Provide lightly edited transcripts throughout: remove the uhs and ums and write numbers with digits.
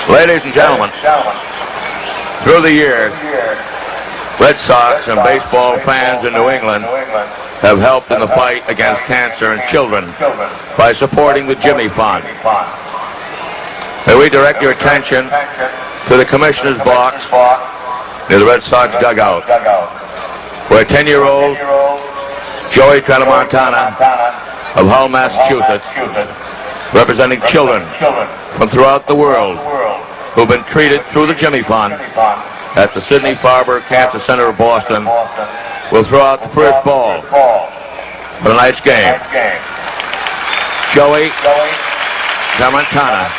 Ladies and gentlemen, through the years, Red Sox and baseball fans in New England have helped in the fight against cancer in children by supporting the Jimmy Fund. May we direct your attention to the commissioner's box near the Red Sox dugout, where 10-year-old Joey Tramontana of Hull, Massachusetts, representing children from throughout the world who've been treated through the Jimmy Fund at the Sidney Farber Cancer Center of Boston, will throw out the first ball for tonight's game. Joey Tramontana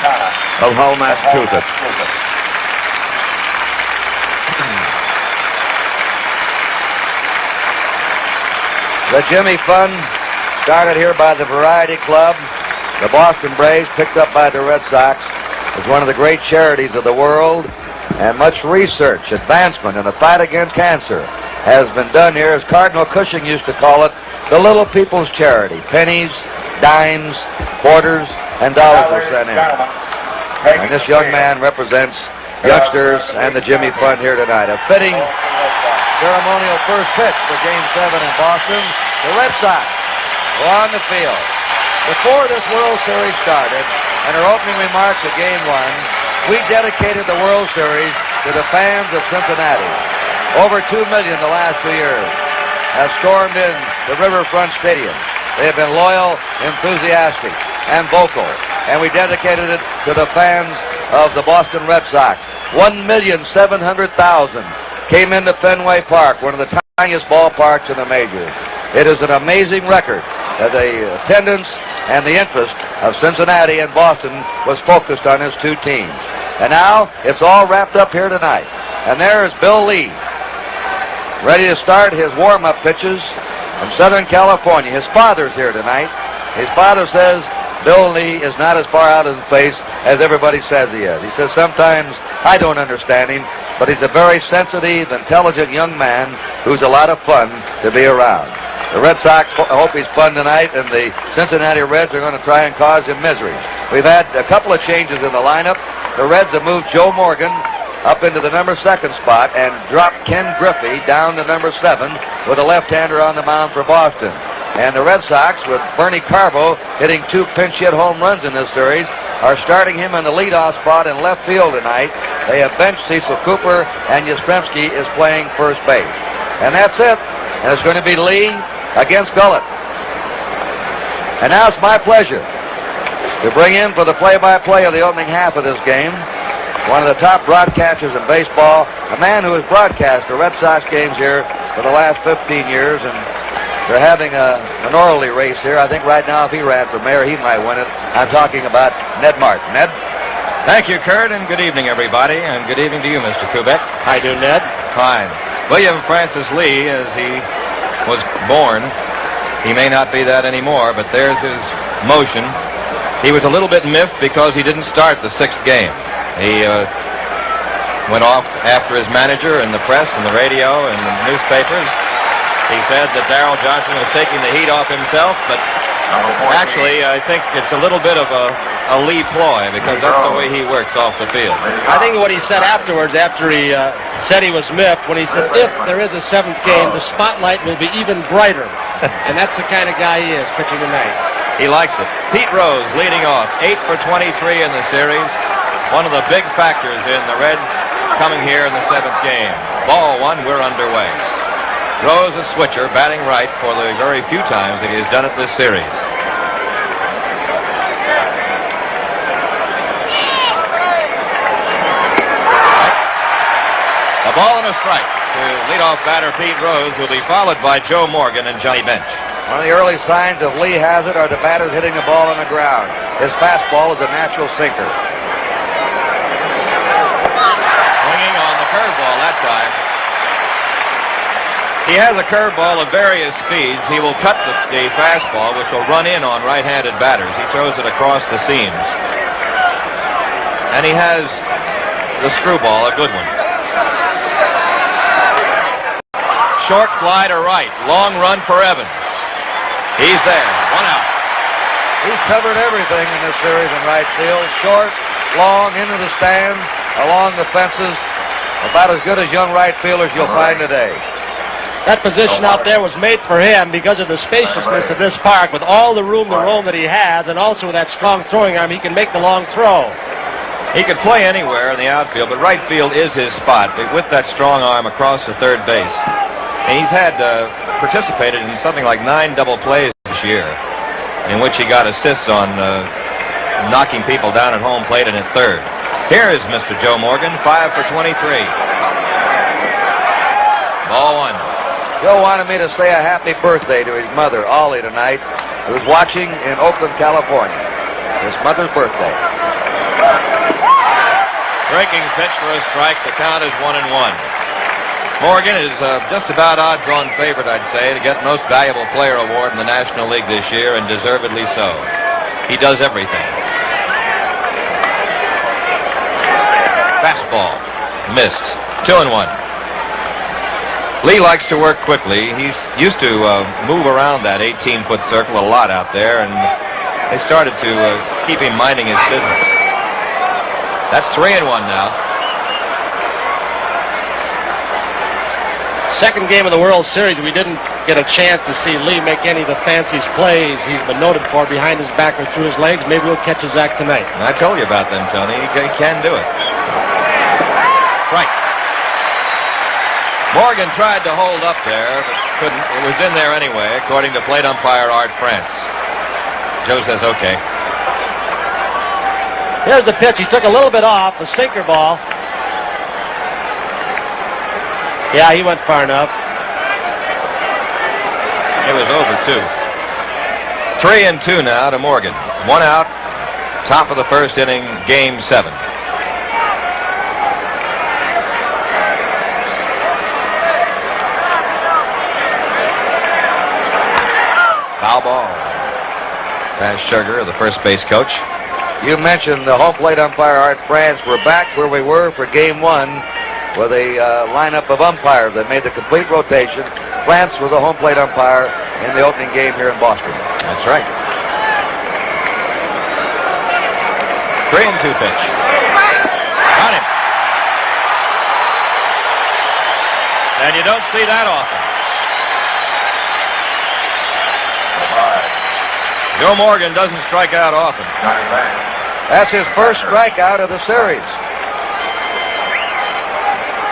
of Hull, Massachusetts. The Jimmy Fund, started here by the Variety Club, the Boston Braves, picked up by the Red Sox, is one of the great charities of the world, and much research, advancement in the fight against cancer has been done here, as Cardinal Cushing used to call it, the little people's charity. Pennies, dimes, quarters, and dollars are sent in. And this young man represents youngsters and the Jimmy Fund here tonight. A fitting ceremonial first pitch for Game 7 in Boston. The Red Sox were on the field. Before this World Series started, and her opening remarks at Game 1, we dedicated the World Series to the fans of Cincinnati. Over 2 million the last 2 years have stormed in the Riverfront Stadium. They have been loyal, enthusiastic, and vocal. And we dedicated it to the fans of the Boston Red Sox. 1,700,000 came into Fenway Park, one of the tiniest ballparks in the majors. It is an amazing record that the attendance and the interest of Cincinnati and Boston was focused on his two teams. And now it's all wrapped up here tonight. And there is Bill Lee, ready to start his warm-up pitches from Southern California. His father's here tonight. His father says Bill Lee is not as far out of the face as everybody says he is. He says sometimes I don't understand him, but he's a very sensitive, intelligent young man who's a lot of fun to be around. The Red Sox hope he's fun tonight, and the Cincinnati Reds are going to try and cause him misery. We've had a couple of changes in the lineup. The Reds have moved Joe Morgan up into the number 2 spot and dropped Ken Griffey down to number 7 with a left-hander on the mound for Boston. And the Red Sox, with Bernie Carbo hitting 2 pinch-hit home runs in this series, are starting him in the leadoff spot in left field tonight. They have benched Cecil Cooper, and Yastrzemski is playing first base. And that's it. And it's going to be Lee against Gullett. And now it's my pleasure to bring in for the play-by-play of the opening half of this game one of the top broadcasters in baseball, a man who has broadcast the Red Sox games here for the last 15 years, and they're having an orally race here. I think right now if he ran for mayor, he might win it. I'm talking about Ned Martin. Ned? Thank you, Kurt, and good evening, everybody, and good evening to you, Mr. Kubek. How you doing, Ned? Fine. William Francis Lee, as he was born, he may not be that anymore, but there's his motion. He was a little bit miffed because he didn't start the 6th game. He went off after his manager and the press and the radio and the newspapers. He said that Darrell Johnson was taking the heat off himself, but actually I think it's a little bit of a Lee ploy, because that's the way he works off the field. I think what he said afterwards, after he said he was miffed, when he said, if there is a 7th game, the spotlight will be even brighter. And that's the kind of guy he is, pitching tonight. He likes it. Pete Rose leading off, 8 for 23 in the series. One of the big factors in the Reds coming here in the 7th game. Ball 1, we're underway. Rose, a switcher, batting right for the very few times that he has done it this series. A ball and a strike to leadoff batter Pete Rose, who will be followed by Joe Morgan and Johnny Bench. One of the early signs of Lee has it are the batters hitting the ball on the ground. His fastball is a natural sinker. Swinging on the curveball that time. He has a curveball of various speeds. He will cut the fastball, which will run in on right-handed batters. He throws it across the seams. And he has the screwball, a good one. Short fly to right. Long run for Evans. He's there. 1 out. He's covered everything in this series in right field. Short, long into the stands, along the fences. About as good as young right fielders you'll find today. That position out there was made for him because of the spaciousness of this park, with all the room to roam that he has, and also with that strong throwing arm, he can make the long throw. He could play anywhere in the outfield, but right field is his spot with that strong arm across the third base. And he's had participated in something like 9 double plays this year, in which he got assists on knocking people down at home plate and at third. Here is Mr. Joe Morgan, 5 for 23. Ball 1. Joe wanted me to say a happy birthday to his mother, Ollie, tonight, who's watching in Oakland, California. His mother's birthday. Breaking pitch for a strike. The count is 1-1. Morgan is just about odds-on favorite, I'd say, to get Most Valuable Player award in the National League this year, and deservedly so. He does everything. Fastball. Missed. 2-1. Lee likes to work quickly. He's used to move around that 18-foot circle a lot out there, and they started to keep him minding his business. That's 3-1 now. Second game of the World Series, we didn't get a chance to see Lee make any of the fanciest plays he's been noted for behind his back or through his legs. Maybe we'll catch his act tonight. I told you about them, Tony. He can do it. Right. Morgan tried to hold up there, but couldn't. It was in there anyway, according to plate umpire Art France. Joe says, okay. Here's the pitch. He took a little bit off, a sinker ball. Yeah, he went far enough. It was over, too. 3-2 now to Morgan. 1 out, top of the first inning, game 7. Foul ball. Past Sugar, the first base coach. You mentioned the home plate umpire, Art France. We're back where we were for game 1 with a lineup of umpires that made the complete rotation. France was a home plate umpire in the opening game here in Boston. That's right. 3-2 pitch. Got him. And you don't see that often. Joe Morgan doesn't strike out often. That's his first strikeout of the series.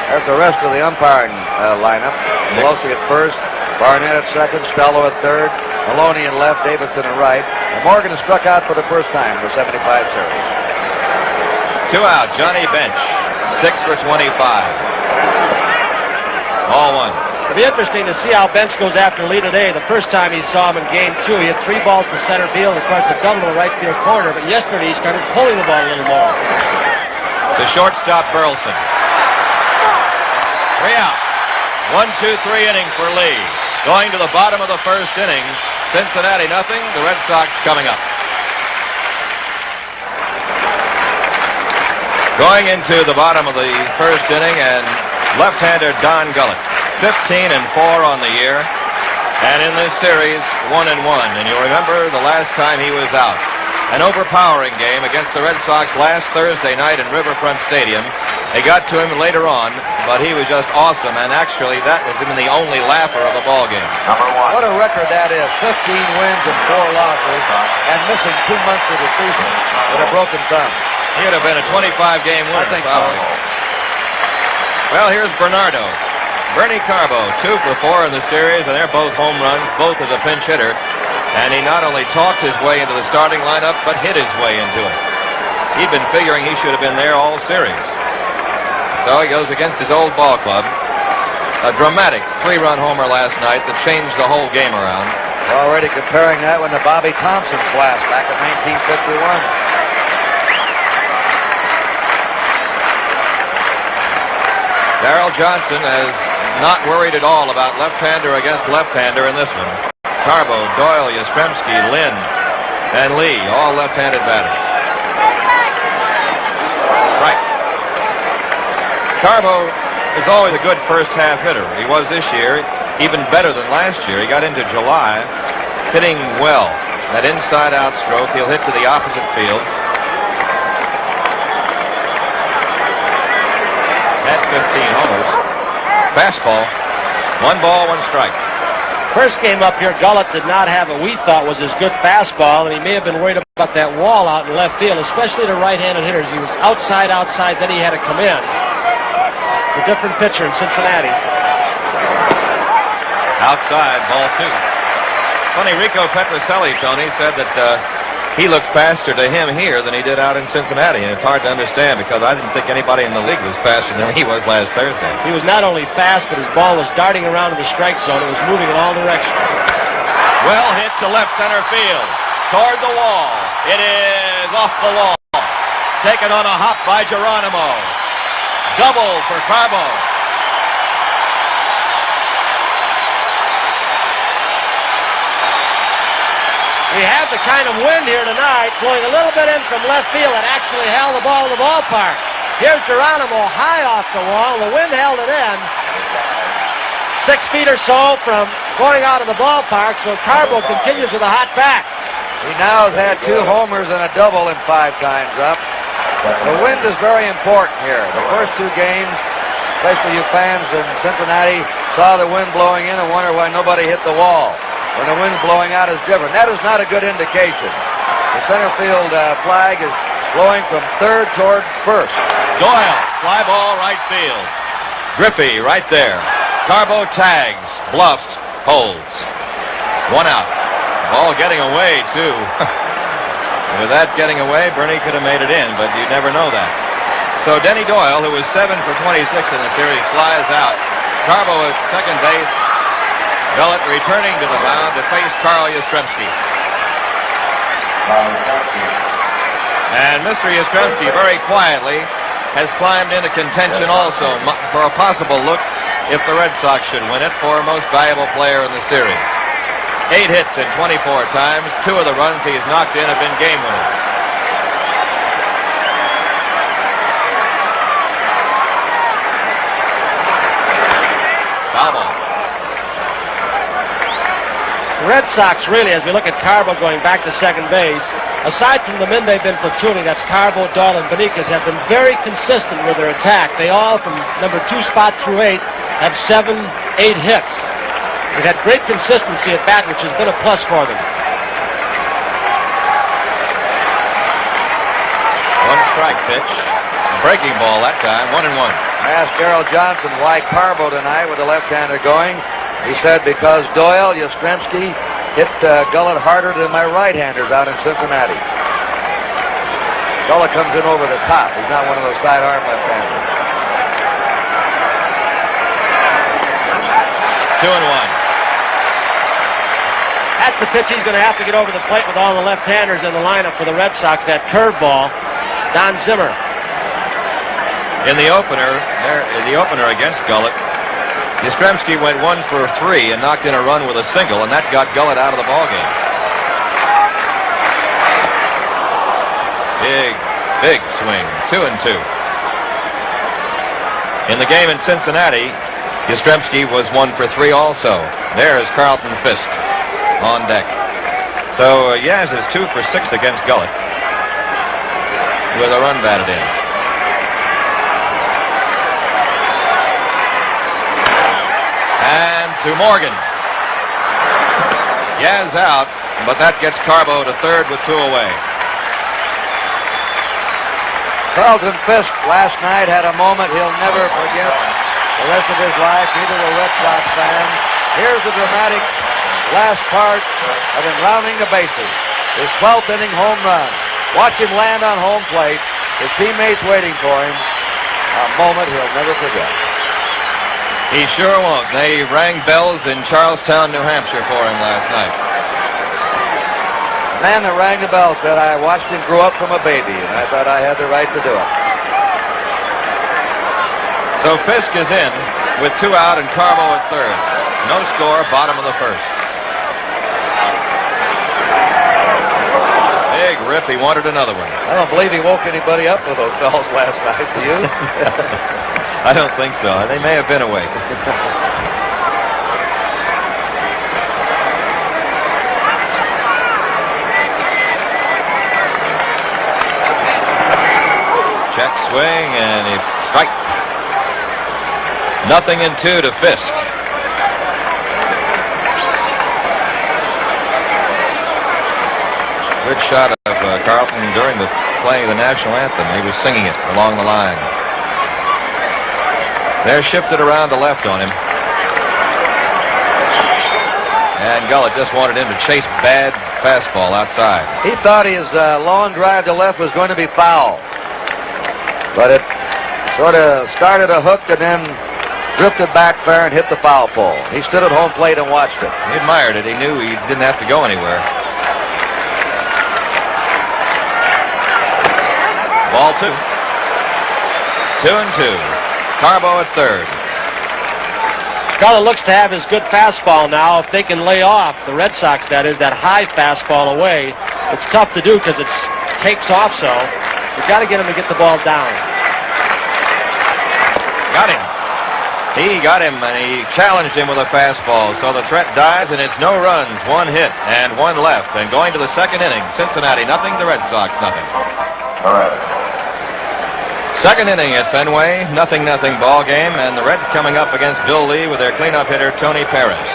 That's the rest of the umpiring lineup. Pelosi at first, Barnett at second, Stello at third, Maloney in left, Davidson at right. And Morgan has struck out for the first time in the 75 series. 2 out, Johnny Bench, 6 for 25. All 1. It'll be interesting to see how Bench goes after Lee today. The first time he saw him in game 2, he had 3 balls to center field and, of course, a double to the right field corner. But yesterday he started pulling the ball a little more. The shortstop, Burleson. 3 out. 1-2-3 inning for Lee. Going to the bottom of the first inning. Cincinnati nothing. The Red Sox coming up. Going into the bottom of the first inning, and left-hander Don Gullett. 15-4 on the year, and in this series, 1-1. And you'll remember the last time he was out. An overpowering game against the Red Sox last Thursday night in Riverfront Stadium. They got to him later on, but he was just awesome, and actually that was even the only laugher of the ball game. What a record that is. 15 wins and 4 losses, and missing 2 months of the season with a broken thumb. He would have been a 25-game winner. I think probably. so. Well, here's Bernardo. Bernie Carbo, 2 for 4 in the series, and they're both home runs, both as a pinch hitter. And he not only talked his way into the starting lineup, but hit his way into it. He'd been figuring he should have been there all series. So he goes against his old ball club. A dramatic 3-run homer last night that changed the whole game around. Already comparing that one to Bobby Thompson's blast back in 1951. Darrell Johnson has not worried at all about left-hander against left-hander in this one. Carbo, Doyle, Yastrzemski, Lynn, and Lee, all left-handed batters. Right. Carbo is always a good first-half hitter. He was this year, even better than last year. He got into July hitting well. That inside-out stroke, he'll hit to the opposite field. homers. Fastball. 1 ball, 1 strike. First game up here, Gullett did not have what we thought was his good fastball, and he may have been worried about that wall out in left field, especially to right-handed hitters. He was outside, then he had to come in. It's a different pitcher in Cincinnati. Outside, ball 2. Funny, Rico Petrocelli, Tony, said that he looked faster to him here than he did out in Cincinnati, and it's hard to understand because I didn't think anybody in the league was faster than he was last Thursday. He was not only fast, but his ball was darting around in the strike zone. It was moving in all directions. Well hit to left center field, toward the wall. It is off the wall. Taken on a hop by Geronimo. Double for Carbo. We have the kind of wind here tonight, blowing a little bit in from left field that actually held the ball in the ballpark. Here's Geronimo high off the wall. The wind held it in 6 feet or so from going out of the ballpark, so Carbo continues with a hot bat. He now has had 2 homers and a double in 5 times up. The wind is very important here. The first 2 games, especially you fans in Cincinnati, saw the wind blowing in and wonder why nobody hit the wall. When the wind's blowing out is different. That is not a good indication. The center field flag is blowing from third toward first. Doyle, fly ball right field. Griffey right there. Carbo tags, bluffs, holds. 1 out. Ball getting away, too. With that getting away, Bernie could have made it in, but you never know that. So Denny Doyle, who was 7 for 26 in the series, flies out. Carbo at second base. Gullett returning to the mound to face Carl Yastrzemski. And Mr. Yastrzemski very quietly has climbed into contention also for a possible look if the Red Sox should win it for most valuable player in the series. 8 hits in 24 times. 2 of the runs he's knocked in have been game winners. Foul ball. The Red Sox really, as we look at Carbo going back to second base, aside from the men they've been platooning, that's Carbo, Doyle, and Benitez, have been very consistent with their attack. They all, from number 2 spot through 8, have 7, 8 hits. They've had great consistency at bat, which has been a plus for them. 1 strike pitch. Breaking ball that time, 1-1. I asked Darrell Johnson why Carbo tonight with the left-hander going. He said, because Doyle, Yastrzemski hit Gullett harder than my right-handers out in Cincinnati. Gullett comes in over the top. He's not one of those sidearm left-handers. 2-1. That's the pitch he's going to have to get over the plate with all the left-handers in the lineup for the Red Sox, that curveball. Don Zimmer. In the opener against Gullett, Yastrzemski went 1 for 3 and knocked in a run with a single, and that got Gullett out of the ballgame. Big swing. 2-2. In the game in Cincinnati, Yastrzemski was 1 for 3 also. There is Carlton Fisk on deck. So Yaz is 2 for 6 against Gullett with a run batted in. And to Morgan. Yaz out, but that gets Carbo to third with 2 away. Carlton Fisk last night had a moment he'll never forget the rest of his life, neither will Red Sox fans. Here's the dramatic last part of him rounding the bases. His 12th inning home run. Watch him land on home plate. His teammates waiting for him. A moment he'll never forget. He sure won't. They rang bells in Charlestown, New Hampshire for him last night. The man that rang the bell said, I watched him grow up from a baby, and I thought I had the right to do it. So Fisk is in with 2 out and Carbo at third. No score, bottom of the first. Big rip. He wanted another one. I don't believe he woke anybody up with those bells last night, do you? I don't think so. They may have been awake. Check swing, and he strikes. 0-2 to Fisk. Good shot of Carlton during the playing of the national anthem. He was singing it along the line. They're shifted around to left on him. And Gullett just wanted him to chase bad fastball outside. He thought his long drive to left was going to be foul. But it sort of started a hook and then drifted back fair and hit the foul pole. He stood at home plate and watched it. He admired it. He knew he didn't have to go anywhere. Ball 2. 2-2. Carbo at third. Gullett looks to have his good fastball now. If they can lay off, the Red Sox, that is, that high fastball away, it's tough to do because it takes off so. You've got to get him to get the ball down. Got him. He got him, and he challenged him with a fastball. So the threat dies, and it's no runs, 1 hit, and 1 left. And going to the second inning, Cincinnati nothing, the Red Sox nothing. All right. Second inning at Fenway, 0-0 ball game, and the Reds coming up against Bill Lee with their cleanup hitter, Tony Perez.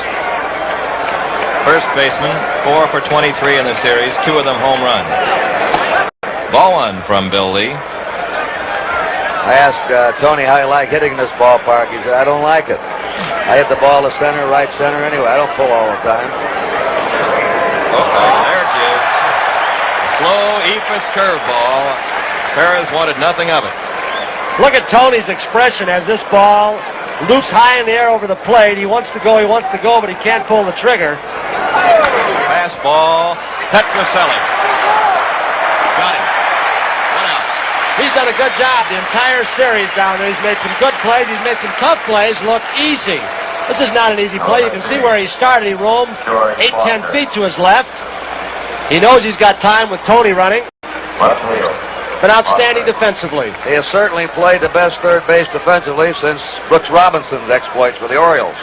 First baseman, 4 for 23 in the series, 2 of them home runs. Ball 1 from Bill Lee. I asked Tony how he liked hitting this ballpark. He said, I don't like it. I hit the ball to center, right center anyway. I don't pull all the time. Uh-oh, there it is. Slow, eephus curveball. Perez wanted nothing of it. Look at Tony's expression as this ball loops high in the air over the plate. He wants to go, but he can't pull the trigger. Fastball, Petrocelli. Got him. 1 out. He's done a good job the entire series down there. He's made some good plays. He's made some tough plays look easy. This is not an easy play. You can see where he started. He roamed 8-10 feet to his left. He knows he's got time with Tony running. Been outstanding defensively. He has certainly played the best third base defensively since Brooks Robinson's exploits with the Orioles.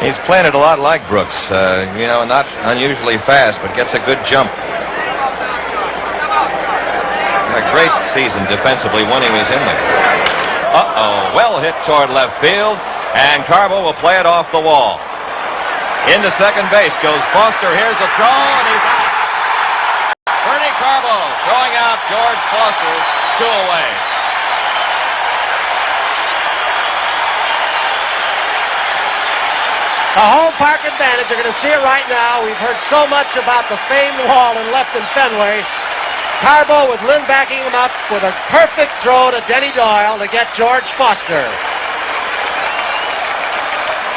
He's playing it a lot like Brooks. Not unusually fast, but gets a good jump. A great season defensively when he was in there. Uh-oh, well hit toward left field, and Carbo will play it off the wall. Into second base goes Foster. Here's a throw, and he's out. Bernie Carbo throwing out George Foster, 2 away. The home park advantage. You're going to see it right now. We've heard so much about the famed wall in left in Fenway. Carbo with Lynn backing him up with a perfect throw to Denny Doyle to get George Foster.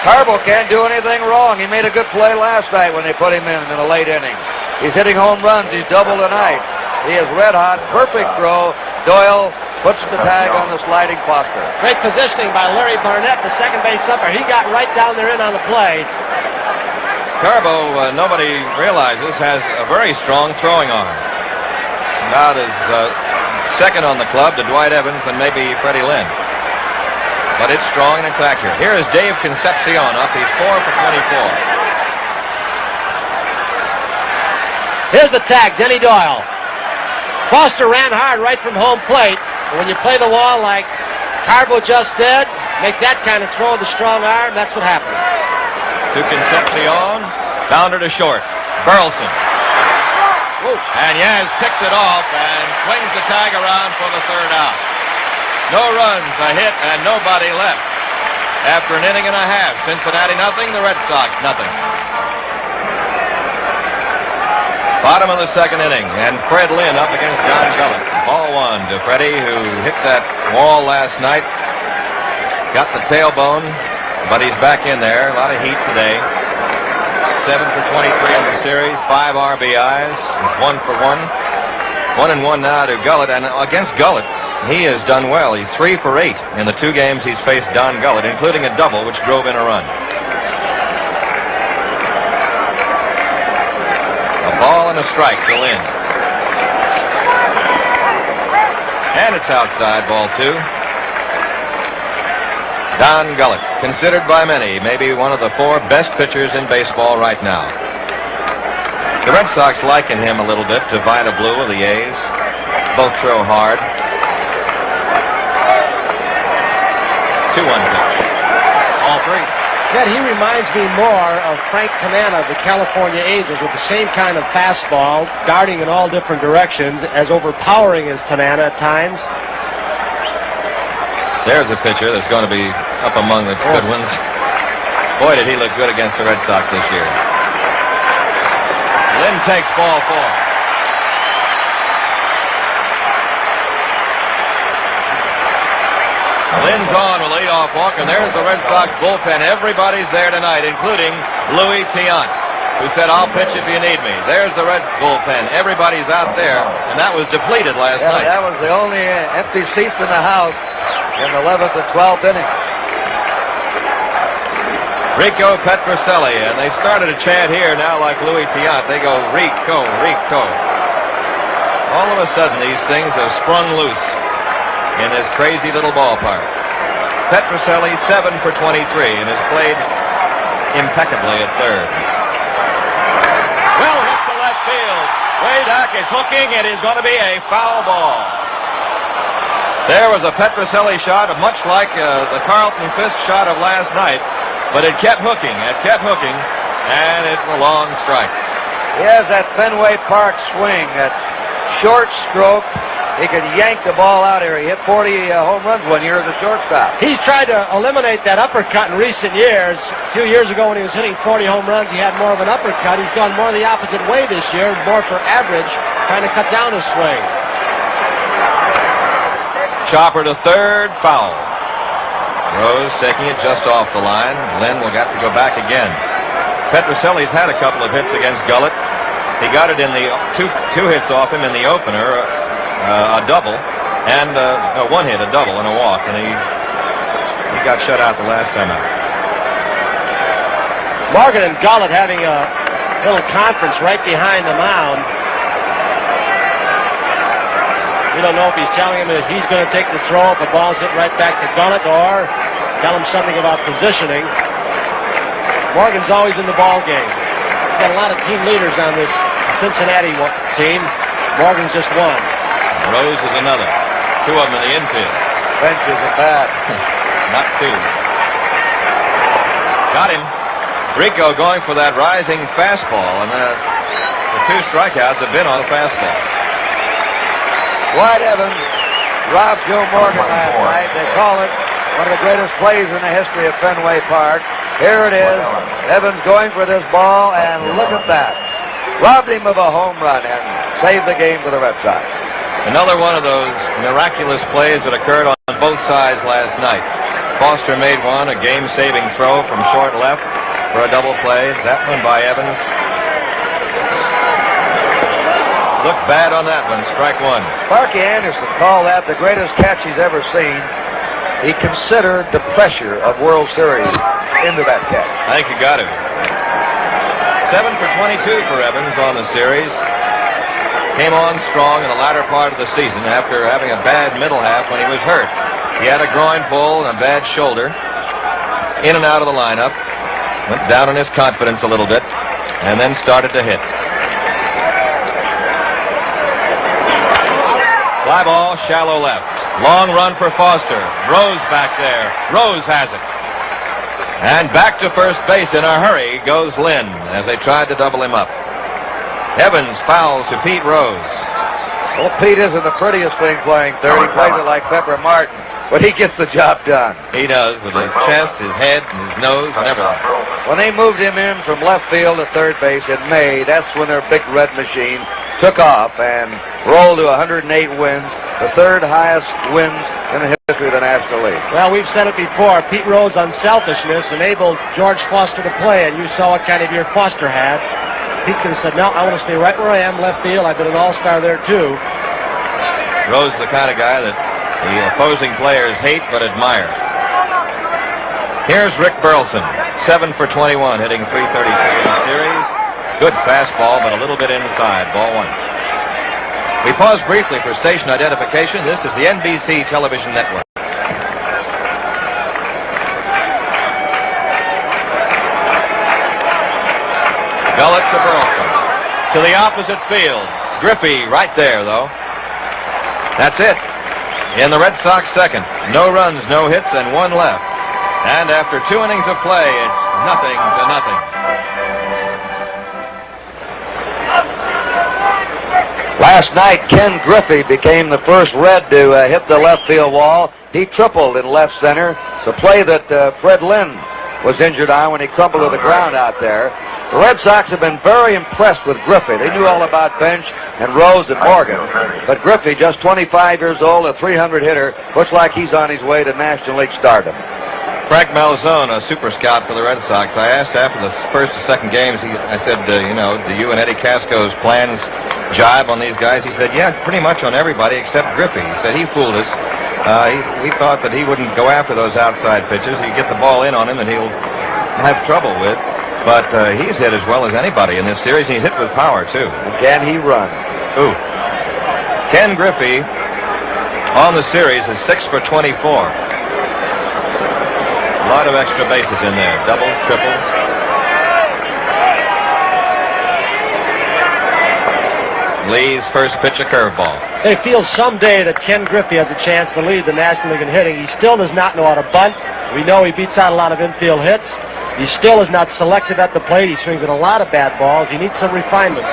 Carbo can't do anything wrong. He made a good play last night when they put him in the late inning. He's hitting home runs. He's doubled tonight. He is red hot. Perfect throw. Doyle puts the tag on the sliding Foster. Great positioning by Larry Barnett, the second base umpire. He got right down there in on the play. Carbo, nobody realizes, has a very strong throwing arm. About as second on the club to Dwight Evans and maybe Freddie Lynn. But it's strong and it's accurate. Here is Dave Concepcion up. He's 4 for 24. Here's the tag, Denny Doyle. Foster ran hard right from home plate. And when you play the wall like Carbo just did, make that kind of throw with a strong arm, that's what happened. To Concepcion, bounder to short. Burleson. Woo. And Yaz picks it off and swings the tag around for the 3rd out. No runs, a hit, and nobody left. After an inning and a half, Cincinnati nothing, the Red Sox nothing. Bottom of the second inning, and Fred Lynn up against Don Gullett. Ball 1 to Freddie, who hit that wall last night. Got the tailbone, but he's back in there. A lot of heat today. 7 for 23 in the series, 5 RBIs. He's 1 for 1. 1-1 now to Gullett, and against Gullett, he has done well. He's 3 for 8 in the 2 games he's faced Don Gullett, including a double, which drove in a run. A ball and a strike to Lynn. And it's outside, ball 2. Don Gullett, considered by many maybe one of the 4 best pitchers in baseball right now. The Red Sox liken him a little bit to Vida Blue of the A's. Both throw hard. 2-1 pitch. street. Ted, he reminds me more of Frank Tanana of the California Angels with the same kind of fastball, darting in all different directions, as overpowering as Tanana at times. There's a pitcher that's going to be up among the good ones. Boy, did he look good against the Red Sox this year. Lynn takes ball 4. Lynn's on with leadoff walk, and there's the Red Sox bullpen. Everybody's there tonight, including Louis Tiant, who said, "I'll pitch if you need me." There's the Red bullpen. Everybody's out there, and that was depleted last night. That was the only empty seats in the house in the 11th and 12th inning. Rico Petrocelli, and they've started a chant here now like Louis Tiant. They go, Rico, Rico. All of a sudden, these things have sprung loose in this crazy little ballpark. Petrocelli 7 for 23 and has played impeccably at third. Well hit to left field. Waydock is hooking. It is going to be a foul ball. There was a Petrocelli shot, much like the Carlton Fisk shot of last night, but it kept hooking. It kept hooking, and it's a long strike. He has that Fenway Park swing, that short stroke. He could yank the ball out here. He hit 40 home runs one year as a shortstop. He's tried to eliminate that uppercut in recent years. A few years ago when he was hitting 40 home runs, he had more of an uppercut. He's gone more the opposite way this year, more for average, trying to cut down his swing. Chopper to third, foul. Rose taking it just off the line. Lynn will have to go back again. Petrocelli's had a couple of hits against Gullett. He got it in the two hits off him in the opener. A double, and one hit, a double, and a walk, and he got shut out the last time out. Morgan and Gullett having a little conference right behind the mound. We don't know if he's telling him that he's going to take the throw if the ball's hit right back to Gullett, or tell him something about positioning. Morgan's always in the ball game. We've got a lot of team leaders on this Cincinnati team. Morgan's just one. Rose is another. Two of them in the infield. Benches are bad. Not two. Got him. Rico going for that rising fastball, and the two strikeouts have been on a fastball. White Evans robbed Joe Morgan last night. They call it one of the greatest plays in the history of Fenway Park. Here it is. Evans going for this ball, and look at that. Robbed him of a home run and saved the game for the Red Sox. Another one of those miraculous plays that occurred on both sides last night. Foster made one, a game-saving throw from short left for a double play. That one by Evans. Looked bad on that one, strike one. Sparky Anderson called that the greatest catch he's ever seen. He considered the pressure of World Series into that catch. I think you got it. 7 for 22 for Evans on the series. Came on strong in the latter part of the season after having a bad middle half when he was hurt. He had a groin pull and a bad shoulder. In and out of the lineup. Went down on his confidence a little bit and then started to hit. Fly ball, shallow left. Long run for Foster. Rose back there. Rose has it. And back to first base in a hurry goes Lynn as they tried to double him up. Evans fouls to Pete Rose. Well, Pete isn't the prettiest thing playing third. He plays it like Pepper Martin, but he gets the job done. He does, with his chest, his head, and his nose, and everything. When they moved him in from left field to third base in May, that's when their big red machine took off and rolled to 108 wins, the third highest wins in the history of the National League. Well, we've said it before. Pete Rose's unselfishness enabled George Foster to play, and you saw what kind of year Foster had. Pete could have said, no, I want to stay right where I am, left field. I've been an all-star there, too. Rose is the kind of guy that the opposing players hate but admire. Here's Rick Burleson, 7 for 21, hitting .333 in the series. Good fastball, but a little bit inside. Ball one. We pause briefly for station identification. This is the NBC Television Network. Gullett to Burleson. To the opposite field. Griffey right there, though. That's it. In the Red Sox second. No runs, no hits, and one left. And after 2 innings of play, it's 0-0. Last night, Ken Griffey became the first Red to hit the left field wall. He tripled in left center. It's a play that Fred Lynn was injured on when he crumpled to the ground out there. The Red Sox have been very impressed with Griffey. They knew all about Bench and Rose and Morgan. But Griffey, just 25 years old, a 300 hitter, looks like he's on his way to National League stardom. Frank Malzone, a super scout for the Red Sox, I asked after the first and second games, I said, do you and Eddie Casco's plans jibe on these guys? He said, yeah, pretty much on everybody except Griffey. He said he fooled us. We thought that he wouldn't go after those outside pitches. He'd get the ball in on him that he'll have trouble with. But he's hit as well as anybody in this series, and he's hit with power, too. And can he run? Ooh. Ken Griffey on the series is 6 for 24. A lot of extra bases in there. Doubles, triples. Lee's first pitch, a curveball. They feel someday that Ken Griffey has a chance to lead the National League in hitting. He still does not know how to bunt. We know he beats out a lot of infield hits. He still is not selective at the plate. He swings at a lot of bad balls. He needs some refinements.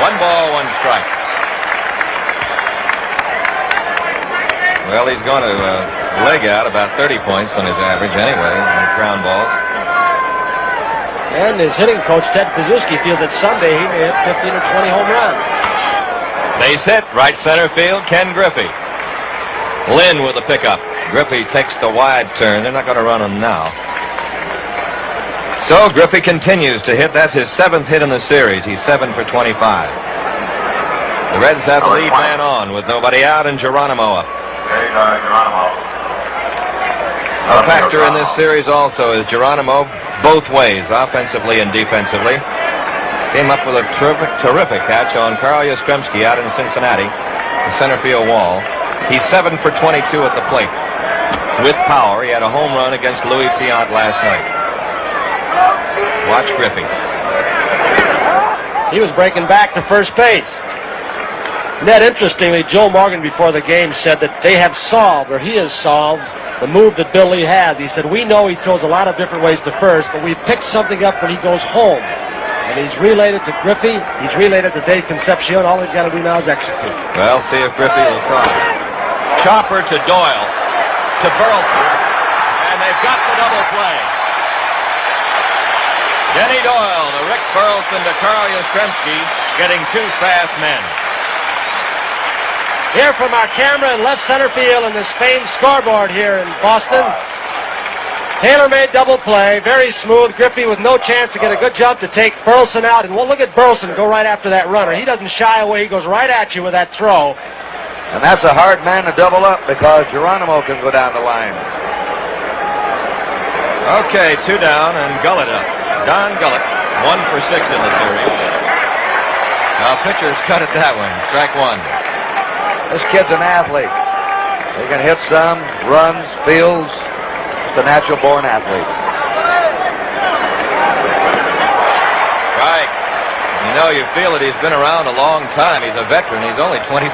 1 ball, 1 strike. Well, he's going to leg out about 30 points on his average anyway on ground balls. And his hitting coach, Ted Pazuski, feels that someday he may hit 15 or 20 home runs. Base hit, right center field, Ken Griffey. Lynn with a pickup. Griffey takes the wide turn. They're not going to run him now. So Griffey continues to hit. That's his 7th hit in the series. He's 7 for 25. The Reds have the lead man on with nobody out and Geronimo up. A factor in this series also is Geronimo both ways, offensively and defensively. Came up with a terrific catch on Carl Yastrzemski out in Cincinnati, the center field wall. He's 7 for 22 at the plate. With power, he had a home run against Louis Tiant last night. Watch Griffey. He was breaking back to first base. Ned, interestingly, Joe Morgan before the game said that they have solved, or he has solved, the move that Bill Lee has. He said, we know he throws a lot of different ways to first, but we picked something up when he goes home. And he's related to Griffey. He's related to Dave Concepcion. All he's got to do now is execute. Well, see if Griffey will try. Chopper to Doyle, to Burleson, and they've got the double play. Denny Doyle to Rick Burleson to Carl Yastrzemski, getting 2 fast men. Here from our camera in left center field in this famed scoreboard here in Boston. Taylor-made double play, very smooth. Griffey with no chance to get a good jump to take Burleson out. And we'll look at Burleson go right after that runner. He doesn't shy away. He goes right at you with that throw. And that's a hard man to double up because Geronimo can go down the line. Okay, 2 down and Gullett up. Don Gullett, 1 for 6 in the series. Now pitchers cut at that one. Strike 1. This kid's an athlete. He can hit some, runs, fields. He's a natural-born athlete. Right. You feel that he's been around a long time. He's a veteran. He's only 24.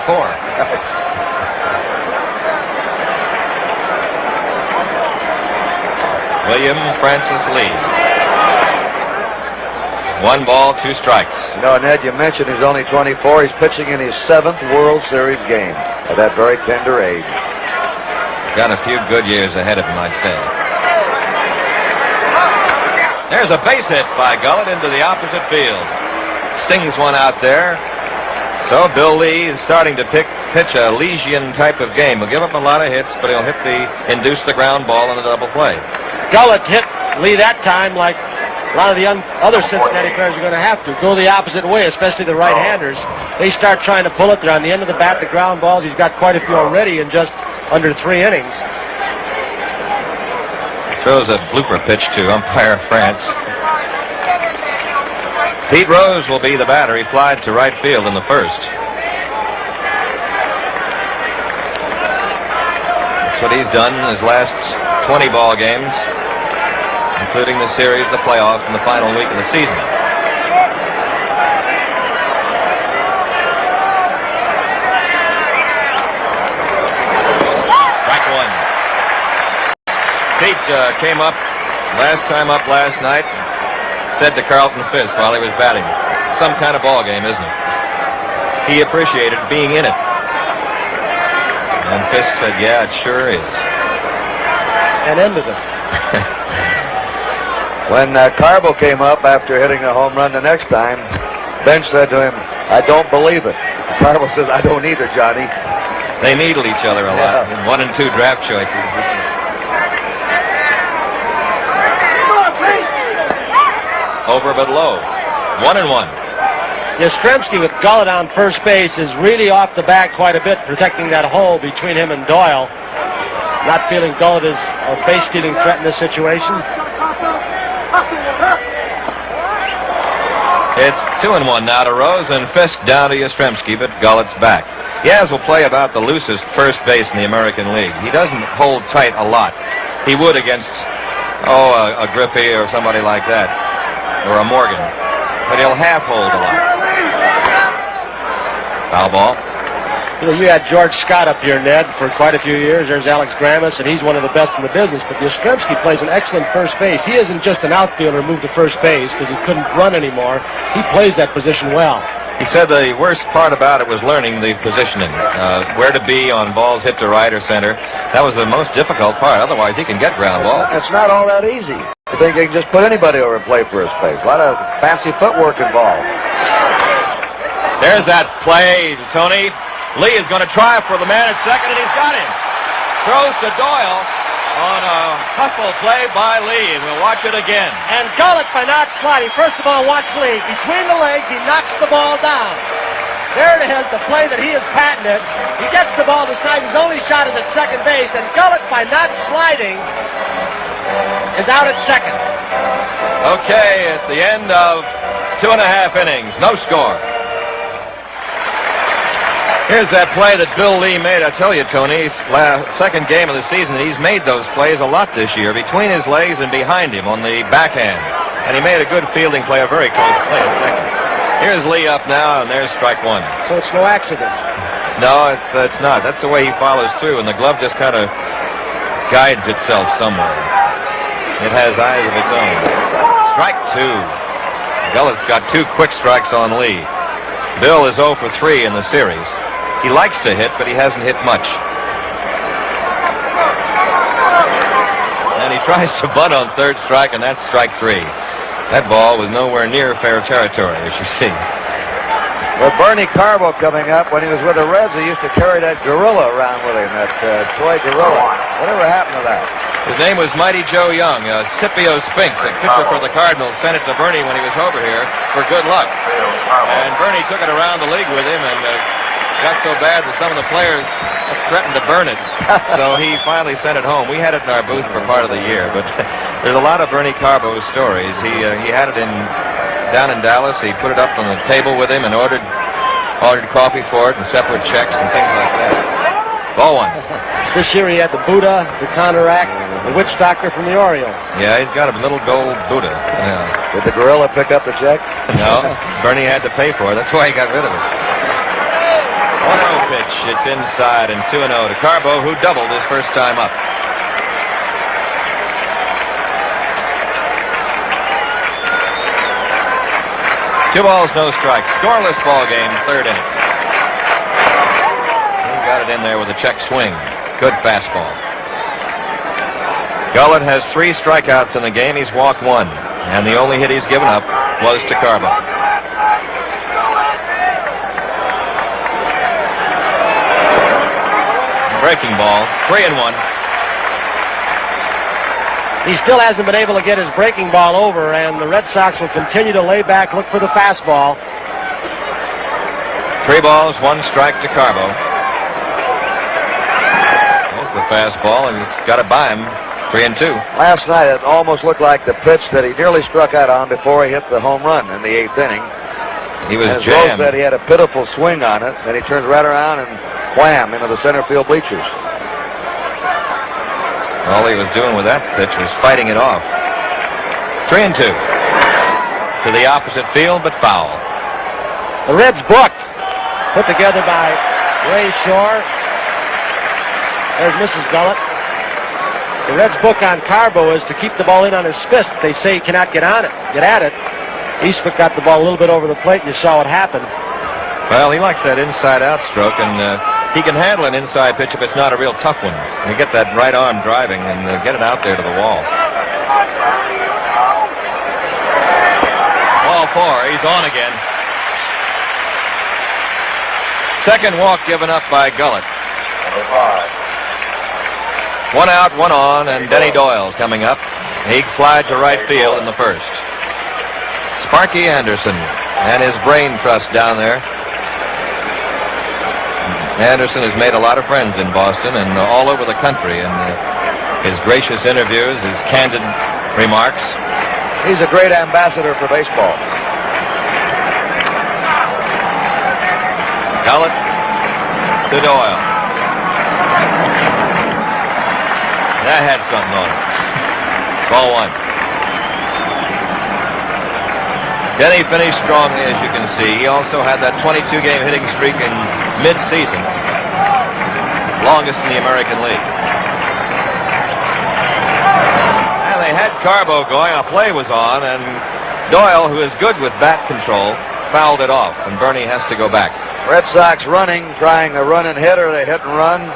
William Francis Lee. 1 ball, 2 strikes. Ned, you mentioned he's only 24. He's pitching in his 7th World Series game at that very tender age. Got a few good years ahead of him, I'd say. There's a base hit by Gullett into the opposite field. Stings one out there. So Bill Lee is starting to pitch a Legion type of game. He'll give up a lot of hits, but he'll induce the ground ball in a double play. Gullett hit Lee that time like a lot of the other Cincinnati players are going to have to go the opposite way, especially the right-handers. They start trying to pull it. They're on the end of the bat, the ground balls. He's got quite a few already in just under 3 innings. Throws a blooper pitch to umpire France. Pete Rose will be the batter. He flied to right field in the first. That's what he's done in his last 20 ball games, including the series, the playoffs, and the final week of the season. Strike 1. Pete came up last night, said to Carlton Fisk while he was batting, some kind of ball game, isn't it? He appreciated being in it. And Fisk said, yeah, it sure is. And ended it. When Carbo came up after hitting a home run the next time, Bench said to him, I don't believe it. Carbo says, I don't either, Johnny. They needle each other a lot in 1 and 2 draft choices. Over but low. 1-1. Yastrzemski with Gullett on first base is really off the bat quite a bit, protecting that hole between him and Doyle. Not feeling Gullett is a base-stealing threat in this situation. It's 2-1 now to Rose, and Fisk down to Yastrzemski, but Gullett's back. Yaz will play about the loosest first base in the American League. He doesn't hold tight a lot. He would against, a Griffey or somebody like that, or a Morgan. But he'll half hold a lot. Foul ball. You know, you had George Scott up here, Ned, for quite a few years. There's Alex Gramis, and he's one of the best in the business. But Yastrzemski plays an excellent first base. He isn't just an outfielder moved to first base because he couldn't run anymore. He plays that position well. He said the worst part about it was learning the positioning, where to be on balls hit to right or center. That was the most difficult part. Otherwise, he can get ground balls. It's not all that easy. You think you can just put anybody over and play first base. A lot of fancy footwork involved. There's that play, Tony. Lee is going to try for the man at second, and he's got him. Throws to Doyle on a hustle play by Lee, and we'll watch it again. And Gullett, by not sliding, first of all, watch Lee. Between the legs, he knocks the ball down. There it is, the play that he has patented. He gets the ball to side. His only shot is at second base, and Gullett, by not sliding, is out at second. Okay, at the end of 2.5 innings, no score. Here's that play that Bill Lee made. I tell you, Tony, second game of the season, he's made those plays a lot this year, between his legs and behind him on the backhand. And he made a good fielding play, a very close play at second. Here's Lee up now, and there's strike one. So it's no accident. No, it's not. That's the way he follows through, and the glove just kind of guides itself somewhere. It has eyes of its own. Strike two. Gullett's got 2 quick strikes on Lee. Bill is 0 for 3 in the series. He likes to hit, but he hasn't hit much. And he tries to bunt on third strike, and that's strike 3. That ball was nowhere near fair territory, as you see. With Bernie Carbo coming up, when he was with the Reds, he used to carry that gorilla around with him, that toy gorilla. Whatever happened to that? His name was Mighty Joe Young, Scipio Spinks, a pitcher for the Cardinals, sent it to Bernie when he was over here for good luck. And Bernie took it around the league with him and got so bad that some of the players threatened to burn it. So he finally sent it home. We had it in our booth for part of the year, but there's a lot of Bernie Carbo stories. He had it down in Dallas. He put it up on the table with him and ordered coffee for it and separate checks and things like that. Ball one. This year he had the Buddha, the Counteract, the Witch Doctor from the Orioles. Yeah, he's got a little gold Buddha. Yeah. Did the gorilla pick up the checks? No, Bernie had to pay for it. That's why he got rid of it. 1-0 pitch. It's inside and 2-0 to Carbo, who doubled his first time up. Two balls, no strikes. Scoreless ball game, third inning. He got it in there with a check swing. Good fastball. Gullett has 3 strikeouts in the game. He's walked 1. And the only hit he's given up was to Carbo. Breaking ball, 3-1. He still hasn't been able to get his breaking ball over, and the Red Sox will continue to lay back, look for the fastball. 3 balls, 1 strike to Carbo. There's the fastball, and it's got it by him. 3-2. Last night, it almost looked like the pitch that he nearly struck out on before he hit the home run in the 8th inning. He was As jammed. Rose said, he had a pitiful swing on it. Then he turns right around and wham into the center field bleachers. All he was doing with that pitch was fighting it off. 3-2. To the opposite field, but foul. The Reds book, put together by Ray Shore. There's Mrs. Gullett. The Reds' book on Carbo is to keep the ball in on his fist. They say he cannot get at it. Eastbrook got the ball a little bit over the plate, and you saw what happened. Well, he likes that inside-out stroke, and he can handle an inside pitch if it's not a real tough one. You get that right arm driving and get it out there to the wall. Ball 4, he's on again. Second walk given up by Gullett. One out, one on, and Denny Doyle coming up. He flied to right field in the first. Sparky Anderson and his brain trust down there. Anderson has made a lot of friends in Boston and all over the country, and his gracious interviews, his candid remarks. He's a great ambassador for baseball. Gullett to Doyle. That had something on it. Ball 1. Denny finished strongly, as you can see. He also had that 22-game hitting streak in mid-season. Longest in the American League. And they had Carbo going. A play was on, and Doyle, who is good with bat control, fouled it off, and Bernie has to go back. Red Sox running, trying a run and hit, or they hit and run.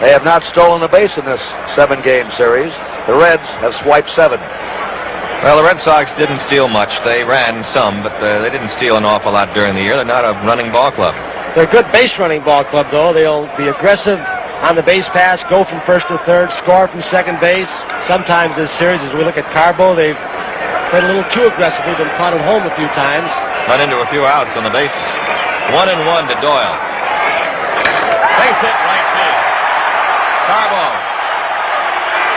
They have not stolen a base in this 7-game series. The Reds have swiped 7. Well, the Red Sox didn't steal much. They ran some, but they didn't steal an awful lot during the year. They're not a running ball club. They're a good base running ball club, though. They'll be aggressive on the base pass, go from first to third, score from second base. Sometimes this series, as we look at Carbo, they've played a little too aggressively, been caught at home a few times. Run into a few outs on the bases. 1-1 to Doyle. Base hit right field. Carbo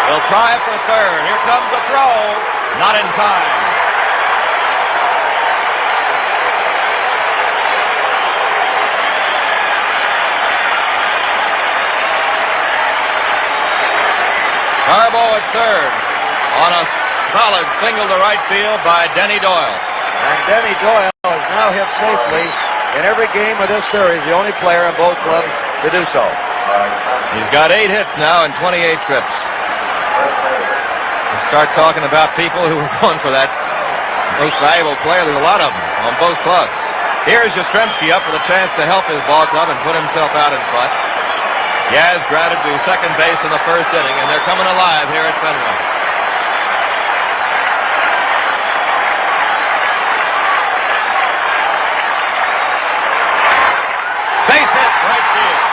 will try for third. Here comes the throw. Not in time. Carbo at third on a solid single to right field by Denny Doyle. And Denny Doyle has now hit safely in every game of this series, the only player in both clubs to do so. He's got 8 hits now and 28 trips. We'll start talking about people who are going for that most valuable player. There's a lot of them on both clubs. Here's Yastrzemski up with a chance to help his ball club and put himself out in front. Yaz grounded to second base in the first inning, and they're coming alive here at Fenway. Base hit, right field.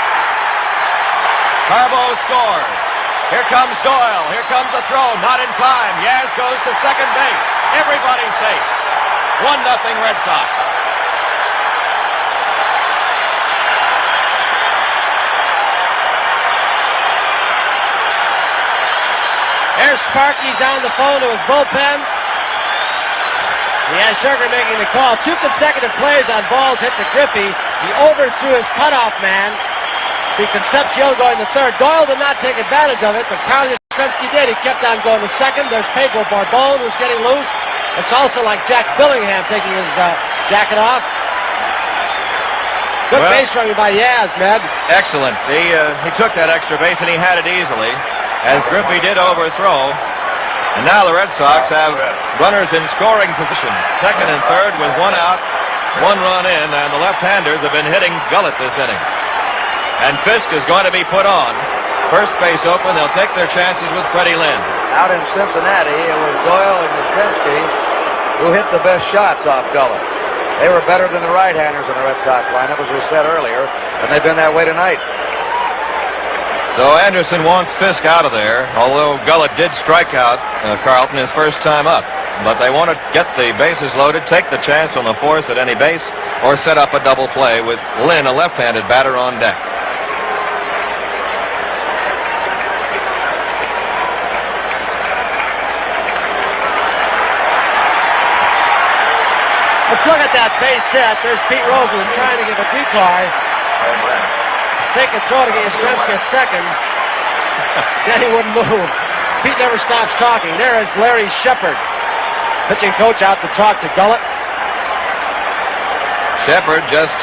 Carbo scores. Here comes Doyle. Here comes the throw. Not in time. Yaz goes to second base. Everybody's safe. 1-0 Red Sox. There's Sparky's on the phone to his bullpen. He has Sugar making the call. 2 consecutive plays on balls hit to Griffey. He overthrew his cutoff man. The Concepcion going to third. Doyle did not take advantage of it, but Carl Yastrzemski did. He kept on going to second. There's Pedro Barbone, who's getting loose. It's also like Jack Billingham taking his jacket off. Good base running by Yaz, Ned. Excellent. He took that extra base, and he had it easily, as Griffey did overthrow. And now the Red Sox have runners in scoring position. Second and third with 1 out, 1 run in, and the left-handers have been hitting Gullett this inning. And Fisk is going to be put on. First base open. They'll take their chances with Freddie Lynn. Out in Cincinnati, it was Doyle and Yastrzemski who hit the best shots off Gullett. They were better than the right-handers in the Red Sox lineup, as we said earlier, and they've been that way tonight. So Anderson wants Fisk out of there, although Gullett did strike out Carlton his first time up. But they want to get the bases loaded, take the chance on the force at any base, or set up a double play with Lynn, a left-handed batter, on deck. Let's look at that base hit. There's Pete Rose who's trying to give a decoy. Take a throw to get Yastrzemski at second. Then he wouldn't move. Pete never stops talking. There is Larry Shepard, pitching coach, out to talk to Gullett. Shepard just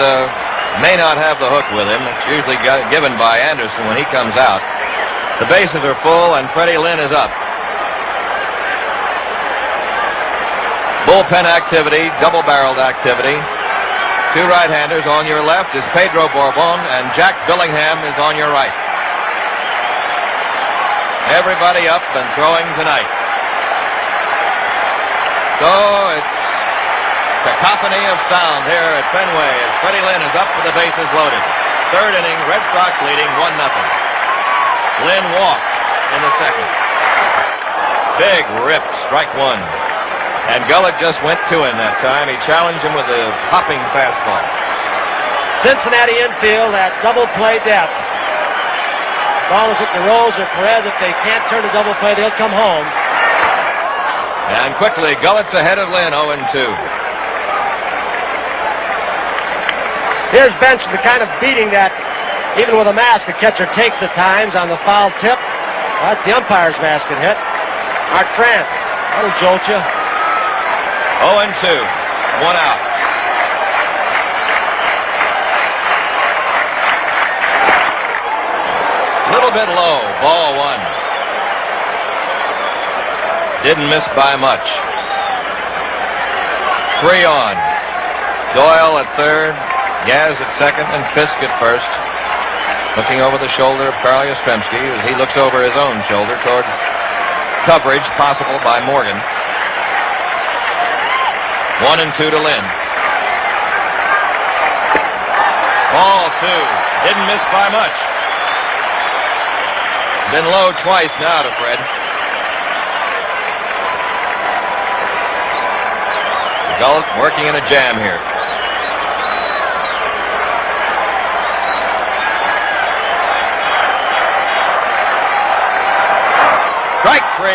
may not have the hook with him. It's usually given by Anderson when he comes out. The bases are full, and Freddie Lynn is up. Bullpen activity, double-barreled activity. Two right-handers. On your left is Pedro Borbon, and Jack Billingham is on your right. Everybody up and throwing tonight. So it's cacophony of sound here at Fenway as Freddie Lynn is up with the bases loaded. Third inning, Red Sox leading 1-0. Lynn walked in the second. Big rip, strike one. And Gullett just went to him that time. He challenged him with a hopping fastball. Cincinnati infield at double play depth. Ball is at the Rose or Perez. If they can't turn to double play, they'll come home. And quickly, Gullett's ahead of Lynn, 0-2. Here's Bench, the kind of beating that, even with a mask, a catcher takes at times on the foul tip. Well, that's the umpire's mask that hit. Art France, that'll jolt you. 0-2, one out. Little bit low, ball one. Didn't miss by much. 3 on. Doyle at third, Yaz at second, and Fisk at first. Looking over the shoulder of Carl Yastrzemski as he looks over his own shoulder towards coverage possible by Morgan. 1-2 to Lynn. Ball 2. Didn't miss by much. Been low twice now to Fred. Gullett working in a jam here. Strike 3.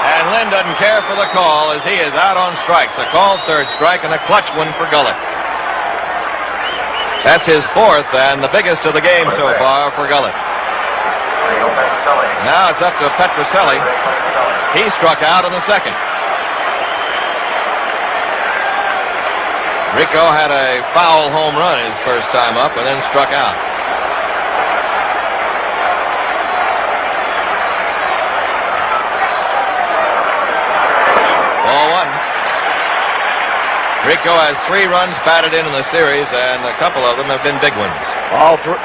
And Lynn doesn't care for the call as he is out on strikes. A called third strike and a clutch one for Gullett. That's his fourth and the biggest of the game so far for Gullett. Now it's up to Petroselli. He struck out in the second. Rico had a foul home run his first time up and then struck out. Ball 1. Rico has 3 runs batted in the series, and a couple of them have been big ones. All three.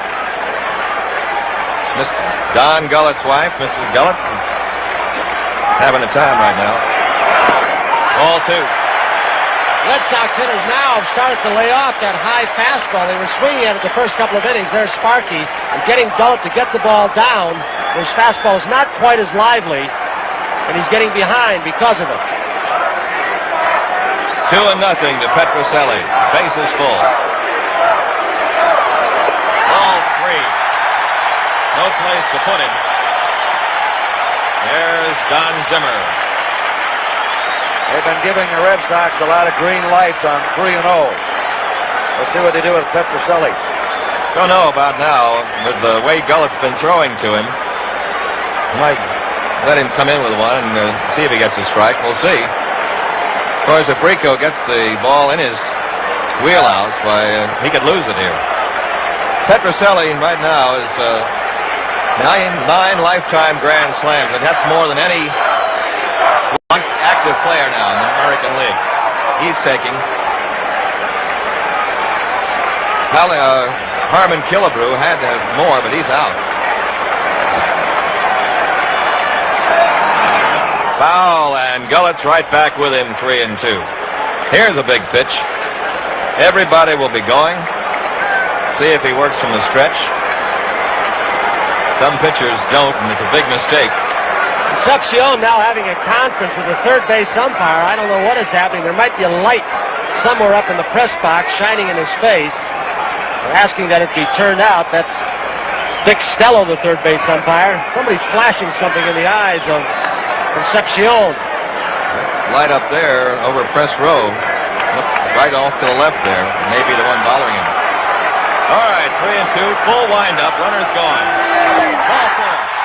Mr. Don Gullett's wife, Mrs. Gullett, having a time right now. Ball 2. Red Sox hitters now have started to lay off that high fastball. They were swinging at it the first couple of innings. There's Sparky, and getting Gullett to get the ball down. His fastball is not quite as lively, and he's getting behind because of it. 2-0 to Petroselli. Bases full. Ball 3. No place to put him. There's Don Zimmer. They've been giving the Red Sox a lot of green lights on 3-0. Let's see what they do with Petroselli. Don't know about now. With the way Gullett's been throwing to him, might let him come in with one and see if he gets a strike. We'll see. Of course, if Rico gets the ball in his wheelhouse, he could lose it here. Petroselli right now is 9 lifetime Grand Slams, and that's more than any active player now in the American League. He's taking. Harmon Killebrew had more, but he's out. Foul, and Gullett's right back with him, 3-2. Here's a big pitch. Everybody will be going. See if he works from the stretch. Some pitchers don't, and it's a big mistake. Concepcion now having a conference with the third base umpire. I don't know what is happening. There might be a light somewhere up in the press box shining in his face. They're asking that it be turned out. That's Dick Stello, the third base umpire. Somebody's flashing something in the eyes of Concepcion. Light up there over press row. Looks right off to the left there. Maybe the one bothering him. All right, 3-2. Full windup. Runner's gone. Ball 4.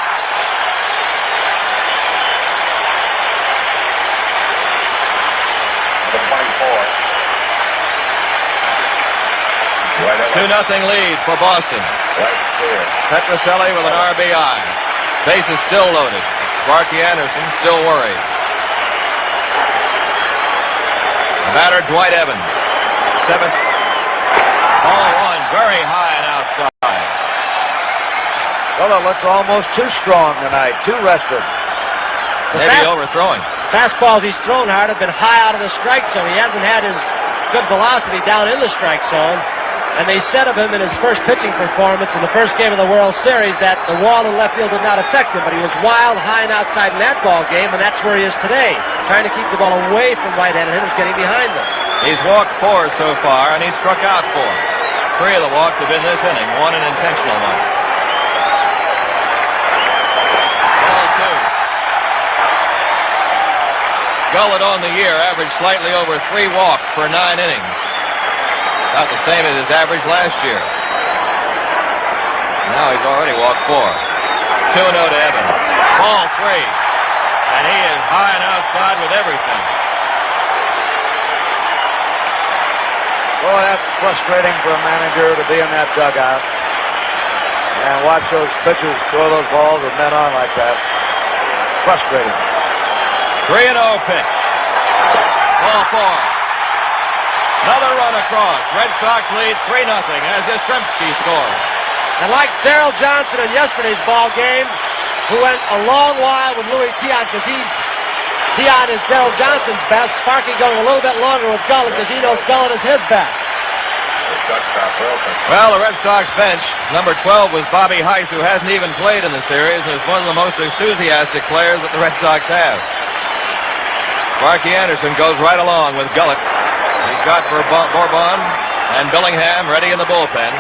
2-0 lead for Boston. Petroselli with an RBI. Bases still loaded. Sparky Anderson still worried. The batter, Dwight Evans. Seventh. Ball one, very high and outside. Well, it looks almost too strong tonight, too rested. Maybe overthrowing. Fastballs he's thrown hard have been high out of the strike zone. He hasn't had his good velocity down in the strike zone. And they said of him in his first pitching performance in the first game of the World Series that the wall in left field did not affect him, but he was wild, high, and outside in that ball game, and that's where he is today, trying to keep the ball away from right-handed hitters getting behind them. He's walked 4 so far, and he's struck out 4. 3 of the walks have been this inning, 1 an intentional one. Ball 2. Gullett on the year averaged slightly over 3 walks per 9 innings. About the same as his average last year. Now he's already walked 4. 2-0 to Evans. Ball 3. And he is high and outside with everything. Boy, that's frustrating for a manager to be in that dugout and watch those pitchers throw those balls with men on like that. Frustrating. 3-0 pitch. Ball 4. Another run across. Red Sox lead 3-0 as Yastrzemski scores. And like Darrell Johnson in yesterday's ball game, who went a long while with Louis Tiant because Tiant is Darrell Johnson's best. Sparky going a little bit longer with Gullett because he knows Gullett is his best. Well, the Red Sox bench, number 12 was Bobby Heiss, who hasn't even played in the series and is one of the most enthusiastic players that the Red Sox have. Sparky Anderson goes right along with Gullett. He's got Bourbon and Billingham ready in the bullpen.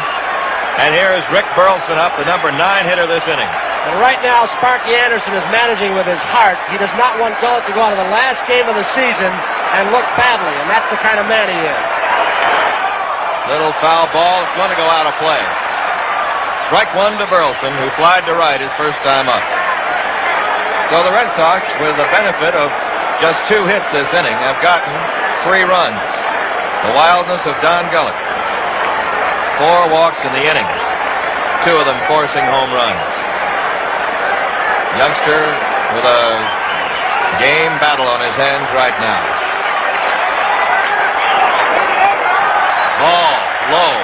And here is Rick Burleson up, the number 9 hitter this inning. And right now, Sparky Anderson is managing with his heart. He does not want Gullett to go out of the last game of the season and look badly, and that's the kind of man he is. Little foul ball. It's going to go out of play. Strike 1 to Burleson, who flied to right his first time up. So the Red Sox, with the benefit of just 2 hits this inning, have gotten 3 runs. The wildness of Don Gullett. 4 walks in the inning. 2 of them forcing home runs. Youngster with a game battle on his hands right now. Ball low.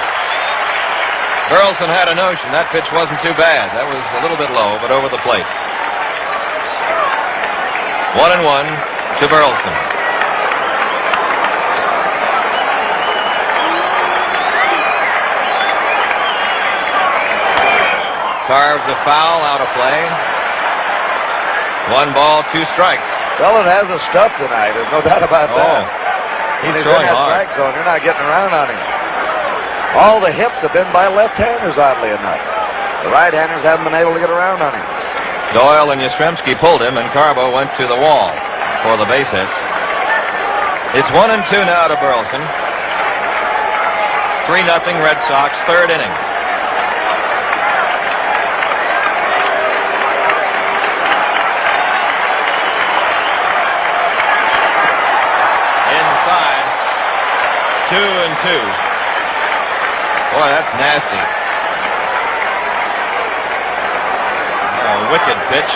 Burleson had a notion that pitch wasn't too bad. That was a little bit low, but over the plate. 1-1 to Burleson. Carves a foul out of play. 1 ball, 2 strikes. Gullett has a stuff tonight. There's no doubt about that. He's in throwing that hard. strike zone. You're not getting around on him. All the hits have been by left-handers, oddly enough. The right-handers haven't been able to get around on him. Doyle and Yastrzemski pulled him, and Carbo went to the wall for the base hits. It's 1-2 now to Burleson. 3-0 Red Sox, 3rd inning. Inside, 2-2. Boy, that's nasty. A wicked pitch.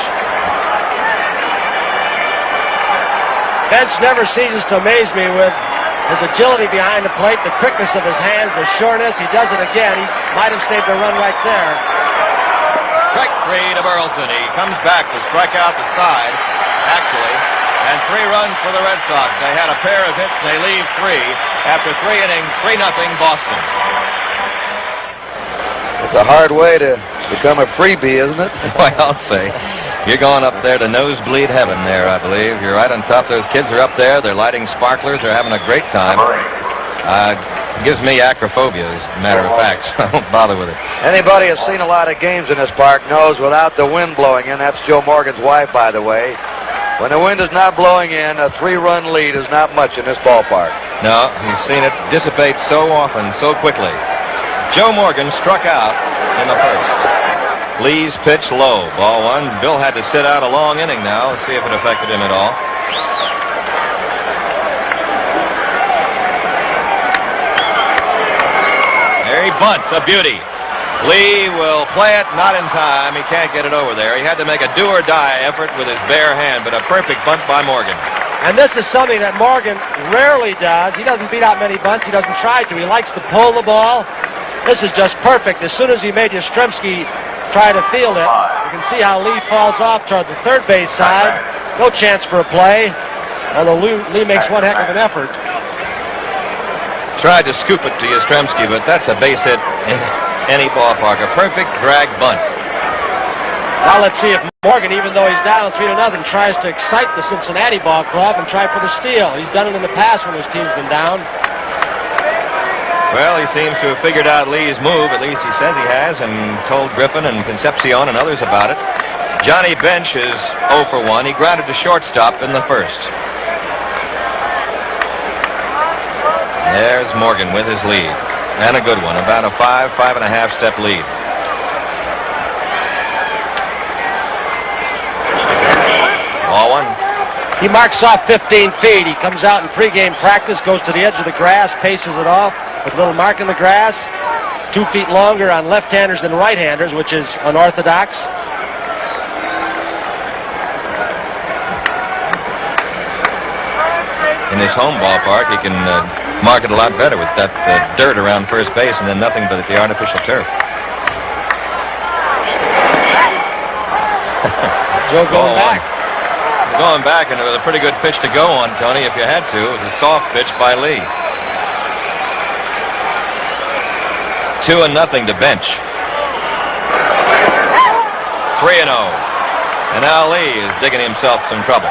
Bench never ceases to amaze me with his agility behind the plate, the quickness of his hands, the sureness. He does it again. He might have saved a run right there. Strike 3 to Burleson. He comes back to strike out the side, actually. And 3 runs for the Red Sox. They had a pair of hits, and they leave 3 after 3 innings, 3-0 Boston. It's a hard way to become a freebie, isn't it? Well, I'll say. You're going up there to nosebleed heaven there, I believe. You're right on top. Those kids are up there. They're lighting sparklers. They're having a great time. Gives me acrophobia, as a matter of fact, so I don't bother with it. Anybody who's seen a lot of games in this park knows without the wind blowing in, that's Joe Morgan's wife, by the way, when the wind is not blowing in, a 3-run lead is not much in this ballpark. No, he's seen it dissipate so often, so quickly. Joe Morgan struck out in the first. Lee's pitch low, ball 1. Bill had to sit out a long inning now. Let's see if it affected him at all. There he bunts, a beauty. Lee will play it, not in time. He can't get it over there. He had to make a do-or-die effort with his bare hand, but a perfect bunt by Morgan. And this is something that Morgan rarely does. He doesn't beat out many bunts. He doesn't try to. He likes to pull the ball. This is just perfect. As soon as he made Yastrzemski try to field it, you can see how Lee falls off toward the third base side. No chance for a play, although Lee makes one heck of an effort. Tried to scoop it to Yastrzemski, but that's a base hit in any ballpark. A perfect drag bunt. Now let's see if Morgan, even though he's down 3-0, tries to excite the Cincinnati ball club and try for the steal. He's done it in the past when his team's been down. Well, he seems to have figured out Lee's move. At least he says he has, and told Griffin and Concepcion and others about it. Johnny Bench is 0 for 1. He grounded to shortstop in the first. There's Morgan with his lead. And a good one. About a 5.5 step lead. Ball one. He marks off 15 feet. He comes out in pregame practice, goes to the edge of the grass, paces it off with a little mark in the grass. 2 feet longer on left-handers than right-handers, which is unorthodox. In his home ballpark, he can mark it a lot better with that dirt around first base and then nothing but the artificial turf. Joe going back. Going back, and it was a pretty good pitch to go on, Tony, if you had to. It was a soft pitch by Lee. 2-0 to Bench. 3-0. And now Lee is digging himself some trouble.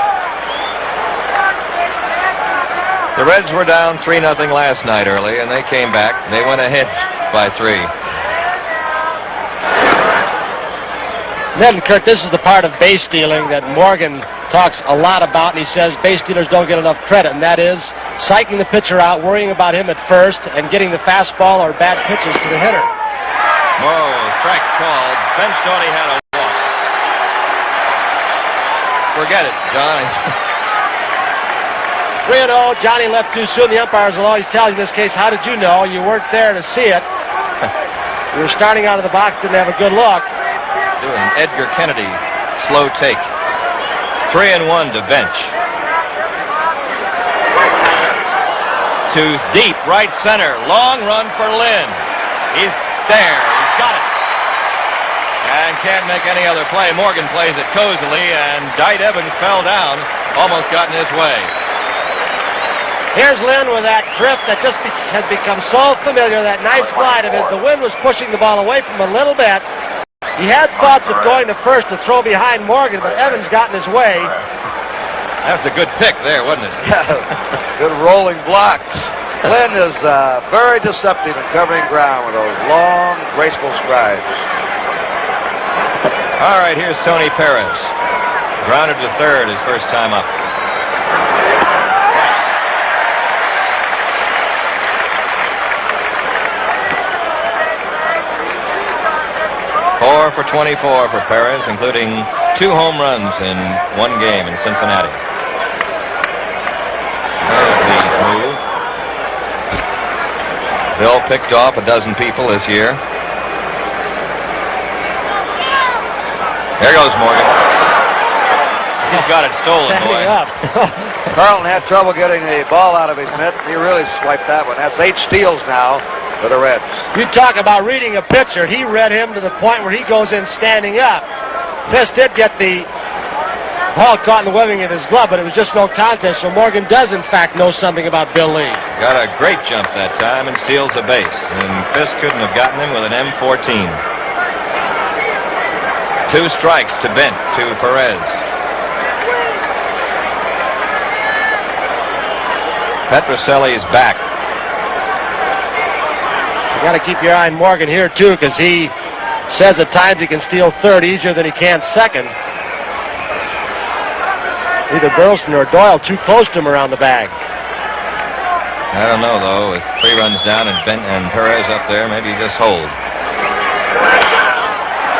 The Reds were down 3-0 last night early, and they came back. They went ahead by 3. Then, Kurt, this is the part of base stealing that Morgan talks a lot about, and he says base stealers don't get enough credit, and that is psyching the pitcher out, worrying about him at first, and getting the fastball or bad pitches to the hitter. Whoa, strike called. Bench thought he had a walk. Forget it, John. 3-0, Johnny left too soon. The umpires will always tell you in this case, how did you know? You weren't there to see it. You were starting out of the box, didn't have a good look. Doing Edgar Kennedy slow take. 3-1 to Bench. To deep right center. Long run for Lynn. He's there. He's got it. And can't make any other play. Morgan plays it cozily, and Dyke Evans fell down. Almost got in his way. Here's Lynn with that drift that just has become so familiar, that nice glide of his. The wind was pushing the ball away from him a little bit. He had thoughts of going to first to throw behind Morgan, but Evans got in his way. That was a good pick there, wasn't it? Good rolling blocks. Lynn is very deceptive in covering ground with those long, graceful strides. All right, here's Tony Perez. Grounded to third his first time up. 4 for 24 for Perez, including 2 home runs in 1 game in Cincinnati. There's Lee's move. Bill picked off a dozen people this year. There goes Morgan. He's got it stolen, boy. Carlton had trouble getting the ball out of his mitt. He really swiped that one. That's 8 steals now for the Reds. You talk about reading a pitcher. He read him to the point where he goes in standing up. Fisk did get the ball caught in the webbing of his glove, but it was just no contest, so Morgan does, in fact, know something about Bill Lee. Got a great jump that time and steals the base, and Fisk couldn't have gotten him with an M14. 2 strikes to Bent, to Perez. Petrocelli's back. You got to keep your eye on Morgan here, too, because he says at times he can steal third easier than he can second. Either Burleson or Doyle too close to him around the bag. I don't know, though. With 3 runs down and Bent and Perez up there, maybe just hold.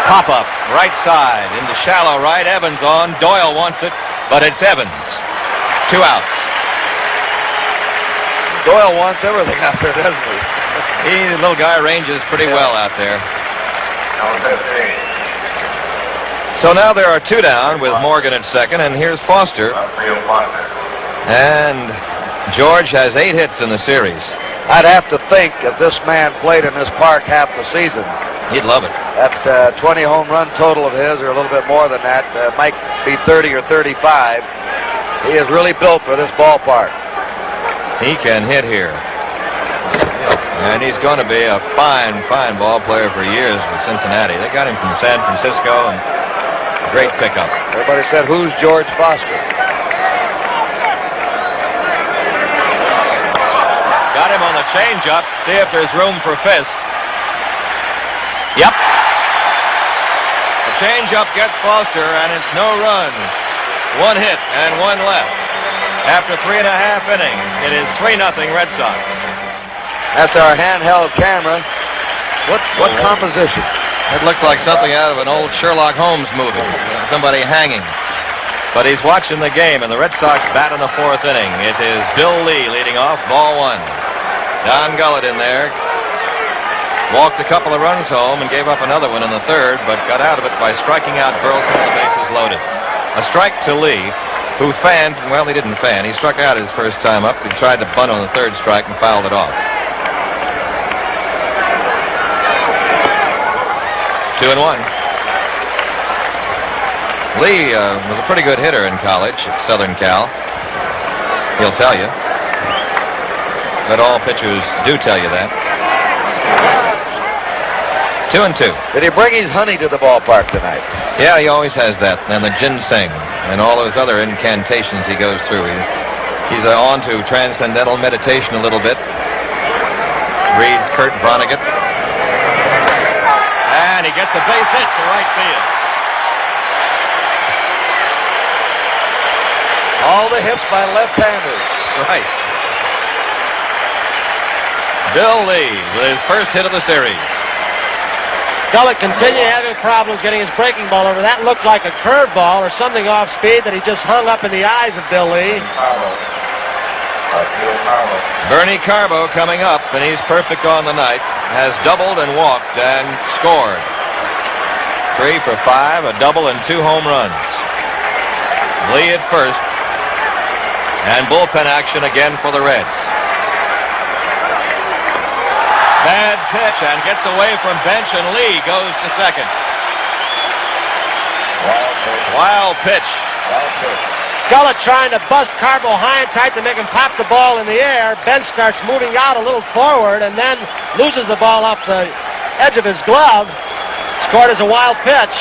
Pop-up, right side, into shallow right. Evans on. Doyle wants it, but it's Evans. 2 outs. Doyle wants everything out there, doesn't he? The little guy ranges pretty well out there. So now there are 2 down with Morgan at second, and here's Foster. And George has 8 hits in the series. I'd have to think if this man played in this park half the season, He'd love it. that 20 home run total of his, or a little bit more than that, might be 30 or 35. He is really built for this ballpark. He can hit here. And he's going to be a fine, fine ball player for years with Cincinnati. They got him from San Francisco, and great pickup. Everybody said, who's George Foster? Got him on the changeup. See if there's room for Fisk. Yep. The changeup gets Foster, and it's no runs. 1 hit and 1 left. After 3.5 innings, it is 3-0 Red Sox. That's our handheld camera. What composition? It looks like something out of an old Sherlock Holmes movie. Somebody hanging. But he's watching the game, and the Red Sox bat in the 4th inning. It is Bill Lee leading off, ball 1. Don Gullett in there. Walked a couple of runs home and gave up another one in the 3rd, but got out of it by striking out Burleson with the bases loaded. A strike to Lee, who fanned, well, he didn't fan. He struck out his first time up. He tried to bunt on the 3rd strike and fouled it off. 2-1. Lee was a pretty good hitter in college at Southern Cal. He'll tell you. But all pitchers do tell you that. 2-2. Did he bring his honey to the ballpark tonight? Yeah, he always has that. And the ginseng and all those other incantations he goes through. He's on to transcendental meditation a little bit. Reads Kurt Vonnegut. And he gets a base hit to right field. All the hits by left-handers. Right. Bill Lee with his first hit of the series. Gullett continued having problems getting his breaking ball over. That looked like a curveball or something off speed that he just hung up in the eyes of Bill Lee. Bernie Carbo coming up, and he's perfect on the night. Has doubled and walked and scored. 3 for 5, a double and 2 home runs. Lee at first. And bullpen action again for the Reds. Bad pitch and gets away from bench, and Lee goes to second. Wild pitch. Gullett trying to bust Carbo high and tight to make him pop the ball in the air. Ben starts moving out a little forward and then loses the ball off the edge of his glove. Scored as a wild pitch.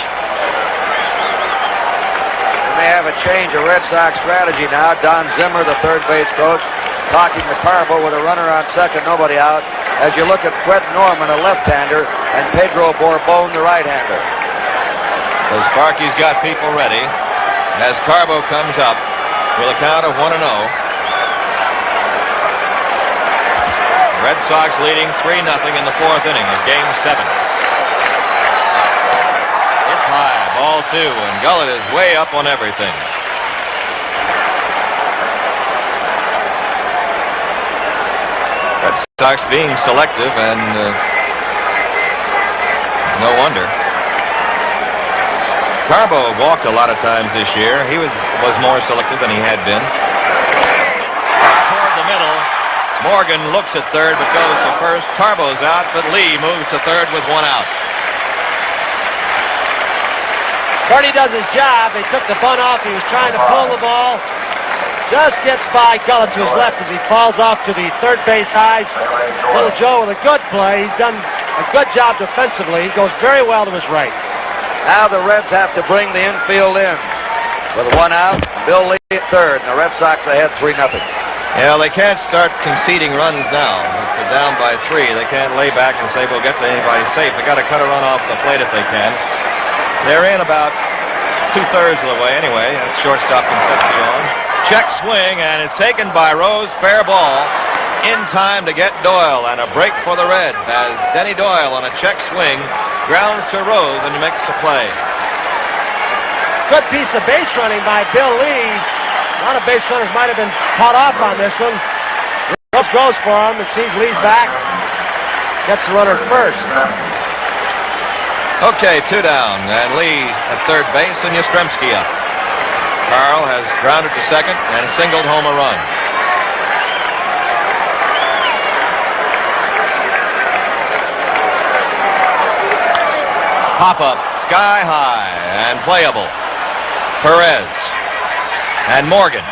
They may have a change of Red Sox strategy now. Don Zimmer, the third base coach, talking to Carbo with a runner on second, nobody out. As you look at Fred Norman, a left-hander, and Pedro Borbon, the right-hander. So Sparky's got people ready as Carbo comes up with a count of 1-0. Red Sox leading 3-0 in the 4th inning of Game 7. It's high, ball 2, and Gullett is way up on everything. Red Sox being selective, and no wonder. Carbo walked a lot of times this year. He was more selective than he had been. Toward the middle. Morgan looks at third but goes to first. Carbo's out, but Lee moves to third with 1 out. Bernie does his job. They took the bunt off. He was trying to pull the ball. Just gets by Gullett to his left as he falls off to the third base side. Little Joe with a good play. He's done a good job defensively. He goes very well to his right. Now the Reds have to bring the infield in. With 1 out, Bill Lee at third, and the Red Sox ahead 3-0. Yeah, they can't start conceding runs now. If they're down by 3, they can't lay back and say, we'll get to anybody safe. They got to cut a run off the plate if they can. They're in about 2/3 of the way anyway. That's shortstop Concepcion. Check swing, and it's taken by Rose. Fair ball in time to get Doyle, and a break for the Reds as Denny Doyle on a check swing grounds to Rose and makes the play. Good piece of base running by Bill Lee. A lot of base runners might have been caught off on this one. Rose goes for him and sees Lee's back. Gets the runner first. Okay, 2 down, and Lee at third base, and Yastrzemski up. Carl has grounded to second and singled home a run. Pop-up, sky high, and playable. Perez and Morgan.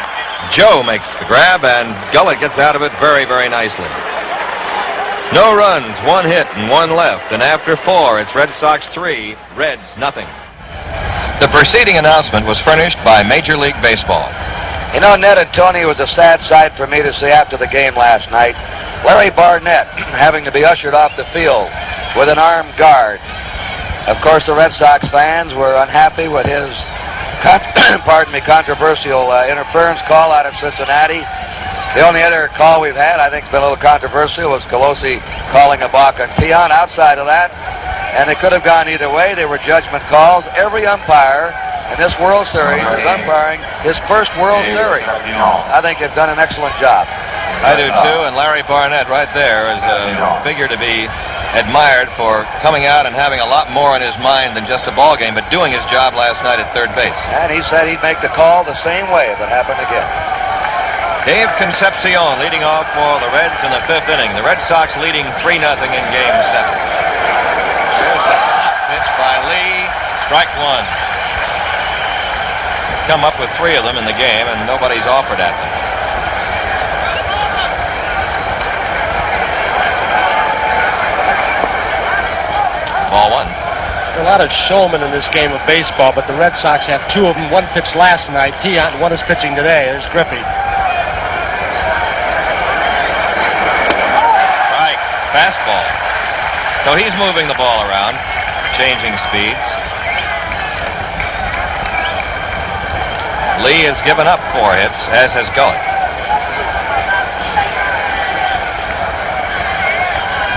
Joe makes the grab, and Gullett gets out of it very, very nicely. No runs, 1 hit, and 1 left. And after 4, it's Red Sox 3, Reds nothing. The preceding announcement was furnished by Major League Baseball. You know, Ned and Tony, it was a sad sight for me to see after the game last night. Larry Barnett having to be ushered off the field with an armed guard. Of course, the Red Sox fans were unhappy with his controversial interference call out of Cincinnati. The only other call we've had, I think, has been a little controversial, was Colosi calling a balk on Tian. Outside of that, and it could have gone either way. They were judgment calls. Every umpire in this World Series is umpiring his first World Series. I think they've done an excellent job. I do too, and Larry Barnett right there is a figure to be admired for coming out and having a lot more in his mind than just a ball game, but doing his job last night at third base. And he said he'd make the call the same way if it happened again. Dave Concepcion leading off for the Reds in the 5th inning. The Red Sox leading 3-0 in Game 7. Here's the pitch by Lee. Strike 1. Come up with 3 of them in the game, and nobody's offered at them. Ball 1. There are a lot of showmen in this game of baseball, but the Red Sox have 2 of them. One pitched last night, Tiant, and one is pitching today. There's Griffey. Strike. Fastball. So he's moving the ball around, changing speeds. Lee has given up 4 hits, as has Gullett.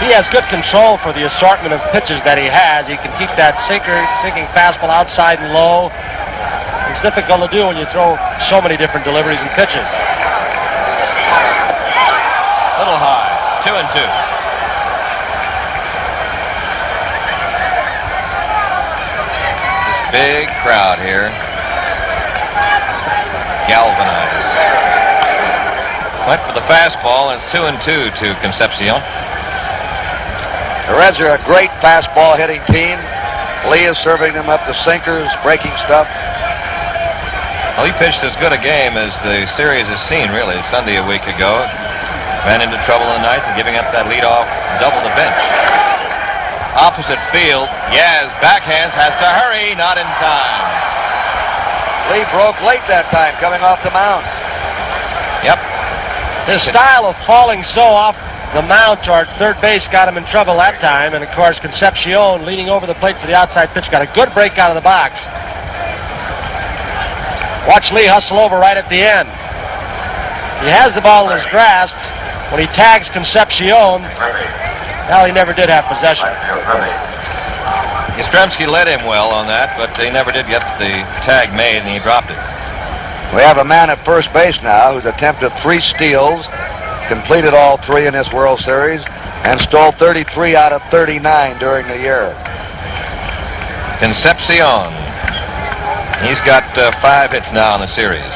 He has good control for the assortment of pitches that he has. He can keep that sinking fastball outside and low. It's difficult to do when you throw so many different deliveries and pitches. Little high. 2-2. This big crowd here. Galvanized. Went for the fastball, and it's 2-2 to Concepcion. The Reds are a great fastball hitting team. Lee is serving them up the sinkers, breaking stuff. Well, he pitched as good a game as the series has seen, really. Sunday a week ago. Ran into trouble in the ninth and giving up that leadoff double the bench. Opposite field, Yaz backhands, has to hurry, not in time. Lee broke late that time, coming off the mound. Yep. His style of falling so off the mound toward third base got him in trouble that time, and of course Concepcion leaning over the plate for the outside pitch got a good break out of the box. Watch Lee hustle over right at the end. He has the ball in his grasp. When he tags Concepcion, well, he never did have possession. Yastrzemski led him well on that, but he never did get the tag made, and he dropped it. We have a man at first base now who's attempted 3 steals, completed all 3 in this World Series, and stole 33 out of 39 during the year. Concepcion. He's got 5 hits now in the series.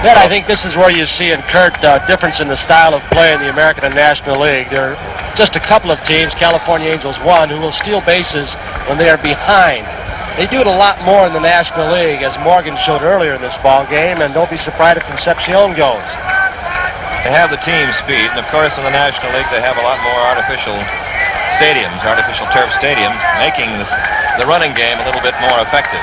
Then I think this is where you see in Kurt difference in the style of play in the American and National League. There are just a couple of teams, California Angels 1, who will steal bases when they are behind. They do it a lot more in the National League, as Morgan showed earlier in this ball game, and don't be surprised if Concepcion goes. They have the team speed, and of course in the National League they have a lot more artificial stadiums, artificial turf stadiums, making the running game a little bit more effective.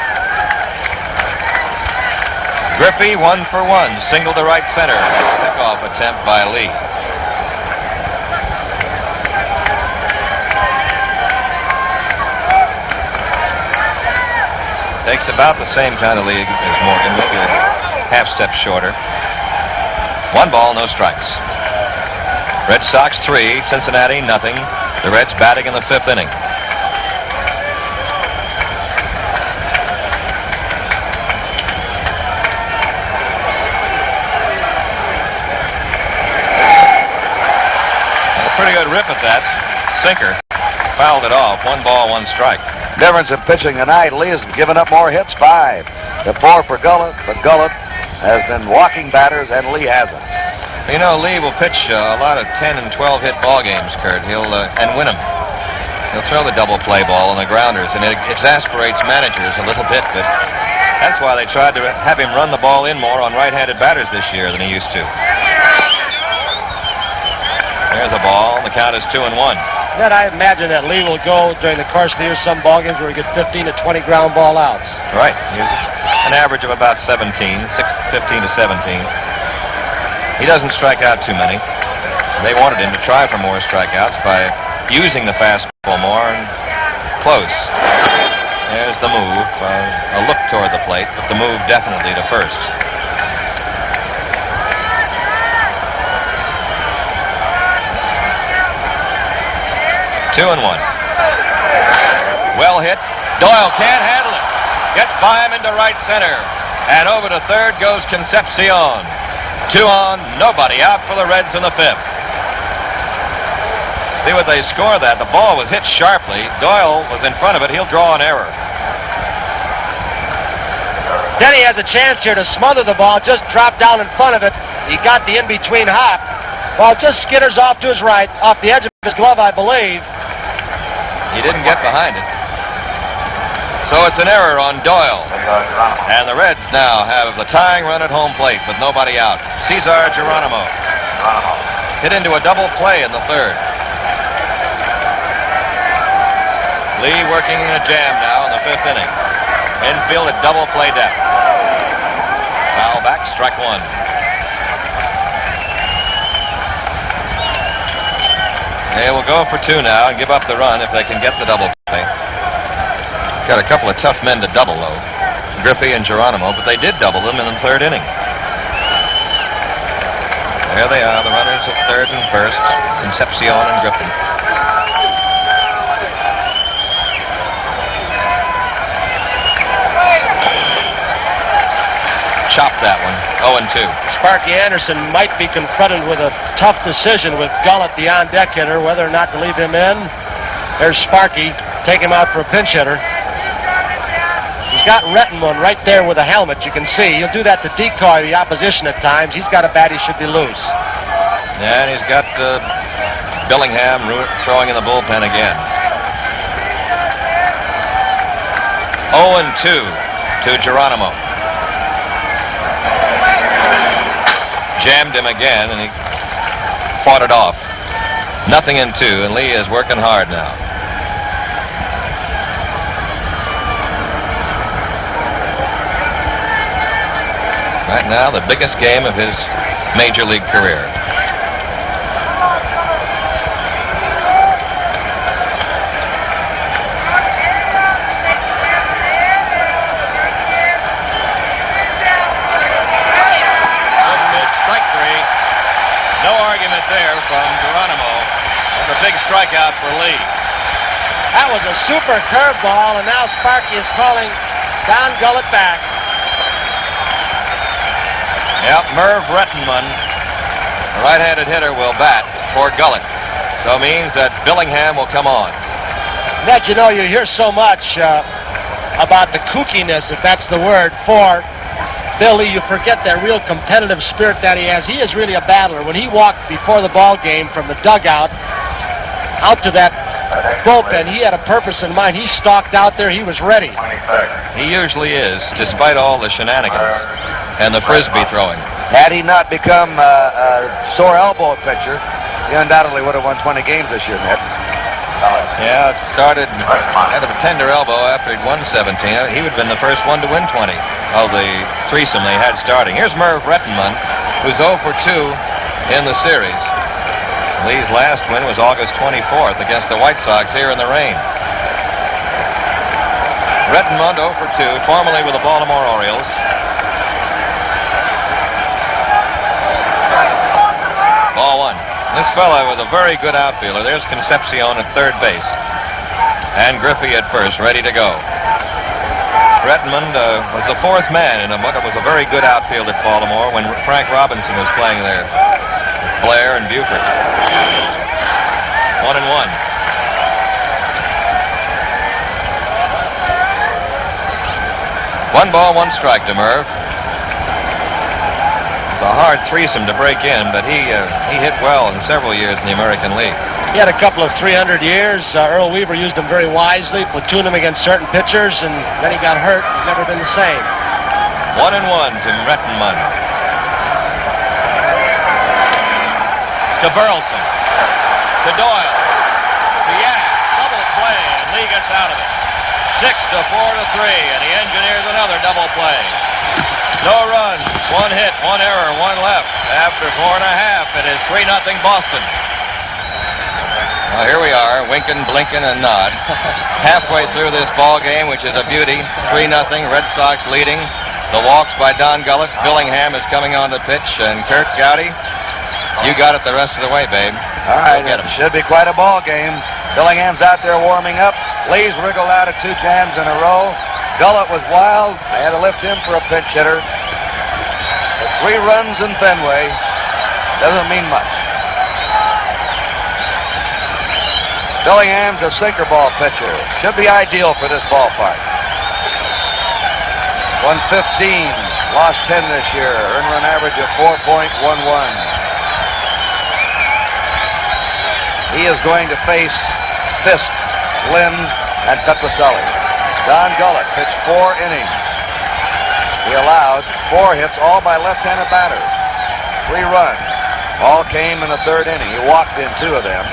Griffey 1 for 1, single to right center. Pickoff attempt by Lee. Takes about the same kind of lead as Morgan, maybe a half step shorter. 1 ball, no strikes. Red Sox 3, Cincinnati nothing. The Reds batting in the 5th inning. Pretty good rip at that. Sinker. fouled it off. 1 ball, 1 strike. Difference in pitching tonight. Lee has given up more hits, 5 to 4 for Gullett, but Gullett has been walking batters and Lee hasn't. You know, Lee will pitch a lot of 10 and 12 hit ball games, Kurt. He'll and win them. He'll throw the double play ball and the grounders, and it exasperates managers a little bit, but that's why they tried to have him run the ball in more on right-handed batters this year than he used to. There's a ball. The count is 2-1. Then I imagine that Lee will go during the course of the year some ball games where he gets 15 to 20 ground ball outs. Right. He's an average of about 17, 15 to 17. He doesn't strike out too many. They wanted him to try for more strikeouts by using the fastball more and close. There's the move. A look toward the plate, but the move definitely to first. Two and 1. Well hit. Doyle can't handle it. Gets by him into right center. And over to third goes Concepcion. 2 on, nobody out for the Reds in the 5th. See what they score that. The ball was hit sharply. Doyle was in front of it. He'll draw an error. Then he has a chance here to smother the ball, just drop down in front of it. He got the in-between hop. Ball just skitters off to his right, off the edge of his glove, I believe. He didn't get behind it. So it's an error on Doyle. And the Reds now have the tying run at home plate with nobody out. Cesar Geronimo hit into a double play in the 3rd. Lee working in a jam now in the 5th inning. Infield at double play depth. Foul back, strike 1. They will go for 2 now and give up the run if they can get the double play. Got a couple of tough men to double, though. Griffey and Geronimo, but they did double them in the 3rd inning. There they are, the runners at 3rd and 1st, Concepcion and Griffey. Chopped that one, 0-2. Sparky Anderson might be confronted with a tough decision with Gullett, the on-deck hitter, whether or not to leave him in. There's Sparky, take him out for a pinch hitter. He's got Rettenmund right there with a helmet, you can see. He'll do that to decoy the opposition at times. He's got a bat, he should be loose. And he's got Billingham throwing in the bullpen again. 0-2 to Geronimo. Jammed him again, and he fought it off. 0-2, and Lee is working hard now. Right now, the biggest game of his major league career. No argument there from Geronimo. That's a big strikeout for Lee. That was a super curveball, and now Sparky is calling Don Gullett back. Yep, Merv Rettenmund, the right-handed hitter, will bat for Gullett. So it means that Billingham will come on. Ned, you know, you hear so much about the kookiness, if that's the word, for Billy. You forget that real competitive spirit that he has. He is really a battler. When he walked before the ball game from the dugout out to that bullpen, he had a purpose in mind. He stalked out there. He was ready. He usually is, despite all the shenanigans and the frisbee throwing. Had he not become a sore elbow pitcher, he undoubtedly would have won 20 games this year, Ned. Yeah, it started at a tender elbow after he'd won 17. He would have been the first one to win 20 of the threesome they had starting. Here's Merv Rettenmund, who's 0 for 2 in the series. Lee's last win was August 24th against the White Sox here in the rain. Rettenmund 0 for 2, formerly with the Baltimore Orioles. Ball 1. This fella was a very good outfielder. There's Concepcion at third base. And Griffey at first, ready to go. Rettenmund was the fourth man in what was a very good outfield at Baltimore when Frank Robinson was playing there. Blair and Buford. 1-1. 1 ball, 1 strike to Merv. It's a hard threesome to break in, but he hit well in several years in the American League. He had a couple of 300 years. Earl Weaver used him very wisely, platooned him against certain pitchers, and then he got hurt. He's never been the same. 1-1 to Rettenmund. To Burleson. To Doyle. To Yak. Double play, and Lee gets out of it. 6 to 4 to 3, and he engineers another double play. No runs, 1 hit, 1 error, 1 left. After 4 1/2, it is 3-0 Boston. Well, here we are, winking, blinking, and nod. Halfway through this ball game, which is a beauty. 3-0, Red Sox leading. The walks by Don Gullett. Billingham is coming on the pitch, and Kurt Gowdy, you got it the rest of the way, babe. All right, it should be quite a ball game. Billingham's out there warming up. Lee's wriggled out of 2 jams in a row. Gullett was wild. I had to lift him for a pinch hitter. But 3 runs in Fenway doesn't mean much. Billingham's a sinker ball pitcher. Should be ideal for this ballpark. 115, lost 10 this year. Earned run average of 4.11. He is going to face Fisk, Lynn, and Petroselli. Don Gullett pitched 4 innings. He allowed 4 hits, all by left-handed batters. 3 runs. All came in the 3rd inning. He walked in 2 of them.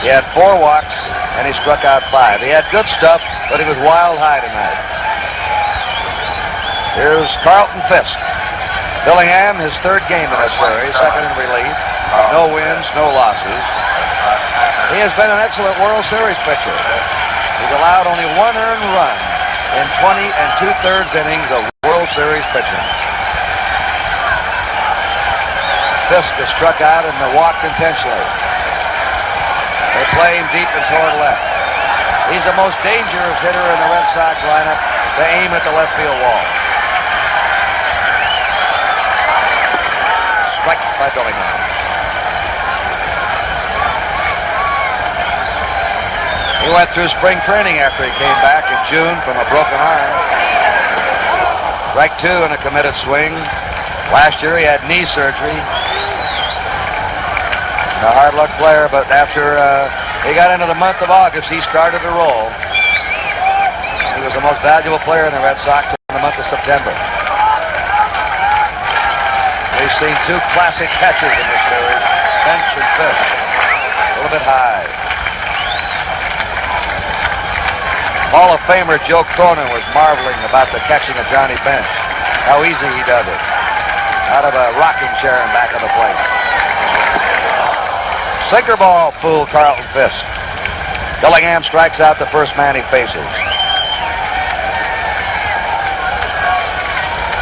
He had 4 walks, and he struck out 5. He had good stuff, but he was wild high tonight. Here's Carlton Fisk. Billingham, his 3rd game in this series, 2nd in relief. No wins, no losses. He has been an excellent World Series pitcher. He's allowed only 1 earned run in 20 2/3 innings of World Series pitching. Fisk has struck out and walked intentionally. They play him deep and toward left. He's the most dangerous hitter in the Red Sox lineup to aim at the left field wall. Strike by Billingham. He went through spring training after he came back in June from a broken arm. Strike 2 in a committed swing. Last year he had knee surgery. A hard luck player, but after he got into the month of August, he started to roll. He was the most valuable player in the Red Sox in the month of September. We've seen 2 classic catchers in this series, Bench and Fisk. A little bit high. Hall of Famer Joe Cronin was marveling about the catching of Johnny Bench. How easy he does it. Out of a rocking chair in back of the plate. Sinker ball fooled Carlton Fisk. Billingham strikes out the first man he faces.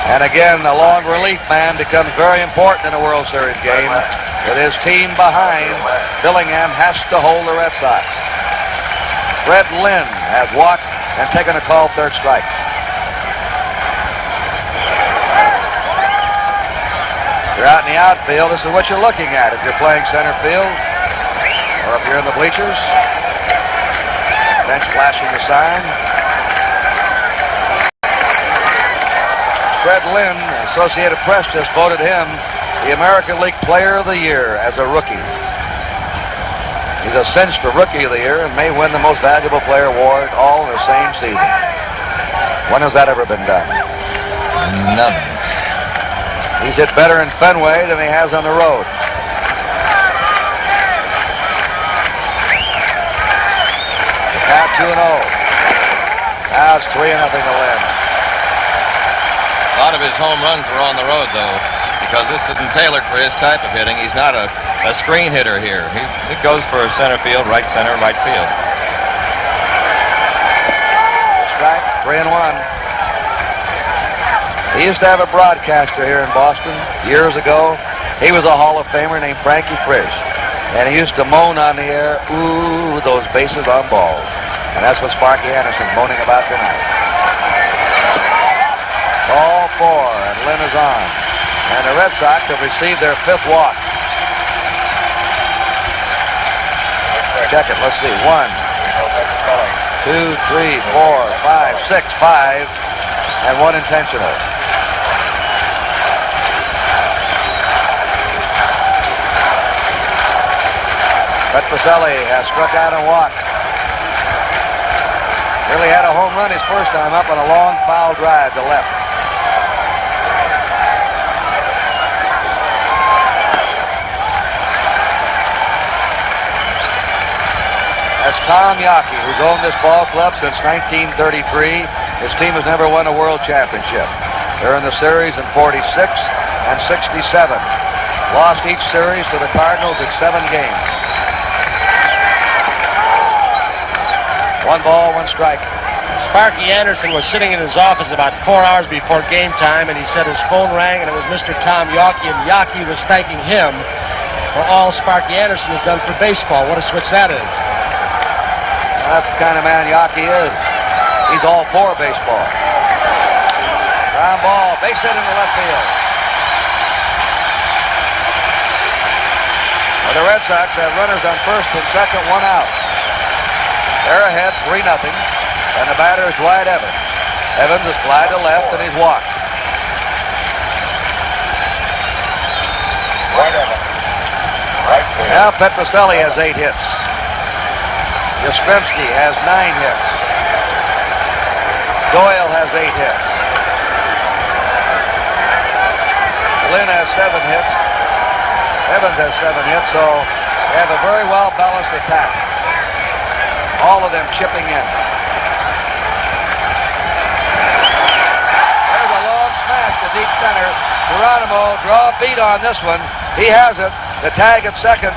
And again, the long relief man becomes very important in a World Series game. With his team behind, Billingham has to hold the Red Sox. Fred Lynn has walked and taken a called 3rd strike. If you're out in the outfield, this is what you're looking at if you're playing center field or if you're in the bleachers. Bench flashing the sign. Fred Lynn, Associated Press just voted him the American League Player of the Year as a rookie. He's a cinch for Rookie of the Year and may win the Most Valuable Player award all in the same season. When has that ever been done? None. He's hit better in Fenway than he has on the road. The count 2-0. Now it's 3-0 to Lynn. A lot of his home runs were on the road, though, because this isn't tailored for his type of hitting. He's not a screen hitter here. He goes for center field, right center, right field. Strike, 3-1. He used to have a broadcaster here in Boston years ago. He was a Hall of Famer named Frankie Frisch. And he used to moan on the air, ooh, those bases on balls. And that's what Sparky Anderson's moaning about tonight. Ball 4, and Lynn is on. And the Red Sox have received their 5th walk. Check it, let's see. 1, 2, 3, 4, 5, 6, 5. and 1 intentional. Petroselli has struck out and walked. Really had a home run his first time up on a long foul drive to left. That's Tom Yawkey, who's owned this ball club since 1933. His team has never won a world championship. They're in the series in 46 and 67. Lost each series to the Cardinals in 7 games. 1 ball, 1 strike. Sparky Anderson was sitting in his office about 4 hours before game time, and he said his phone rang, and it was Mr. Tom Yawkey, and Yawkey was thanking him for all Sparky Anderson has done for baseball. What a switch that is. That's the kind of man Yawkey is. He's all for baseball. Ground ball, base hit into left field. Well, the Red Sox have runners on first and second, 1 out. They're ahead 3-0, and the batter is Dwight Evans. Evans is fly to left, and he's walked. Dwight Evans. Right field. Now Petroselli has 8 hits. Yastrzemski has 9 hits. Doyle has 8 hits. Lynn has 7 hits. Evans has 7 hits, so they have a very well-balanced attack. All of them chipping in. There's a long smash to deep center. Geronimo, draw a beat on this one. He has it. The tag at second,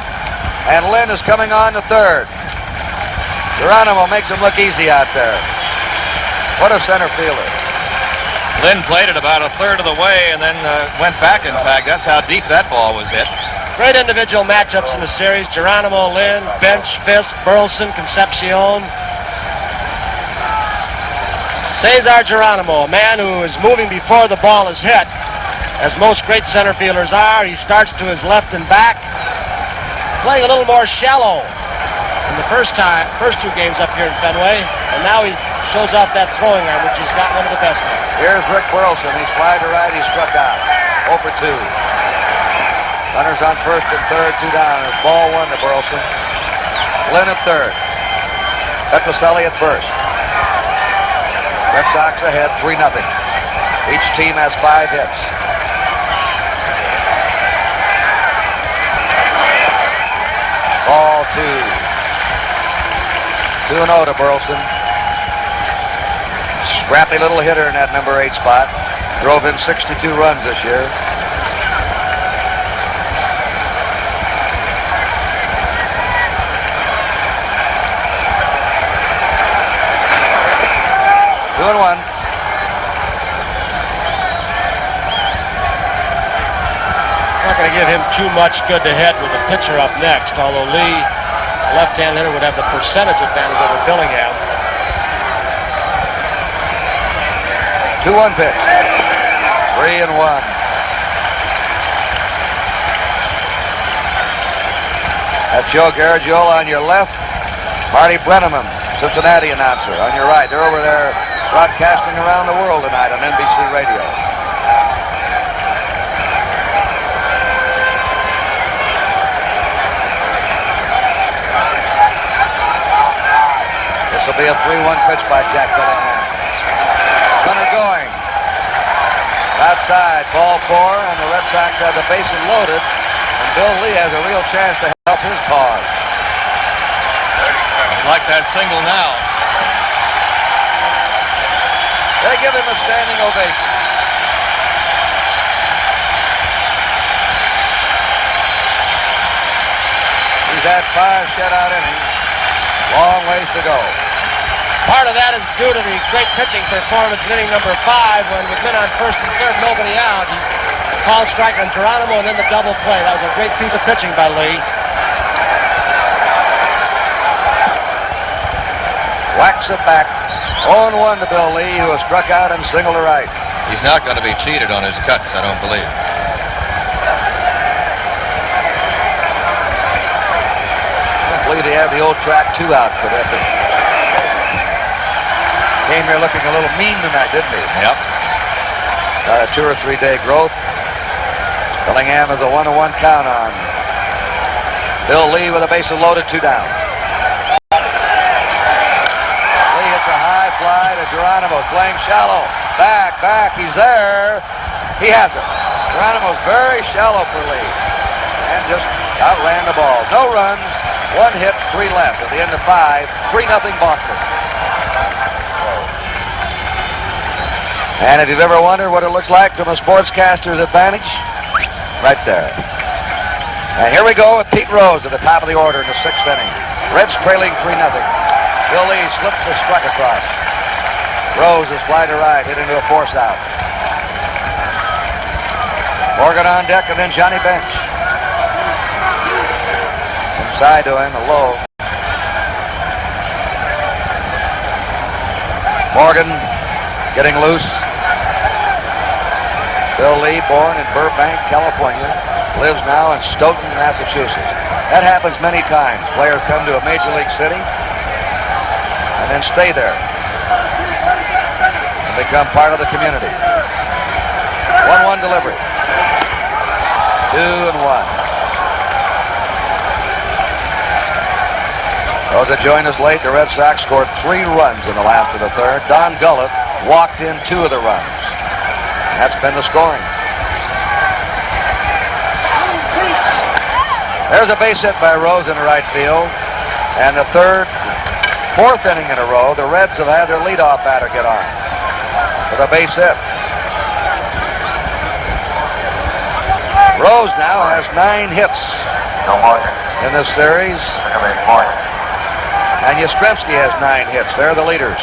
and Lynn is coming on to third. Geronimo makes him look easy out there. What a center fielder. Lynn played it about a third of the way and then went back and tagged. That's how deep that ball was hit. Great individual matchups in the series. Geronimo, Lynn, Bench, Fisk, Burleson, Concepcion. Cesar Geronimo, a man who is moving before the ball is hit, as most great center fielders are. He starts to his left and back, playing a little more shallow in the first 2 games up here in Fenway, and now he shows off that throwing arm, which he's got one of the best of. Here's Rick Burleson. He's fly to right. He struck out. 0 for 2. Runners on first and third, 2 down. It's ball 1 to Burleson. Lynn at third. Petroselli at first. Red Sox ahead, 3-0. Each team has 5 hits. Ball 2. 2-0 to Burleson. Scrappy little hitter in that number 8 spot. Drove in 62 runs this year. Two and one. Not going to give him too much good to hit with the pitcher up next, although Lee, left-hand hitter, would have the percentage advantage over Billingham. 2-1 pitch. 3-1. That's Joe Garagiola on your left. Marty Brenneman, Cincinnati announcer, on your right. They're over there broadcasting around the world tonight on NBC Radio. This will be a 3-1 pitch by Jack Billingham. Runner going. Outside, ball 4, and the Red Sox have the bases loaded, and Bill Lee has a real chance to help his cause. Like that single now. They give him a standing ovation. He's had 5 shutout innings. Long ways to go. Part of that is due to the great pitching performance in inning number 5, when with men on first and third, nobody out. He called strike on Geronimo and then the double play. That was a great piece of pitching by Lee. Whacks it back. 0-1 to Bill Lee, who has struck out and singled to right. He's not going to be cheated on his cuts, I don't believe. I don't believe they have the old track 2 out for that. Came here looking a little mean tonight, didn't he? Yep. Got a 2 or 3 day growth. Bellingham has a 1-1 count on Bill Lee with a bases loaded, 2 down. Lee hits a high fly to Geronimo, playing shallow. Back, he's there. He has it. Geronimo's very shallow for Lee. And just outran the ball. No runs, 1 hit, 3 left. At the end of 5, 3-0 Boston. And if you've ever wondered what it looks like from a sportscaster's advantage, right there. And here we go with Pete Rose at the top of the order in the 6th inning. Reds trailing 3-0. Bill Lee slips the strike across. Rose is fly to right, hit into a force out. Morgan on deck, and then Johnny Bench. Inside to him, a low. Morgan getting loose. Bill Lee, born in Burbank, California, lives now in Stoughton, Massachusetts. That happens many times. Players come to a major league city and then stay there and become part of the community. 1-1 delivery. 2-1. Those that joined us late, the Red Sox scored 3 runs in the last of the 3rd. Don Gullett walked in 2 of the runs. That's been the scoring. There's a base hit by Rose in the right field. And the 4th inning in a row, the Reds have had their leadoff batter get on with a base hit. Rose now has 9 hits in this series. And Yastrzemski has 9 hits. They're the leaders.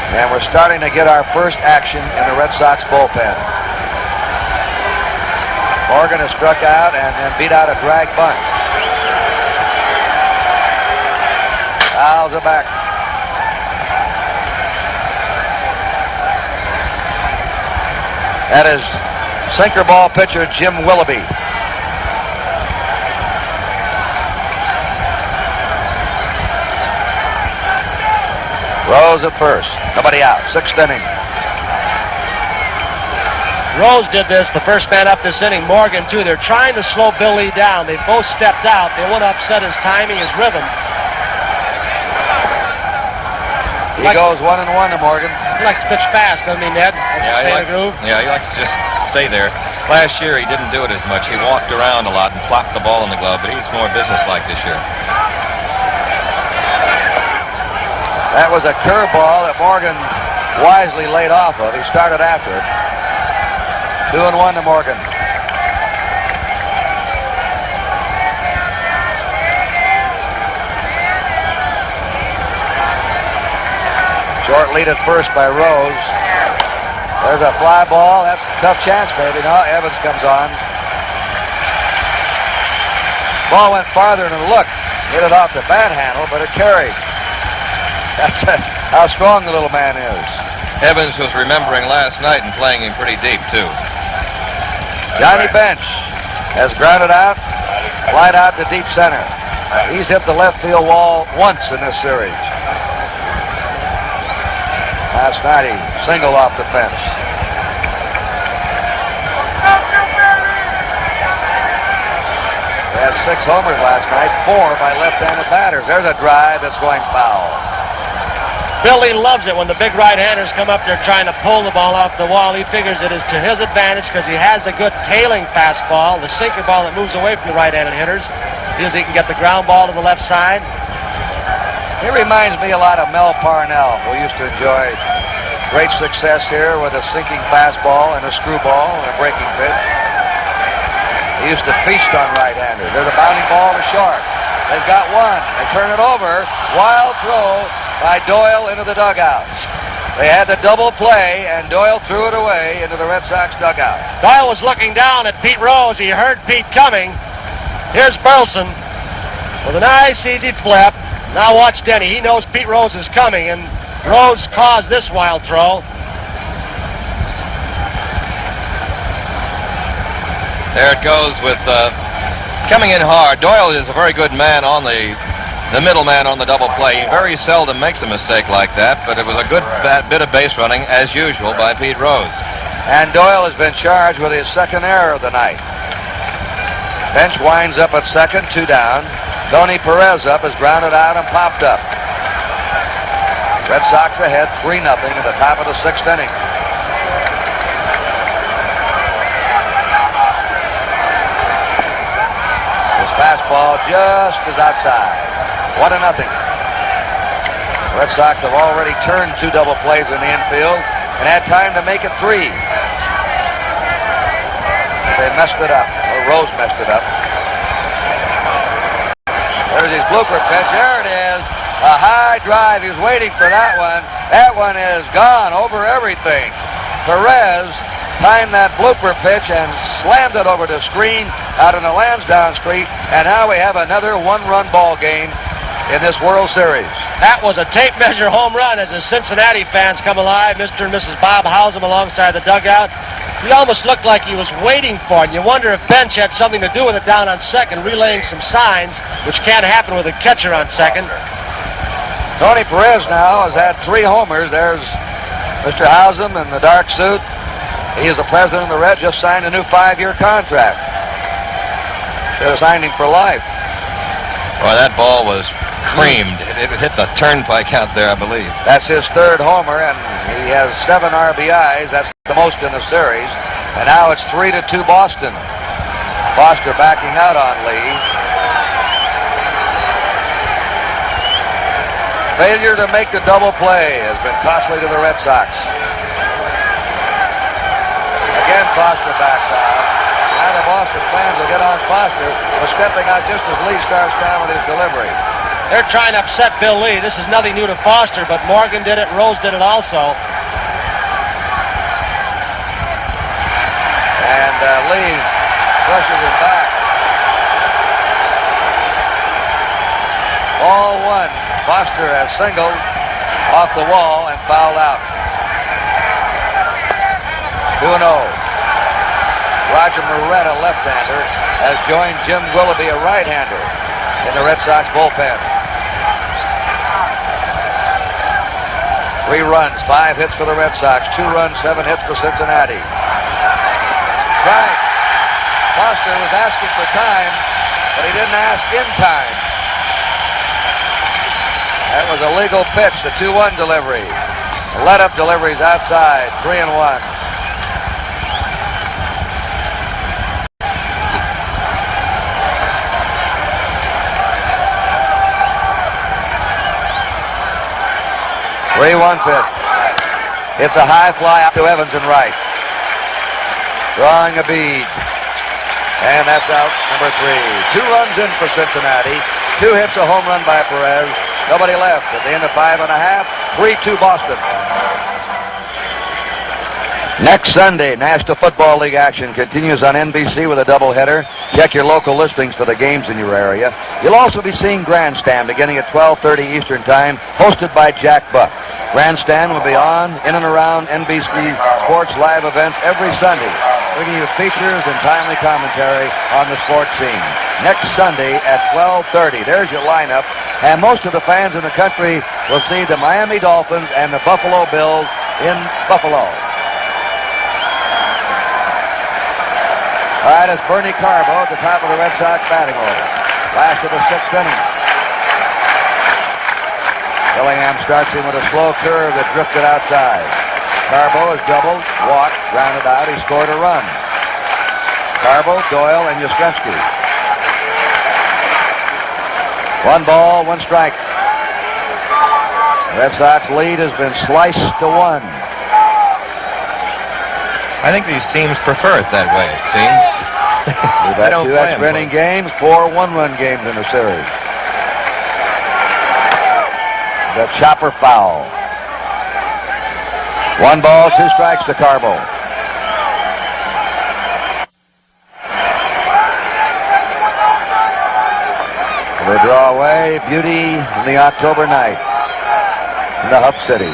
And we're starting to get our first action in the Red Sox bullpen. Morgan has struck out and then beat out a drag bunt. Fouls it back. That is sinker ball pitcher Jim Willoughby. Rose at first. Nobody out. 6th inning. Rose did this, the first man up this inning. Morgan, too. They're trying to slow Bill Lee down. They both stepped out. They want to upset his timing, his rhythm. He goes 1-1 to Morgan. He likes to pitch fast, doesn't he, Ned? He likes to just stay there. Last year, he didn't do it as much. He walked around a lot and plopped the ball in the glove, but he's more businesslike this year. That was a curveball that Morgan wisely laid off of. He started after it. 2-1 to Morgan. Short lead at first by Rose. There's a fly ball. That's a tough chance, baby. No, Evans comes on. Ball went farther than it looked. Hit it off the bat handle, but it carried. That's how strong the little man is. Evans was remembering last night and playing him pretty deep, too. Johnny Bench has grounded out, flied out to deep center. He's hit the left field wall once in this series. Last night he singled off the fence. He had 6 homers last night, 4 by left-handed batters. There's a drive that's going foul. Billy loves it when the big right-handers come up there trying to pull the ball off the wall. He figures it is to his advantage because he has the good tailing fastball, the sinker ball that moves away from the right-handed hitters. Feels he can get the ground ball to the left side. He reminds me a lot of Mel Parnell, who used to enjoy great success here with a sinking fastball and a screwball and a breaking pitch. He used to feast on right-handers. There's a bounding ball to short. They've got one. They turn it over. Wild throw by Doyle into the dugouts. They had the double play, and Doyle threw it away into the Red Sox dugout. Doyle was looking down at Pete Rose. He heard Pete coming. Here's Burleson with a nice, easy flip. Now watch Denny. He knows Pete Rose is coming, and Rose caused this wild throw. There it goes with coming in hard. Doyle is a very good man on the the middleman on the double play. He very seldom makes a mistake like that, but it was a good bit of base running, as usual, by Pete Rose. And Doyle has been charged with his second error of the night. Bench winds up at second, 2 down. Tony Perez up is grounded out and popped up. Red Sox ahead 3-0 at the top of the 6th inning. His fastball just is outside. 1-0. Red Sox have already turned 2 double plays in the infield and had time to make it 3. They messed it up. Rose messed it up. There's his blooper pitch. There it is. A high drive. He's waiting for that one. That one is gone over everything. Perez timed that blooper pitch and slammed it over the screen out in the Lansdowne Street. And now we have another 1-run ball game in this World Series. That was a tape measure home run as the Cincinnati fans come alive. Mr. and Mrs. Bob Howsam alongside the dugout. He almost looked like he was waiting for it. You wonder if Bench had something to do with it down on second, relaying some signs, which can't happen with a catcher on second. Tony Perez now has had 3 homers. There's Mr. Howsam in the dark suit. He is the president of the Reds, just signed a new 5-year contract. Should have signed him for life. Well, that ball was creamed. It hit the turnpike out there, I believe. That's his 3rd homer, and he has 7 RBIs. That's the most in the series. And now it's 3-2 Boston. Foster backing out on Lee. Failure to make the double play has been costly to the Red Sox. Again, Foster backs out. Now the Boston fans will get on Foster for stepping out just as Lee starts down with his delivery. They're trying to upset Bill Lee. This is nothing new to Foster, but Morgan did it, Rose did it also. And Lee brushes him back. Ball 1. Foster has singled off the wall and fouled out. 2-0. Roger Moretta, left-hander, has joined Jim Willoughby, a right-hander, in the Red Sox bullpen. 3 runs, 5 hits for the Red Sox, 2 runs, 7 hits for Cincinnati. Right. Foster was asking for time, but he didn't ask in time. That was a legal pitch, the 2-1 delivery. The let-up deliveries outside, 3-1. Three-1 pitch. It's a high fly out to Evans and right. Drawing a bead. And that's out, number 3. 2 runs in for Cincinnati. 2 hits, a home run by Perez. Nobody left at the end of 5 1/2. 3-2 Boston. Next Sunday, National Football League action continues on NBC with a doubleheader. Check your local listings for the games in your area. You'll also be seeing Grandstand beginning at 12:30 Eastern Time, hosted by Jack Buck. Grandstand will be on in and around NBC Sports live events every Sunday, bringing you features and timely commentary on the sports scene. Next Sunday at 12:30. There's your lineup, and most of the fans in the country will see the Miami Dolphins and the Buffalo Bills in Buffalo. All right, it's Bernie Carbo at the top of the Red Sox batting order. Last of the 6th inning. Dillingham starts in with a slow curve that drifted outside. Carbo is doubled, walked, grounded out. He scored a run. Carbo, Doyle, and Yastrzemski. 1 ball, 1 strike. The Red Sox lead has been sliced to 1. I think these teams prefer it that way, it seems. We've had 2 extra inning games, 4 1-run games in the series. The chopper foul. 1 ball, 2 strikes to Carbo. They draw away. Beauty in the October night in the Hub City.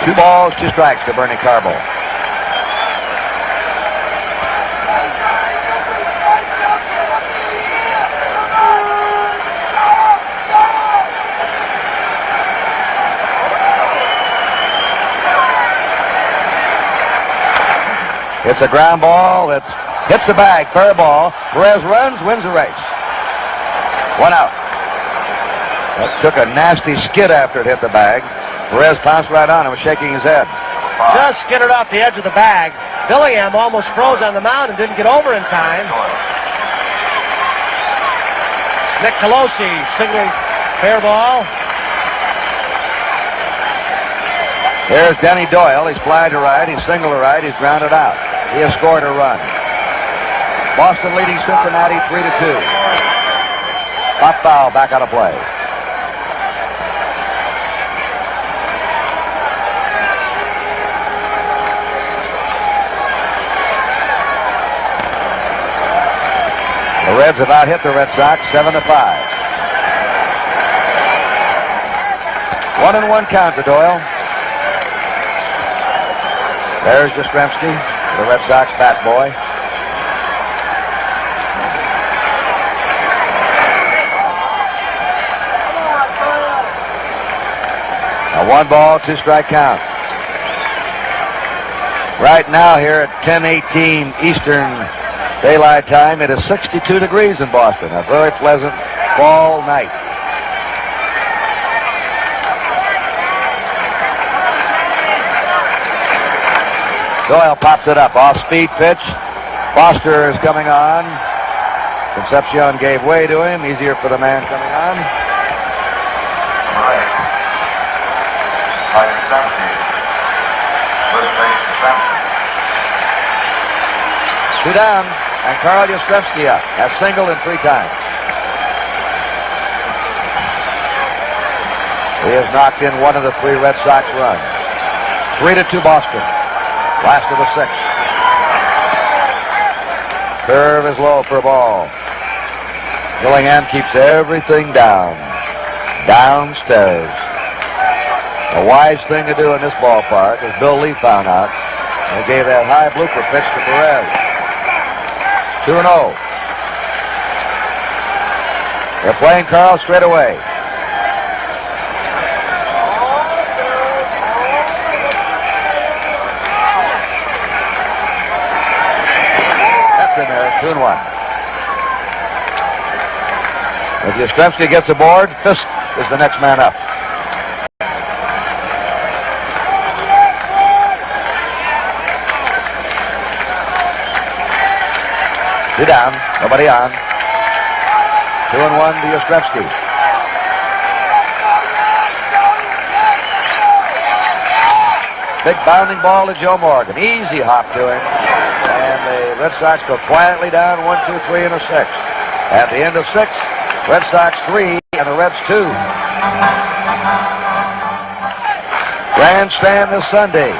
Two balls, 2 strikes to Bernie Carbo. It's a ground ball that hits the bag. Fair ball. Perez runs, wins the race. 1 out. That took a nasty skid after it hit the bag. Perez pounced right on and was shaking his head. Just skidded off the edge of the bag. Billingham almost froze on the mound and didn't get over in time. Nick Colosi signaling fair ball. There's Denny Doyle. He's fly to right. He's single to right. He's grounded out. He has scored a run. Boston leading Cincinnati 3-2. Pop foul back out of play. The Reds have out-hit the Red Sox 7-5. 1-1 count to Doyle. There's Yastrzemski, the Red Sox bat boy. A 1-ball, 2-strike count. Right now here at 10:18 Eastern Daylight Time, it is 62 degrees in Boston. A very pleasant fall night. Doyle pops it up. Off-speed pitch. Foster is coming on. Concepcion gave way to him. Easier for the man coming on. Two down, and Carl Yastrzemski up. Has singled in 3 times. He has knocked in 1 of the 3 Red Sox runs. 3-2 Boston. Last of the 6th. Curve is low for a ball. Billingham keeps everything down. Downstairs. A wise thing to do in this ballpark, as Bill Lee found out. They gave that high blooper pitch to Perez. 2-0. They're playing Carl straight away. That's in there, 2-1. If Yastrzemski gets aboard, Fisk is the next man up. Two down, nobody on. 2-1 to Yastrzemski. Big bounding ball to Joe Morgan. Easy hop to him. And the Red Sox go quietly down 1-2-3 in the 6th. At the end of 6, Red Sox 3 and the Reds 2. Grandstand this Sunday.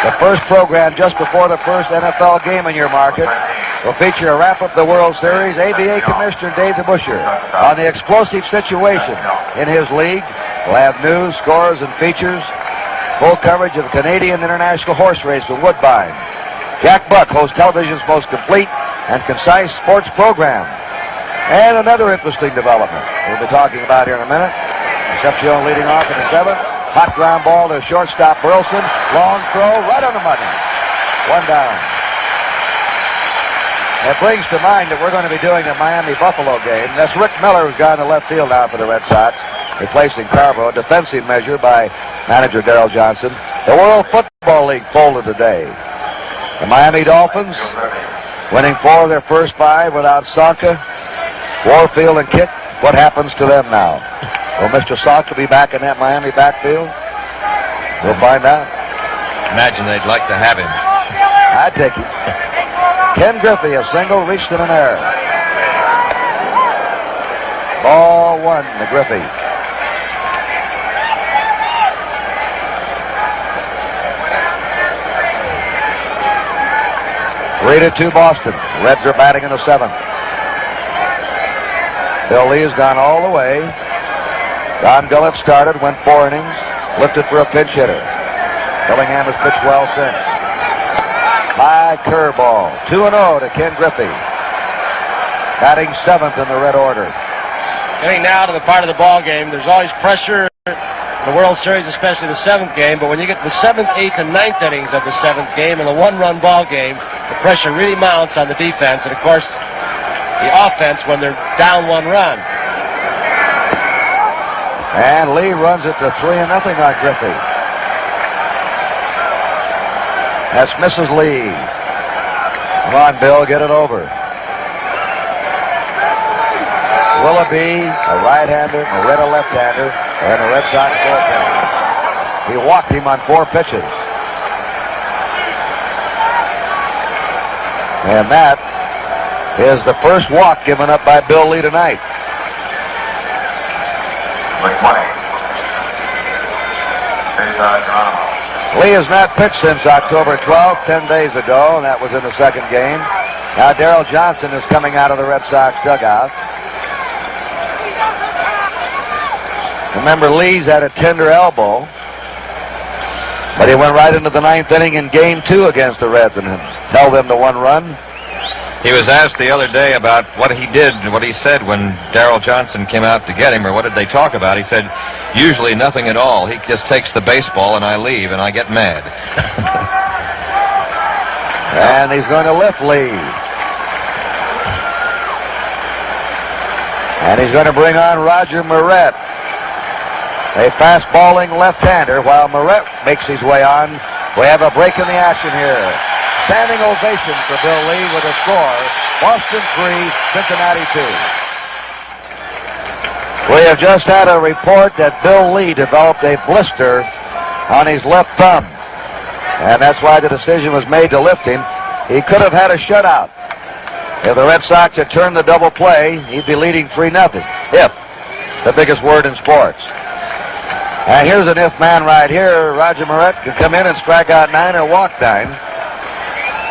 The first program just before the first NFL game in your market will feature a wrap-up of the World Series. ABA Commissioner Dave DeBusschere on the explosive situation in his league. We'll have news, scores, and features. Full coverage of the Canadian International Horse Race from Woodbine. Jack Buck hosts television's most complete and concise sports program. And another interesting development we'll be talking about here in a minute. Concepcion leading off in the 7th. Hot ground ball to shortstop Burleson. Long throw right on the money. 1 down. It brings to mind that we're going to be doing the Miami-Buffalo game. That's Rick Miller, who's gone to left field now for the Red Sox, replacing Carbo. A defensive measure by manager Darrell Johnson. The World Football League folded today. The Miami Dolphins winning 4 of their first 5 without Sonka, Warfield, and Kick. What happens to them now? Will Mr. Sonka be back in that Miami backfield? We'll find out. Imagine they'd like to have him. I'd take it. Ken Griffey, a single, reached in an error. Ball 1 to Griffey. Three to 2 Boston. Reds are batting in the 7th. Bill Lee has gone all the way. Don Gullett started, went 4 innings, lifted for a pinch hitter. Billingham has pitched well since. High curveball. 2-0 to Ken Griffey. Batting 7th in the Red order. Getting now to the part of the ball game, there's always pressure the World Series, especially the 7th game, but when you get to the 7th, 8th, and 9th innings of the 7th game and the one-run ball game, the pressure really mounts on the defense, and of course, the offense when they're down 1 run. And Lee runs it to 3-0 on Griffey. That's Mrs. Lee. Come on, Bill, get it over. Willoughby, a right-hander, Moretta left-hander, and the Red Sox bullpen. He walked him on 4 pitches. And that is the first walk given up by Bill Lee tonight. Lee has not pitched since October 12th, 10 days ago, and that was in the 2nd game. Now Darrell Johnson is coming out of the Red Sox dugout. Remember, Lee's had a tender elbow, but he went right into the 9th inning in Game 2 against the Reds and held them to 1 run. He was asked the other day about what he did, what he said when Darrell Johnson came out to get him, or what did they talk about. He said, usually nothing at all. He just takes the baseball and I leave and I get mad. And he's going to lift Lee. And he's going to bring on Roger Moret, a fast-balling left-hander, while Moret makes his way on. We have a break in the action here. Standing ovation for Bill Lee with a score. Boston 3, Cincinnati 2. We have just had a report that Bill Lee developed a blister on his left thumb. And that's why the decision was made to lift him. He could have had a shutout. If the Red Sox had turned the double play, he'd be leading 3-0. If, the biggest word in sports. And here's an if man right here. Roger Moret could come in and strike out 9 or walk 9.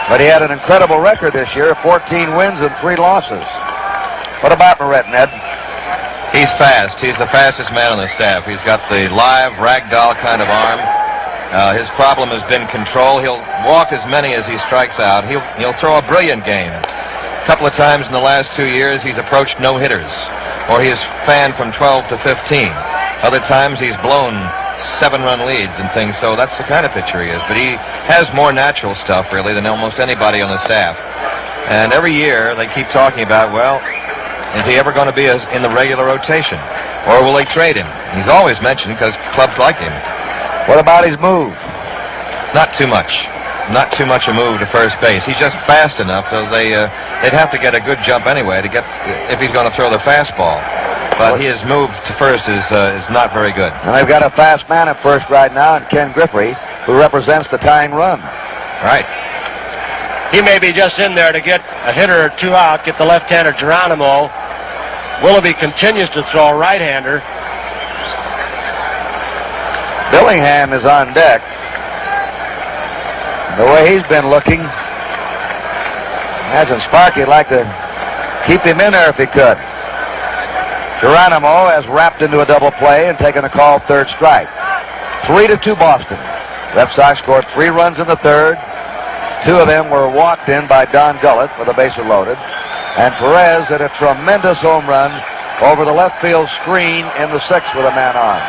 But he had an incredible record this year, 14 wins and 3 losses. What about Moret, Ned? He's fast. He's the fastest man on the staff. He's got the live ragdoll kind of arm. His problem has been control. He'll walk as many as he strikes out. He'll throw a brilliant game. A couple of times in the last 2 years, he's approached no-hitters, or he's fanned from 12 to 15. Other times, he's blown 7-run leads and things, so that's the kind of pitcher he is. But he has more natural stuff, really, than almost anybody on the staff. And every year, they keep talking about, well, is he ever going to be in the regular rotation? Or will they trade him? He's always mentioned because clubs like him. What about his move? Not too much. Not too much a move to first base. He's just fast enough, so they'd have to get a good jump anyway to get if he's going to throw the fastball. But his move to first is not very good. And they've got a fast man at first right now, and Ken Griffey, who represents the tying run. Right. He may be just in there to get a hitter or 2 out, get the left-hander Geronimo. Willoughby continues to throw a right-hander. Billingham is on deck. The way he's been looking, imagine Sparky'd like to keep him in there if he could. Geronimo has wrapped into a double play and taken a called 3rd strike. 3-2 Boston. Red Sox scored 3 runs in the 3rd. 2 of them were walked in by Don Gullett with the bases loaded. And Perez hit a tremendous home run over the left field screen in the 6th with a man on.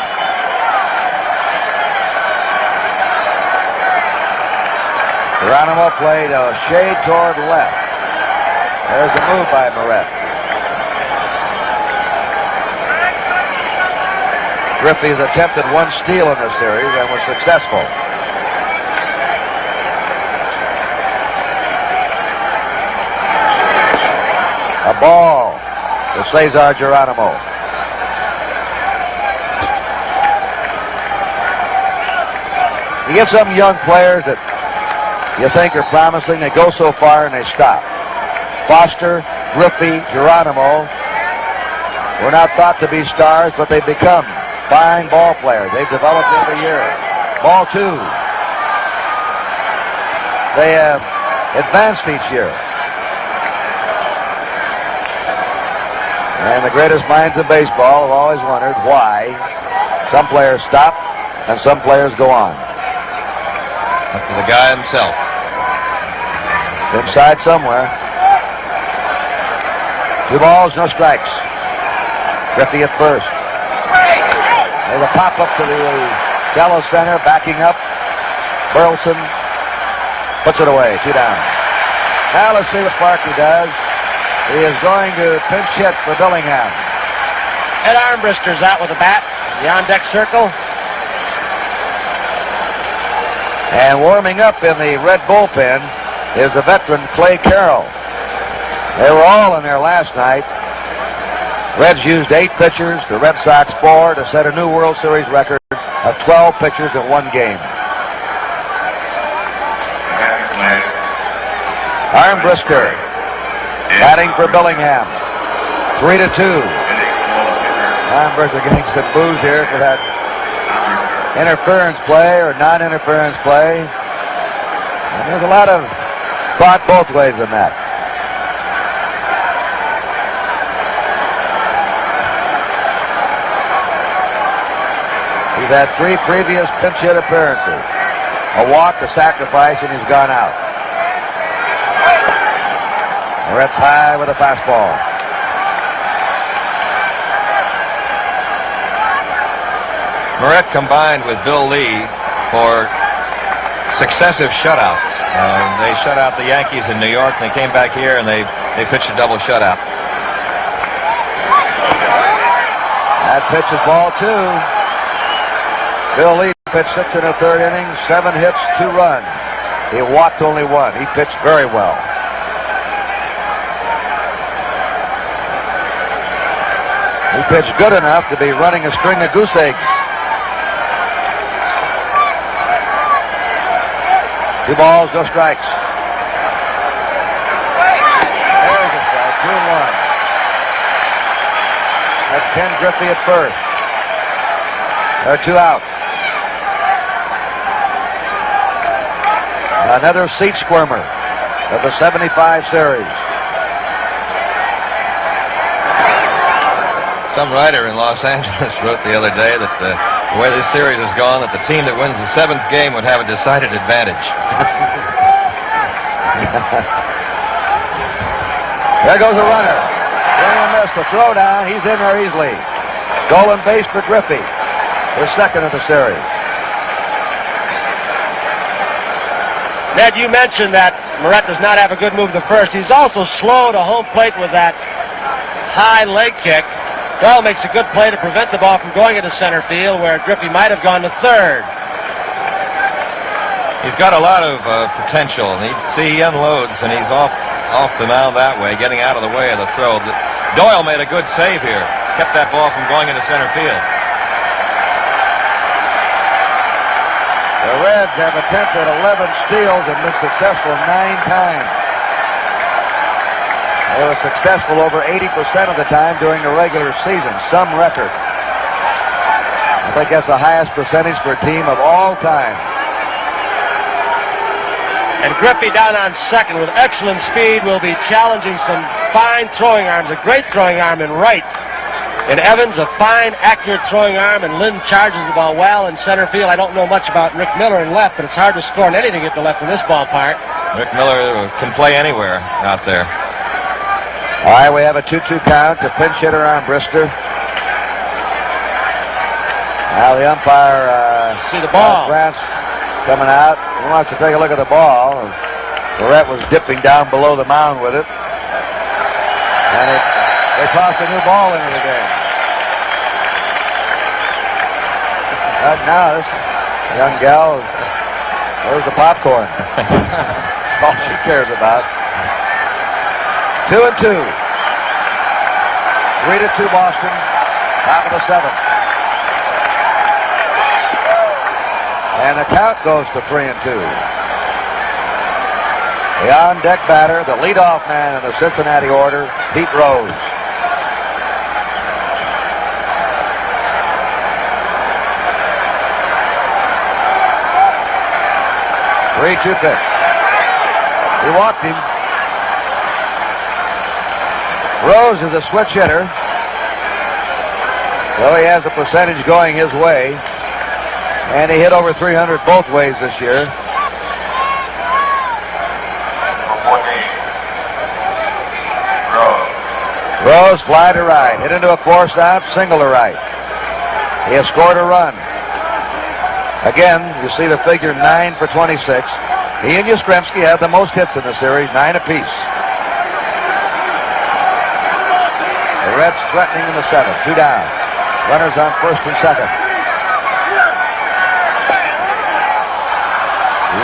Geronimo played a shade toward left. There's the move by Moret. Griffey's attempted 1 steal in this series and was successful. A ball to Cesar Geronimo. You get some young players that you think are promising, they go so far and they stop. Foster, Griffey, Geronimo were not thought to be stars, but they've become fine ball players. They've developed every year. Ball 2. They have advanced each year. And the greatest minds of baseball have always wondered why some players stop and some players go on. Up to the guy himself. Inside somewhere. 2 balls, no strikes. Griffey at first. There's a pop-up to the shallow center, backing up. Burleson puts it away, 2 down. Now let's see what Sparky does. He is going to pinch hit for Billingham. Ed Armbruster's out with a bat. The on-deck circle. And warming up in the Red bullpen is the veteran Clay Carroll. They were all in there last night. Reds used 8 pitchers, the Red Sox 4, to set a new World Series record of 12 pitchers in one game. Armbruster batting for Billingham. 3-2. Armbruster getting some boos here for that interference play or non-interference play. And there's a lot of thought both ways in that. He's had 3 previous pinch hit appearances. A walk, a sacrifice, and he's gone out. Reds high with a fastball. Moret combined with Bill Lee for successive shutouts. They shut out the Yankees in New York, and they came back here, and they pitched a double shutout. That pitch is ball 2. Bill Lee pitched 6 in the 3rd inning, 7 hits, 2 runs. He walked only 1. He pitched very well. He pitched good enough to be running a string of goose eggs. 2 balls, no strikes. There's a strike, 2-1. That's Ken Griffey at first. There are 2 out. Another seat squirmer of the 75 series. Some writer in Los Angeles wrote the other day that the way this series has gone, that the team that wins the 7th game would have a decided advantage. There goes a runner. Swing and a miss. The throw down. He's in there easily. Stolen base for Griffey. His 2nd of the series. Ned, you mentioned that Moret does not have a good move to first. He's also slow to home plate with that high leg kick. Doyle makes a good play to prevent the ball from going into center field, where Griffey might have gone to 3rd. He's got a lot of potential, and he unloads, and he's off the mound that way, getting out of the way of the throw. Doyle made a good save here, kept that ball from going into center field. The Reds have attempted 11 steals and been successful 9 times. They were successful over 80% of the time during the regular season, some record. I think that's the highest percentage for a team of all time. And Griffey down on 2nd with excellent speed will be challenging some fine throwing arms. A great throwing arm in right. And Evans, a fine, accurate throwing arm, and Lynn charges the ball well in center field. I don't know much about Rick Miller in left, but it's hard to score on anything at the left in this ballpark. Rick Miller can play anywhere out there. All right, we have a 2-2 count to pinch hitter Armbruster. Now the umpire see the ball. France coming out. He wants to take a look at the ball. Moret was dipping down below the mound with it. And they tossed a new ball into the game. Right now, this young gal, where's the popcorn? That's all she cares about. 2-2. 3-2 Boston. Top of the 7th. And the count goes to 3-2. The on-deck batter, the leadoff man in the Cincinnati order, Pete Rose. Three-two pitch. He walked him. Rose is a switch hitter. So he has a percentage going his way. And he hit over 300 both ways this year. Rose fly to right. Hit into a force out, single to right. He has scored a run. Again, you see the figure 9 for 26. He and Yastrzemski have the most hits in the series, 9 apiece. The Reds threatening in the 7th. 2 down. Runners on first and second.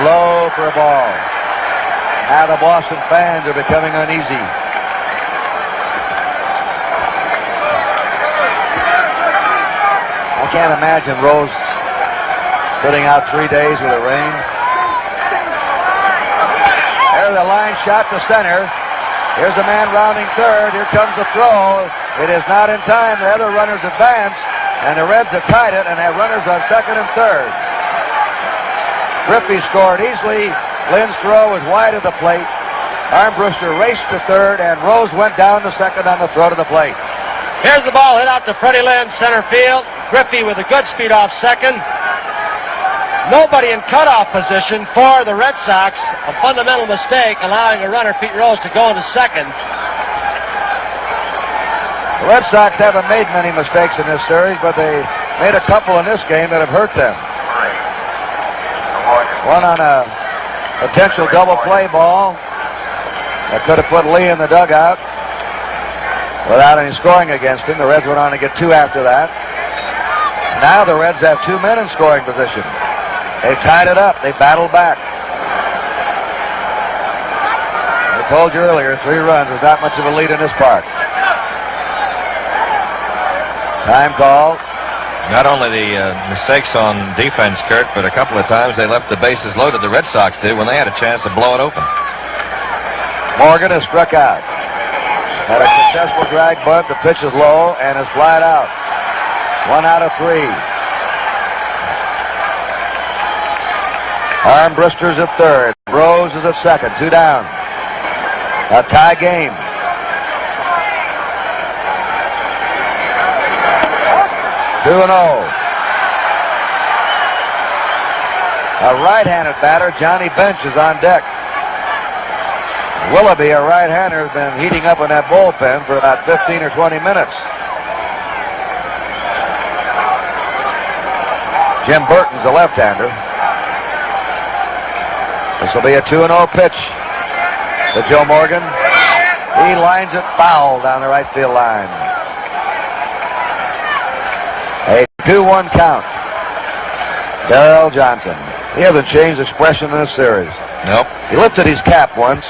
Low for a ball. Now the Boston fans are becoming uneasy. I can't imagine Rose sitting out 3 days with the rain. There's a line shot to center. Here's a man rounding third. Here comes the throw. It is not in time. The other runners advance, and the Reds have tied it and have runners on second and third. Griffey scored easily. Lynn's throw was wide of the plate. Armbruster raced to third, and Rose went down to second on the throw to the plate. Here's the ball hit out to Freddie Lynn, center field. Griffey with a good speed off second. Nobody in cutoff position for the Red Sox. A fundamental mistake, allowing a runner, Pete Rose, to go into second. The Red Sox haven't made many mistakes in this series, but they made a couple in this game that have hurt them. One on a potential double play ball that could have put Lee in the dugout without any scoring against him. The Reds went on to get 2 after that. Now the Reds have 2 men in scoring position. They tied it up. They battled back. I told you earlier, 3 runs is not much of a lead in this park. Time call. Not only the mistakes on defense, Kurt, but a couple of times they left the bases loaded, the Red Sox did, when they had a chance to blow it open. Morgan has struck out. Had a successful drag bunt. The pitch is low and is flied out. 1 out of 3. Armbruster's at third. Rose is at second. 2 down. A tie game. Two and 0. A right-handed batter, Johnny Bench, is on deck. Willoughby, a right-hander, has been heating up in that bullpen for about 15 or 20 minutes. Jim Burton's a left-hander. This will be a 2-0 pitch to Joe Morgan. He lines it foul down the right field line. A 2-1 count. Darrell Johnson. He hasn't changed expression in this series. Nope. He lifted his cap once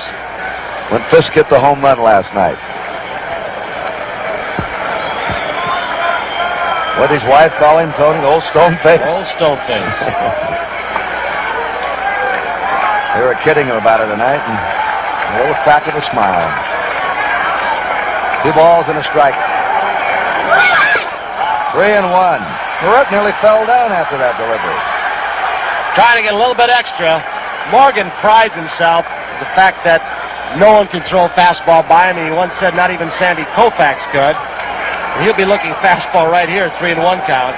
when Fisk hit the home run last night. What did his wife call him, Tony? Old stone face? Old stone face. They were kidding him about it tonight, and a little crack of a smile. 2 balls and a strike. 3-1. Perrette nearly fell down after that delivery. Trying to get a little bit extra. Morgan prides himself on the fact that no one can throw a fastball by him. He once said not even Sandy Koufax could. And he'll be looking fastball right here, 3-1 count.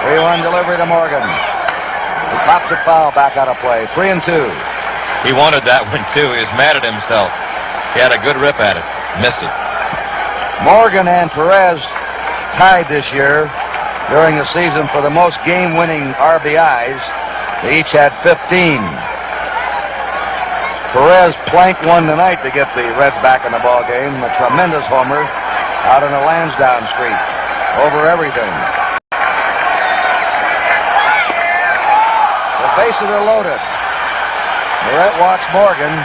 3-1 delivery to Morgan. He pops it foul back out of play. 3-2. He wanted that one, too. He was mad at himself. He had a good rip at it. Missed it. Morgan and Perez tied this year during the season for the most game-winning RBIs. They each had 15. Perez planked one tonight to get the Reds back in the ball game. A tremendous homer out on the Lansdowne Street. Over everything. The bases are loaded. Perrette walks Morgan.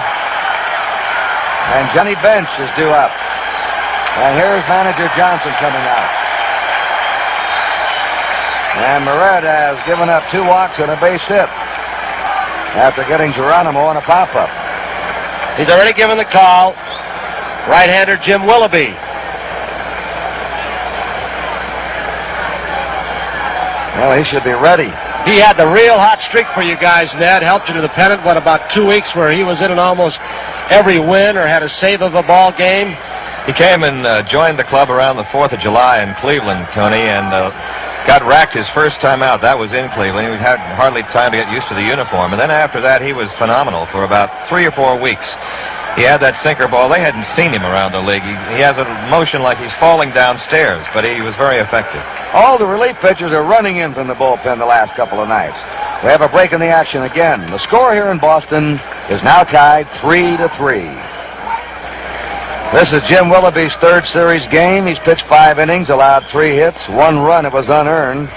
And Johnny Bench is due up. And here's manager Johnson coming out. And Perrette has given up 2 walks and a base hit after getting Geronimo on a pop-up. He's already given the call. Right-hander Jim Willoughby. Well, he should be ready. He had the real hot streak for you guys, Ned. Helped you to the pennant, about 2 weeks where he was in almost every win or had a save of a ball game. He came and joined the club around the 4th of July in Cleveland, Tony, and got racked his first time out. That was in Cleveland. He had hardly time to get used to the uniform. And then after that, he was phenomenal for about 3 or 4 weeks. He had that sinker ball. They hadn't seen him around the league. He has a motion like he's falling downstairs, but he was very effective. All the relief pitchers are running in from the bullpen the last couple of nights. We have a break in the action again. The score here in Boston is now tied 3-3. This is Jim Willoughby's third series game. He's pitched 5 innings, allowed 3 hits, 1 run. It was unearned.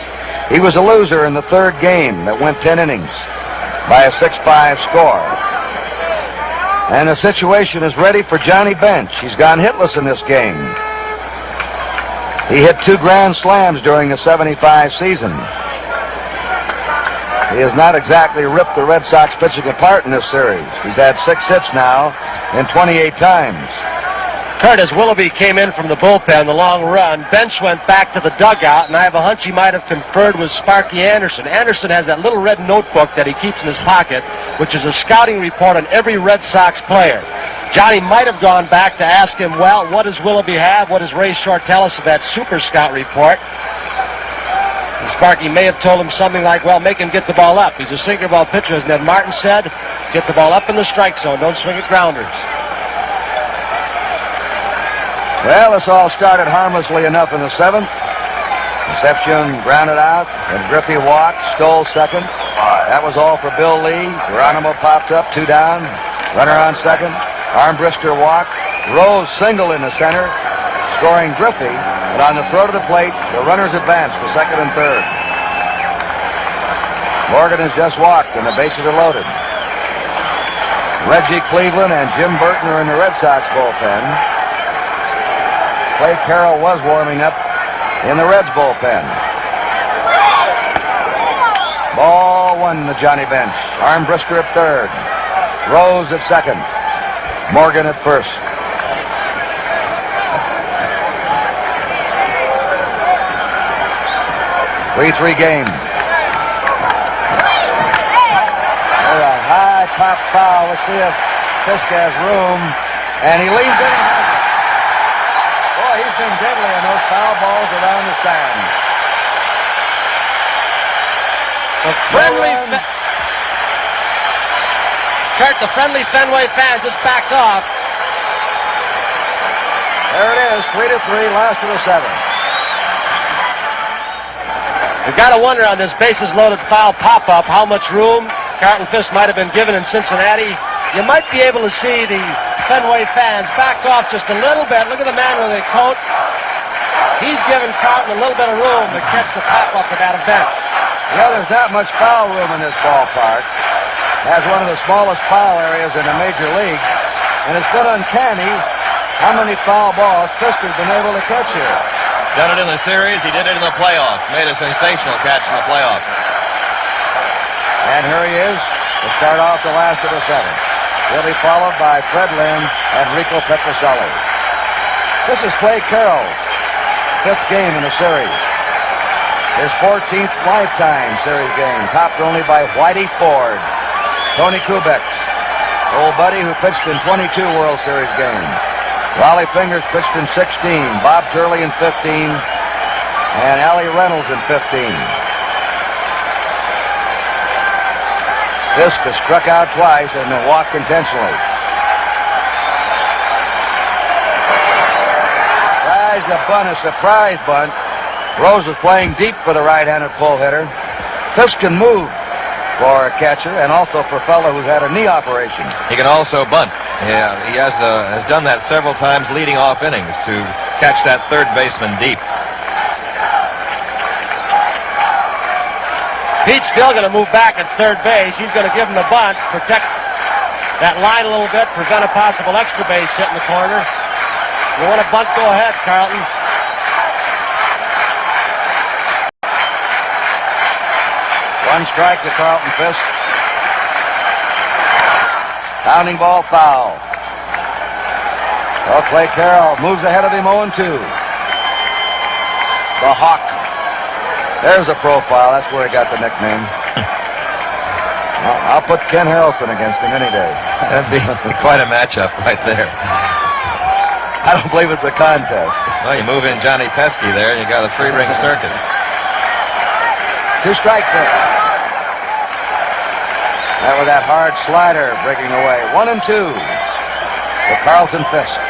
He was a loser in the third game that went 10 innings by a 6-5 score. And the situation is ready for Johnny Bench. He's gone hitless in this game. He hit 2 grand slams during the 75 season. He has not exactly ripped the Red Sox pitching apart in this series. He's had 6 hits now in 28 times. Kurt, as Willoughby came in from the bullpen, the long run, Bench went back to the dugout, and I have a hunch he might have conferred with Sparky Anderson. Anderson has that little red notebook that he keeps in his pocket, which is a scouting report on every Red Sox player. Johnny might have gone back to ask him, well, what does Willoughby have? What does Ray Short tell us of that Super Scout report? And Sparky may have told him something like, well, make him get the ball up. He's a sinker ball pitcher, as Ned Martin said. Get the ball up in the strike zone. Don't swing at grounders. Well, this all started harmlessly enough in the 7th. Reception grounded out, and Griffey walked, stole second. That was all for Bill Lee. Geronimo popped up, 2 down. Runner on second. Armbruster walked. Rose single in the center, scoring Griffey. But on the throw to the plate, the runners advanced to second and third. Morgan has just walked, and the bases are loaded. Reggie Cleveland and Jim Burton are in the Red Sox bullpen. Clay Carroll was warming up in the Reds bullpen. Ball 1 to Johnny Bench. Armbruster at third. Rose at second. Morgan at first. Three game. There's a high pop foul. Let's see if Fisk has room. And he leads in. He's been deadly in those foul balls around the stands. The friendly Fenway fans just backed off. There it is, 3-3, last of the 7th. You've got to wonder on this bases loaded foul pop-up how much room Carlton Fisk might have been given in Cincinnati. You might be able to see the Fenway fans back off just a little bit. Look at the man with the coat. He's giving Carlton a little bit of room to catch the pop-up at that event. You know, there's not much foul room in this ballpark. It has one of the smallest foul areas in the major league. And it's been uncanny how many foul balls Fisk has been able to catch here. Done it in the series. He did it in the playoffs. Made a sensational catch in the playoffs. And here he is to start off the last of the 7th. He'll be followed by Fred Lynn and Rico Petroselli. This is Clay Carroll, 5th game in the series. His 14th lifetime series game, topped only by Whitey Ford, Tony Kubek, old buddy who pitched in 22 World Series games. Raleigh Fingers pitched in 16, Bob Turley in 15, and Allie Reynolds in 15. Fisk has struck out twice and been walked intentionally. Tries a bunt, a surprise bunt. Rose is playing deep for the right-handed pull hitter. Fisk can move for a catcher and also for a fellow who's had a knee operation. He can also bunt. Yeah, he has done that several times leading off innings to catch that third baseman deep. Pete's still going to move back at third base. He's going to give him the bunt, protect that line a little bit, prevent a possible extra base hit in the corner. You want a bunt, go ahead, Carlton. One strike to Carlton Fisk. Pounding ball foul. Well, Clay Carroll moves ahead of him 0-2. The Hawk. There's a profile. That's where he got the nickname. I'll put Ken Harrelson against him any day. That'd be quite a matchup right there. I don't believe it's a contest. Well, you move in Johnny Pesky there, and you got a 3-ring circus. 2 strike pitch. That was that hard slider breaking away. 1-2. to Carlton Fisk.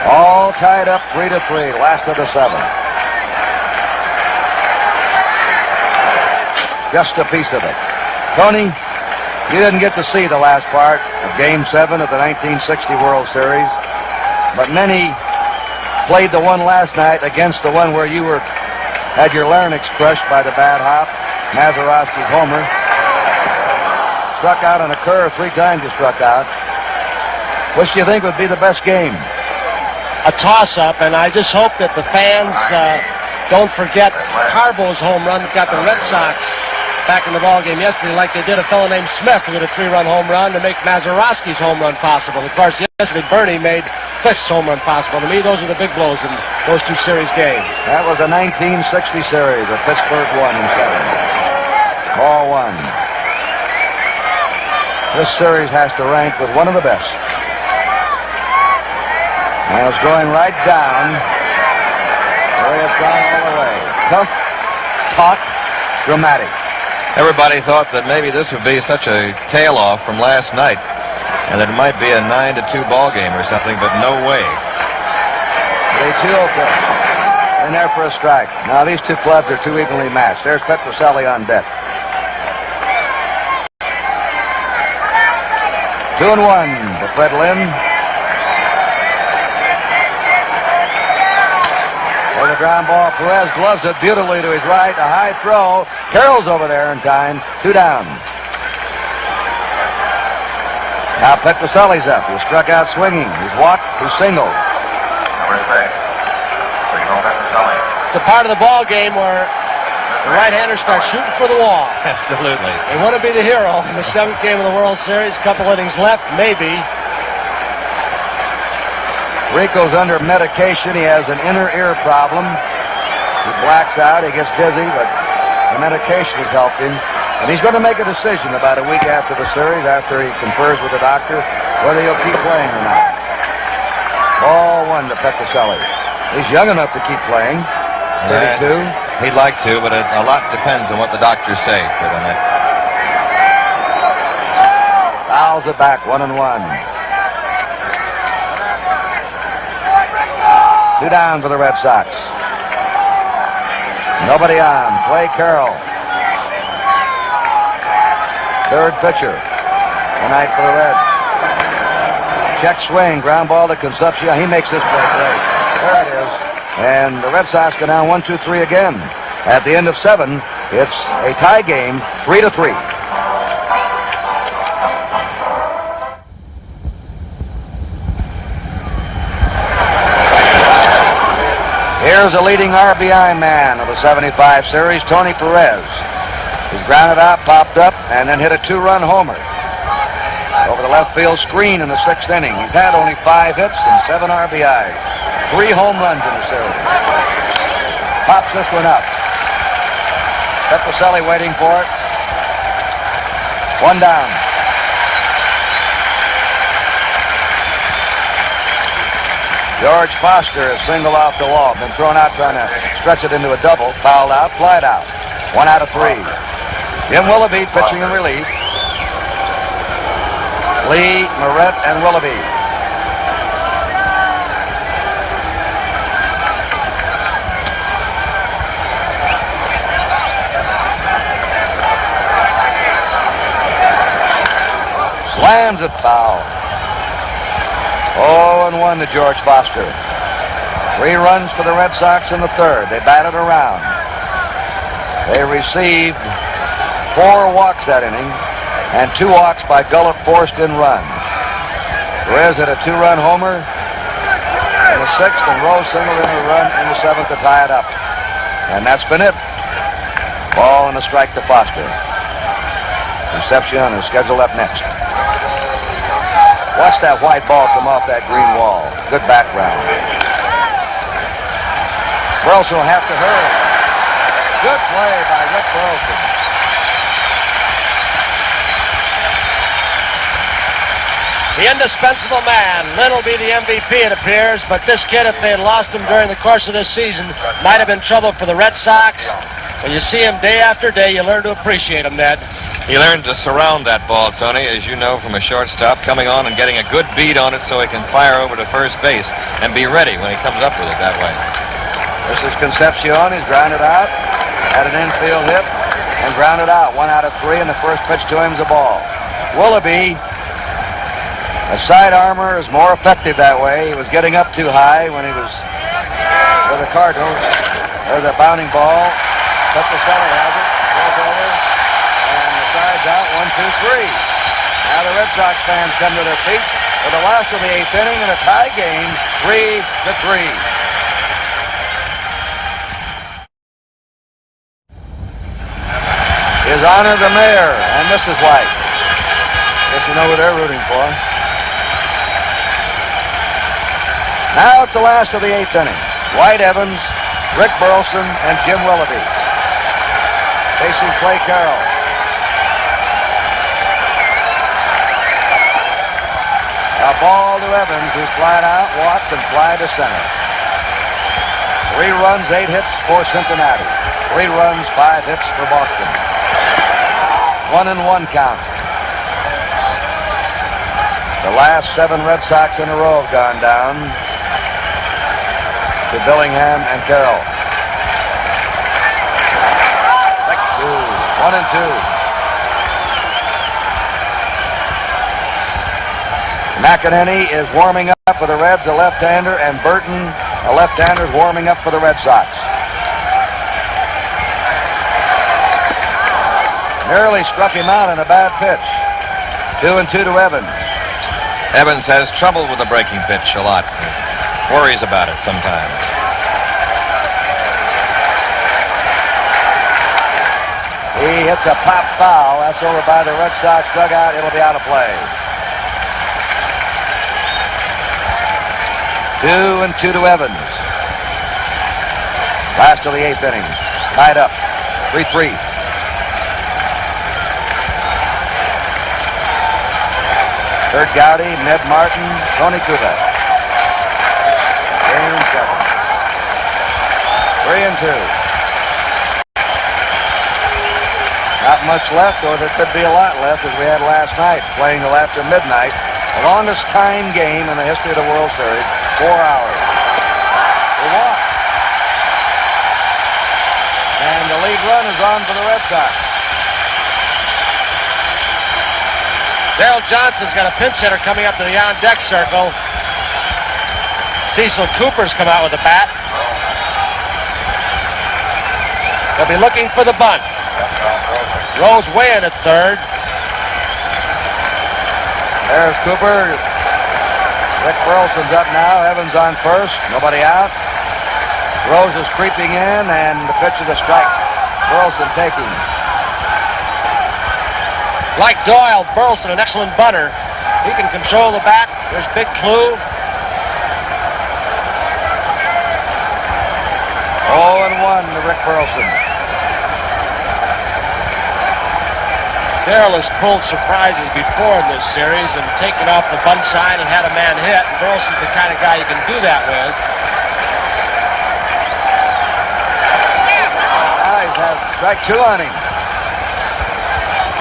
All tied up 3-3, last of the 7. Just a piece of it. Tony, you didn't get to see the last part of Game 7 of the 1960 World Series, but many played the one last night against the one where you had your larynx crushed by the bad hop, Mazeroski's homer. Struck out on a curve 3 times you struck out. Which do you think would be the best game? A toss-up, and I just hope that the fans don't forget Carbo's home run got the Red Sox back in the ballgame yesterday, like they did a fellow named Smith who hit a 3-run home run to make Mazeroski's home run possible. Of course, yesterday Bernie made Fisk's home run possible. To me, those are the big blows in those 2 series games. That was a 1960 series that Pittsburgh won in 7. All won. This series has to rank with one of the best. And it's going right down the way it's gone all the way. Tough, taut, dramatic. Everybody thought that maybe this would be such a tail-off from last night, and that it might be a 9-2 ball game or something, but no way. The 2-0 pitch. In there for a strike. Now these 2 clubs are too evenly matched. There's Petrocelli on deck. 2-1 to Fred Lynn. There's a ground ball. Perez gloves it beautifully to his right. A high throw. Carroll's over there in time. 2 down. Now Petrocelli's up. He struck out swinging. He's walked. He's singled. Number 6. Petrocelli. It's the part of the ball game where the right-hander starts shooting for the wall. Absolutely. They want to be the hero in the 7th game of the World Series. Couple innings left, maybe. Rico's under medication. He has an inner ear problem. He blacks out. He gets dizzy, but the medication has helped him. And he's going to make a decision about a week after the series, after he confers with the doctor, whether he'll keep playing or not. Ball 1 to Petrocelli. He's young enough to keep playing. 32. He'd like to, but a lot depends on what the doctors say for the night. Fouls it back, 1-1. 2 down for the Red Sox. Nobody on. Clay Carroll. 3rd pitcher tonight for the Reds. Check swing, ground ball to Concepcion. He makes this play great. There it is. And the Red Sox go down 1-2-3 again. At the end of 7, it's a tie game, 3-3. Here's the leading RBI man of the 75 series, Tony Perez. He's grounded out, popped up, and then hit a 2-run homer over the left field screen in the 6th inning. He's had only 5 hits and 7 RBIs. 3 home runs in the series. Pops this one up. Petrocelli waiting for it. 1 down. George Foster is singled off the wall. Been thrown out trying to stretch it into a double. Fouled out, flied out. 1 out of 3. Jim Willoughby pitching in relief. Lee, Moret, and Willoughby. Slams it foul. 0-1 to George Foster. 3 runs for the Red Sox in the 3rd. They batted around. They received 4 walks that inning, and 2 walks by Gullett forced in runs. Perez hit a 2-run homer in the 6th, and Rose singled in a run in the 7th to tie it up. And that's been it. Ball and a strike to Foster. Concepcion is scheduled up next. Watch that white ball come off that green wall. Good background. Burleson will have to hurry. Good play by Rick Burleson. The indispensable man. Lynn will be the MVP, it appears, but this kid, if they had lost him during the course of this season, might have been trouble for the Red Sox. When you see him day after day, you learn to appreciate him, Ned. He learned to surround that ball, Tony, as you know, from a shortstop, coming on and getting a good beat on it so he can fire over to first base and be ready when he comes up with it that way. This is Concepcion. He's grounded out. Had an infield hit and grounded out. 1 out of 3, and the first pitch to him is a ball. Willoughby, a side armor, is more effective that way. He was getting up too high when he was for the Cardinals. There's a bounding ball. But the center has it. Goes over. And the side's out. 1, 2, 3. Now the Red Sox fans come to their feet for the last of the 8th inning in a tie game, 3-3. His Honor the Mayor and Mrs. White. Guess you know who they're rooting for. Now it's the last of the 8th inning. White Evans, Rick Burleson, and Jim Willoughby facing Clay Carroll. A ball to Evans, who's flied out, walked, and fly to center. 3 runs, 8 hits for Cincinnati. 3 runs, 5 hits for Boston. 1-1 count. The last 7 Red Sox in a row have gone down to Billingham and Carroll. 1-2. McEnany is warming up for the Reds, a left-hander, and Burton, a left-hander, is warming up for the Red Sox. Nearly struck him out in a bad pitch. 2-2 to Evans. Evans has trouble with the breaking pitch a lot. Worries about it sometimes. He hits a pop foul. That's over by the Red Sox dugout. It'll be out of play. 2-2 to Evans. Last of the 8th inning. Tied up. 3-3. Kurt Gowdy, Ned Martin, Tony Kuba. Game 7. 3-2. Not much left, or there could be a lot left, as we had last night, playing till after midnight. The longest time game in the history of the World Series, 4 hours. We walk. And the lead run is on for the Red Sox. Darrell Johnson's got a pinch hitter coming up to the on-deck circle. Cecil Cooper's come out with a bat. They'll be looking for the bunt. Rose way in at third. There's Cooper. Rick Burleson's up now. Evans on first. Nobody out. Rose is creeping in, and the pitch is a strike. Burleson taking. Like Doyle, Burleson, an excellent bunter. He can control the bat. There's Big Clue. 0-1 to Rick Burleson. Darrell has pulled surprises before in this series and taken off the bunt sign and had a man hit. And Burleson's the kind of guy you can do that with. Now he's had strike 2 on him.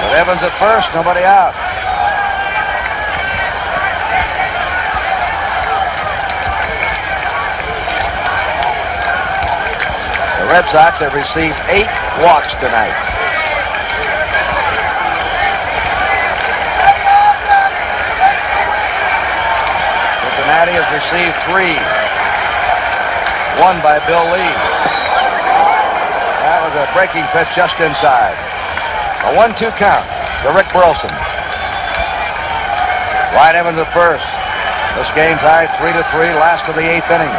With Evans at first, nobody out. The Red Sox have received 8 walks tonight. Cincinnati has received 3. 1 by Bill Lee. That was a breaking pitch just inside. A 1-2 count to Rick Burleson. White Evans at first. This game tied 3-3, last of the 8th inning.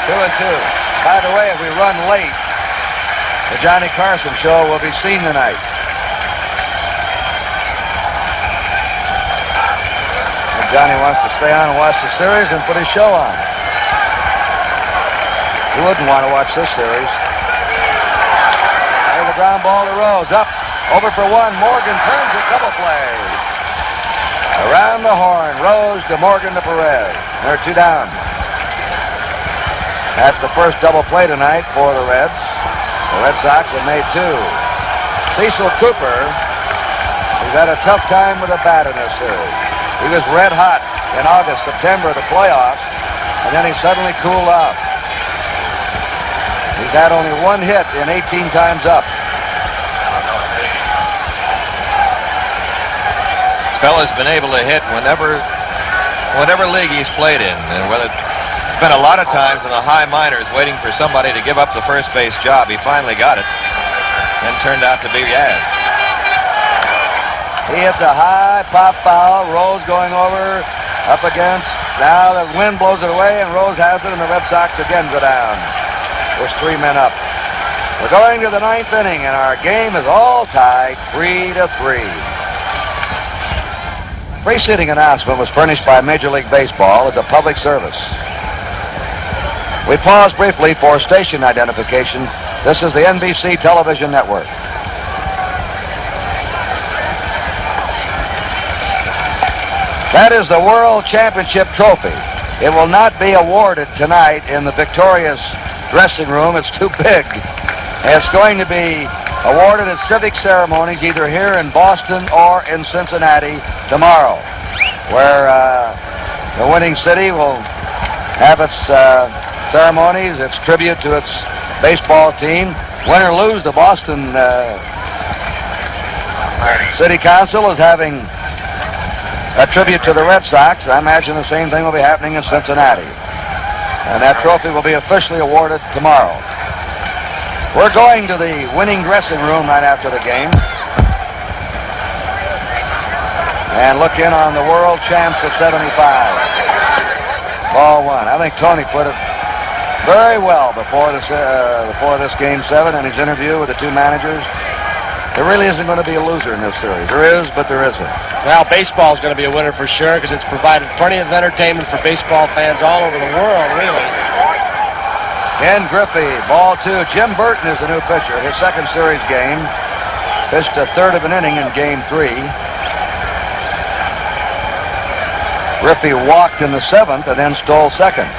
Two and two. By the way, if we run late, the Johnny Carson show will be seen tonight. And Johnny wants to stay on and watch the series and put his show on. He wouldn't want to watch this series. There's a ground ball to Rose. Up. Over for 1. Morgan turns it. Double play. Around the horn. Rose to Morgan to Perez. They're 2 down. That's the first double play tonight for the Reds. The Red Sox have made 2. Cecil Cooper, he's had a tough time with a bat in this series. He was red hot in August, September, the playoffs, and then he suddenly cooled off. He's had only 1 hit in 18 times up. This fella's been able to hit whatever league he's played in, and whether spent a lot of times in the high minors waiting for somebody to give up the first base job. He finally got it, and turned out to be Yaz. He hits a high pop foul. Rose going over, up against. Now the wind blows it away, and Rose has it, and the Red Sox again go down. There's 3 men up. We're going to the 9th inning, and our game is all tied 3-3. Preceding announcement was furnished by Major League Baseball as a public service. We pause briefly for station identification. This is the NBC television network. That is the World Championship trophy. It will not be awarded tonight in the Victoria's dressing room. It's too big. It's going to be awarded at civic ceremonies either here in Boston or in Cincinnati tomorrow, where the winning city will have its ceremonies, its tribute to its baseball team. Win or lose, the Boston City Council is having a tribute to the Red Sox. I imagine the same thing will be happening in Cincinnati. And that trophy will be officially awarded tomorrow. We're going to the winning dressing room right after the game and look in on the world champs of 75. Ball 1. I think Tony put it very well before this Game 7 in his interview with the 2 managers. There really isn't going to be a loser in this series. There is, but there isn't. Well, baseball is going to be a winner for sure because it's provided plenty of entertainment for baseball fans all over the world, really. Ken Griffey, ball 2. Jim Burton is the new pitcher. His second series game. Pitched a third of an inning in Game 3. Griffey walked in the 7th and then stole second.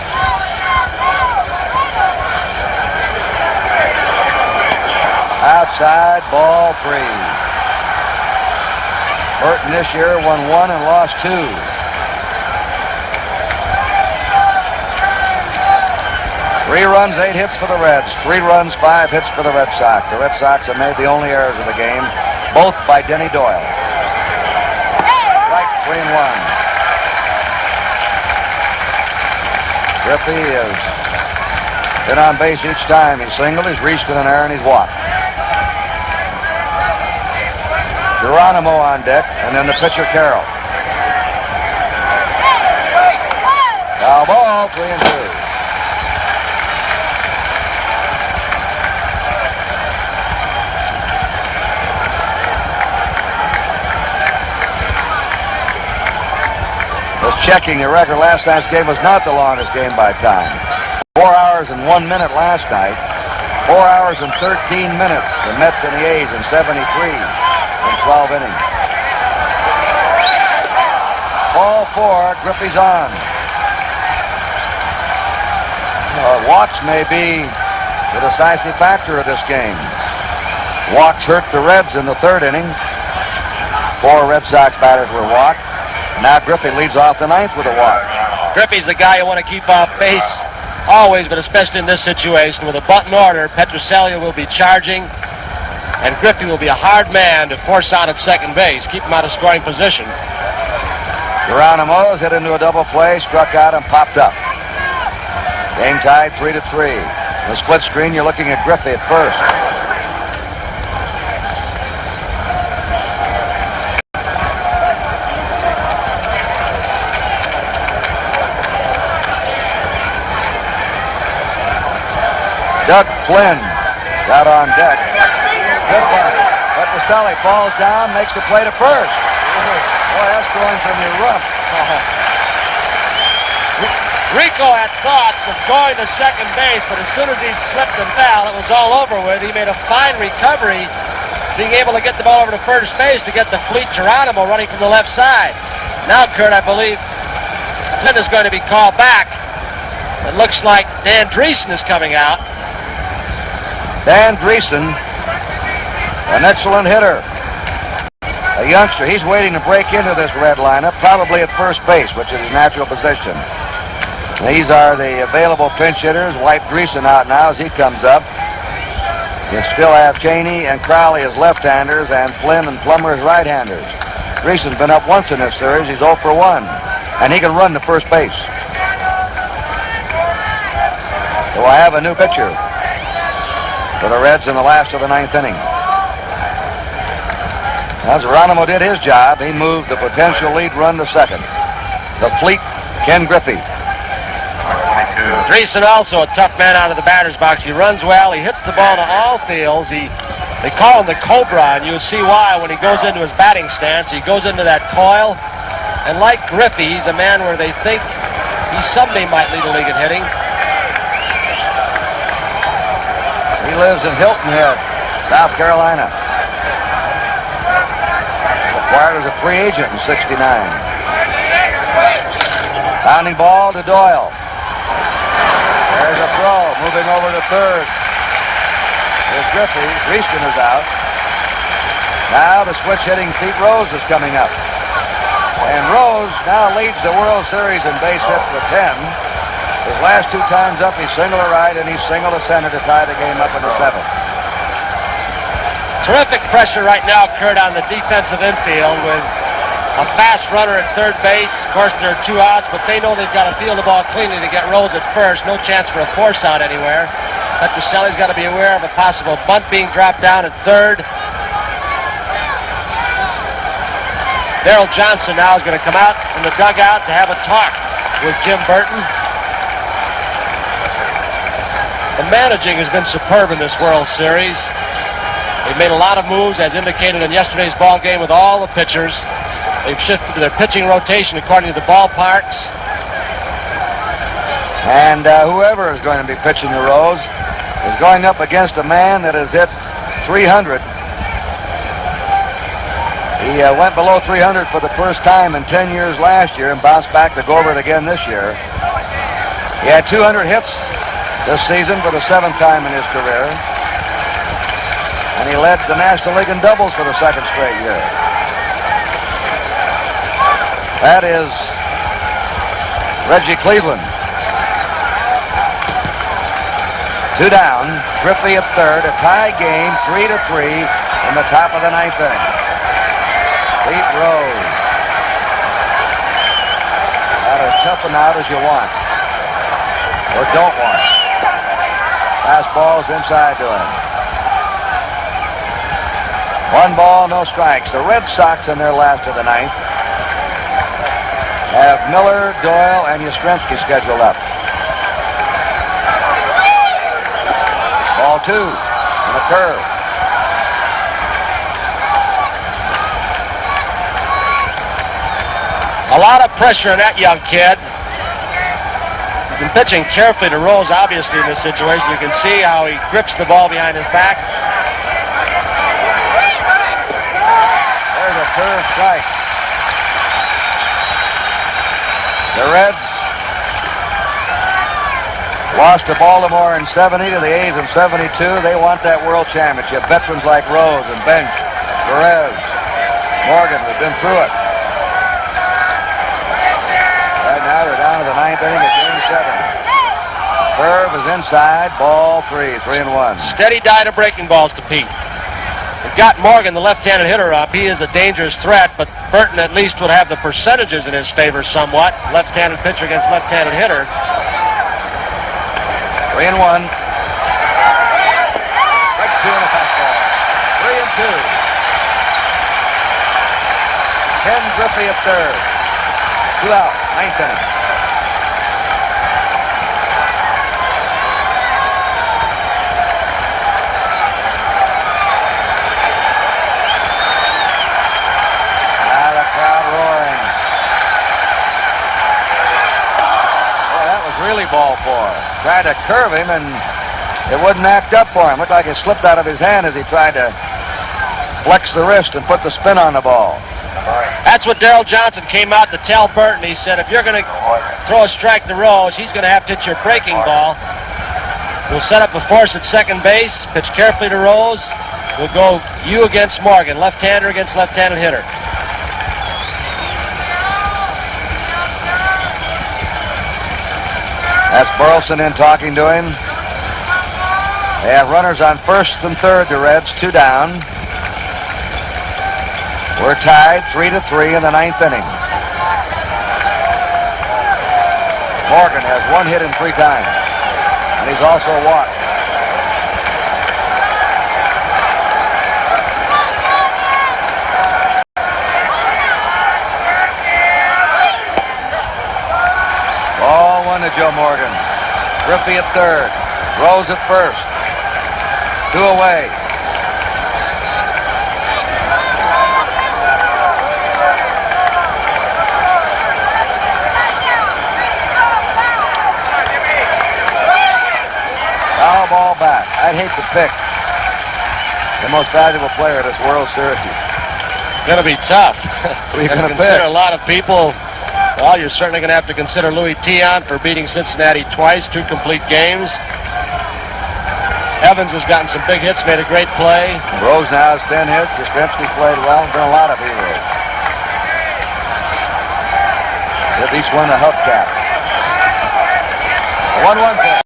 Outside, ball 3. Burton this year won 1 and lost 2. 3 runs, 8 hits for the Reds. 3 runs, 5 hits for the Red Sox. The Red Sox have made the only errors of the game, both by Denny Doyle. Strike 3 and 1. Griffey has been on base each time. He's singled, he's reached in an error, and he's walked. Geronimo on deck, and then the pitcher Carroll. Foul ball, 3 and 2. Just checking the record, last night's game was not the longest game by time. 4 hours and 1 minute last night. 4 hours and 13 minutes. The Mets and the A's in 73 in 12 innings. Ball 4, Griffey's on. Walks may be the decisive factor of this game. Walks hurt the Reds in the 3rd inning. 4 Red Sox batters were walked. Now Griffey leads off the 9th with a walk. Griffey's the guy you want to keep off base always, but especially in this situation. With a bunt in order, Petrocelli will be charging, and Griffey will be a hard man to force out at second base, keep him out of scoring position. Geronimo hit into a double play, struck out and popped up. Game tied 3-3. The split screen, you're looking at Griffey at first. Doug Flynn out on deck. Good one. Petrocelli falls down, makes the play to first. Boy, that's going from your rough. Rico had thoughts of going to second base, but as soon as he slipped and fell, it was all over with. He made a fine recovery, being able to get the ball over to first base to get the fleet Geronimo running from the left side. Now, Kurt, I believe Flynn is going to be called back. It looks like Dan Dreesen is coming out. Dan Dreesen, an excellent hitter. A youngster. He's waiting to break into this Red lineup, probably at first base, which is his natural position. These are the available pinch hitters. Wipe Dreesen out now as he comes up. You still have Cheney and Crowley as left-handers and Flynn and Plummer as right-handers. Dreesen's been up once in this series. He's 0 for 1. And he can run to first base. So we'll have a new pitcher for the Reds in the last of the 9th inning. As Geronimo did his job, he moved the potential lead run to second. The fleet, Ken Griffey. Dreesen also a tough man out of the batter's box. He runs well. He hits the ball to all fields. They call him the Cobra, and you'll see why when he goes into his batting stance. He goes into that coil. And like Griffey, he's a man where they think he someday might lead the league in hitting. He lives in Hilton Head, South Carolina. Acquired as a free agent in '69. Pounding ball to Doyle. There's a throw, moving over to third. Here's Griffey. Dreesen is out. Now the switch hitting Pete Rose is coming up. And Rose now leads the World Series in base hits with 10. His last 2 times up, he's singled to right and he's singled to center to tie the game up in the 7th. Terrific pressure right now occurred on the defensive infield with a fast runner at third base. Of course, there are 2 outs, but they know they've got to field the ball cleanly to get Rose at first. No chance for a force out anywhere. Petroselli's got to be aware of a possible bunt being dropped down at third. Darrell Johnson now is going to come out from the dugout to have a talk with Jim Burton. The managing has been superb in this World Series. They've made a lot of moves, as indicated in yesterday's ball game with all the pitchers. They've shifted their pitching rotation according to the ballparks. And whoever is going to be pitching the Rose is going up against a man that has hit 300. He went below 300 for the first time in 10 years last year and bounced back to go over it again this year. He had 200 hits this season for the 7th time in his career. And he led the National League in doubles for the 2nd straight year. That is Reggie Cleveland. 2 down. Griffey at third. A tie game, 3-3 in the top of the 9th inning. Pete Rose. About as tough an out as you want. Or don't want. Fastball's inside to him. 1 ball, no strikes. The Red Sox in their last of the 9th have Miller, Doyle, and Yastrzemski scheduled up. Ball 2 and a curve. A lot of pressure on that young kid. He's been pitching carefully to Rose, obviously, in this situation. You can see how he grips the ball behind his back. There's a third strike. The Reds lost to Baltimore in '70, to the A's in '72. They want that world championship. Veterans like Rose and Bench, Perez, Morgan have been through it. Right now they're down to the 9th inning of Game 7. Curve is inside, ball 3, 3-1. Steady diet of breaking balls to Pete. They've got Morgan, the left-handed hitter, up. He is a dangerous threat, but Burton at least would have the percentages in his favor somewhat. Left-handed pitcher against left-handed hitter. 3-1. Strike 2 and a fastball. 3-2. Ken Griffey at third. 2 out, 9th inning. Really ball 4. Tried to curve him and it wouldn't act up for him. Looked like it slipped out of his hand as he tried to flex the wrist and put the spin on the ball. That's what Darrell Johnson came out to tell Burton. He said, if you're going to throw a strike to Rose, he's going to have to hit your breaking ball. We'll set up a force at second base, pitch carefully to Rose. We'll go you against Morgan, left-hander against left-handed hitter. That's Burleson in talking to him. They have runners on first and third, the Reds, 2 down. We're tied 3-3 in the 9th inning. Morgan has 1 hit in 3 times, and he's also walked. Ball 1 to Joe Morgan. Griffey at third. Rose at first. 2 away. Foul ball back. I'd hate to pick the most valuable player of this World Series. Going to be tough. Who are you going to consider pick? a lot of people. Well, you're certainly going to have to consider Louis Tion for beating Cincinnati twice, 2 complete games. Evans has gotten some big hits, made a great play. Rose now has 10 hits. Yastrzemski played well and done a lot of heroes. They've each won a hubcap. 1-1 pitch.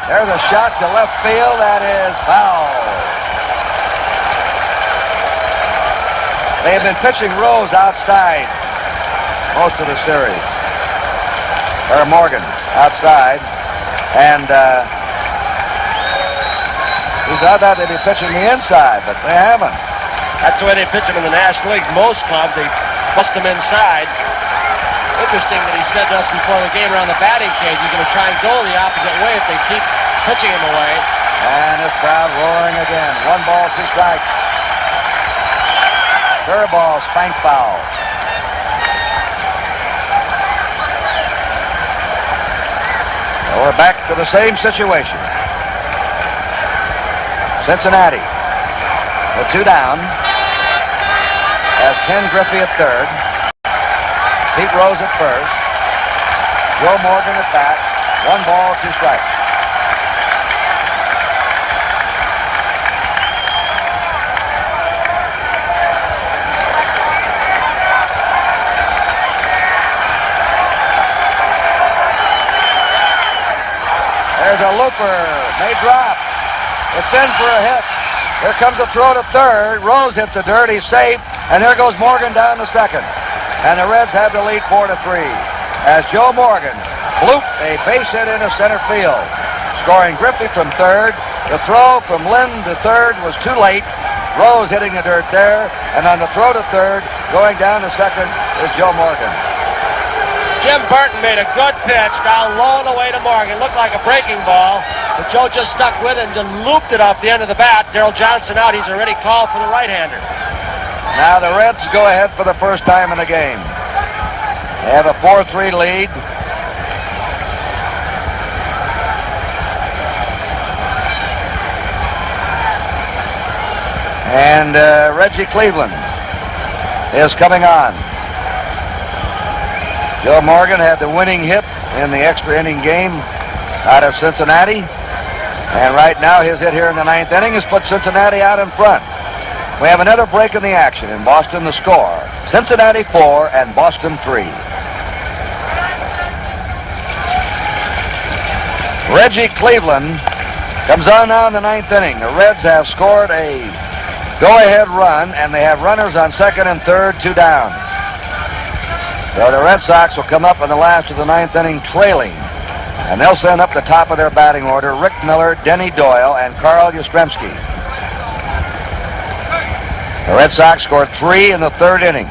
There's a shot to left field. That is foul. They have been pitching Rose outside most of the series. Or Morgan outside. And I thought they'd be pitching the inside, but they haven't. That's the way they pitch him in the National League. Most clubs, they bust him inside. Interesting that he said to us before the game around the batting cage, he's going to try and go the opposite way if they keep pitching him away. And this crowd roaring again. 1 ball, 2 strikes. Curveball, spank foul. So we're back to the same situation. Cincinnati, with 2 down, has Ken Griffey at third, Pete Rose at first, Joe Morgan at bat, 1 ball, 2 strikes. There's a looper, may drop. It's in for a hit. Here comes a throw to third. Rose hits the dirt. He's safe. And there goes Morgan down to second. And the Reds have the lead 4-3. As Joe Morgan blooped a base hit into center field. Scoring Griffey from third. The throw from Lynn to third was too late. Rose hitting the dirt there. And on the throw to third, going down to second, is Joe Morgan. Jim Burton made a good pitch down low and away to Morgan. Looked like a breaking ball, but Joe just stuck with it and just looped it off the end of the bat. Darrell Johnson out. He's already called for the right-hander. Now the Reds go ahead for the first time in the game. They have a 4-3 lead. And Reggie Cleveland is coming on. Joe Morgan had the winning hit in the extra inning game out of Cincinnati. And right now his hit here in the 9th inning has put Cincinnati out in front. We have another break in the action. In Boston, the score, Cincinnati 4 and Boston 3. Reggie Cleveland comes on now in the 9th inning. The Reds have scored a go-ahead run, and they have runners on second and third, 2 down. So the Red Sox will come up in the last of the 9th inning trailing, and they'll send up the top of their batting order Rick Miller, Denny Doyle, and Carl Yastrzemski. The Red Sox scored 3 in the 3rd inning,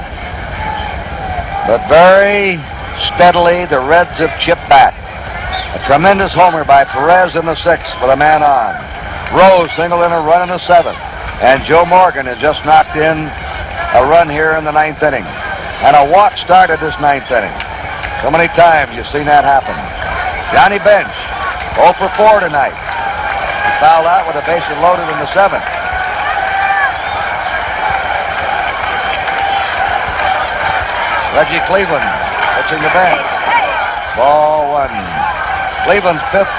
but very steadily the Reds have chipped back. A tremendous homer by Perez in the 6th with a man on. Rose singled in a run in the 7th, and Joe Morgan has just knocked in a run here in the 9th inning. And a walk started this 9th inning. So many times you've seen that happen. Johnny Bench, 0 for 4 tonight. He fouled out with a bases loaded in the 7th. Reggie Cleveland pitching the bench. Ball one. Cleveland's 5th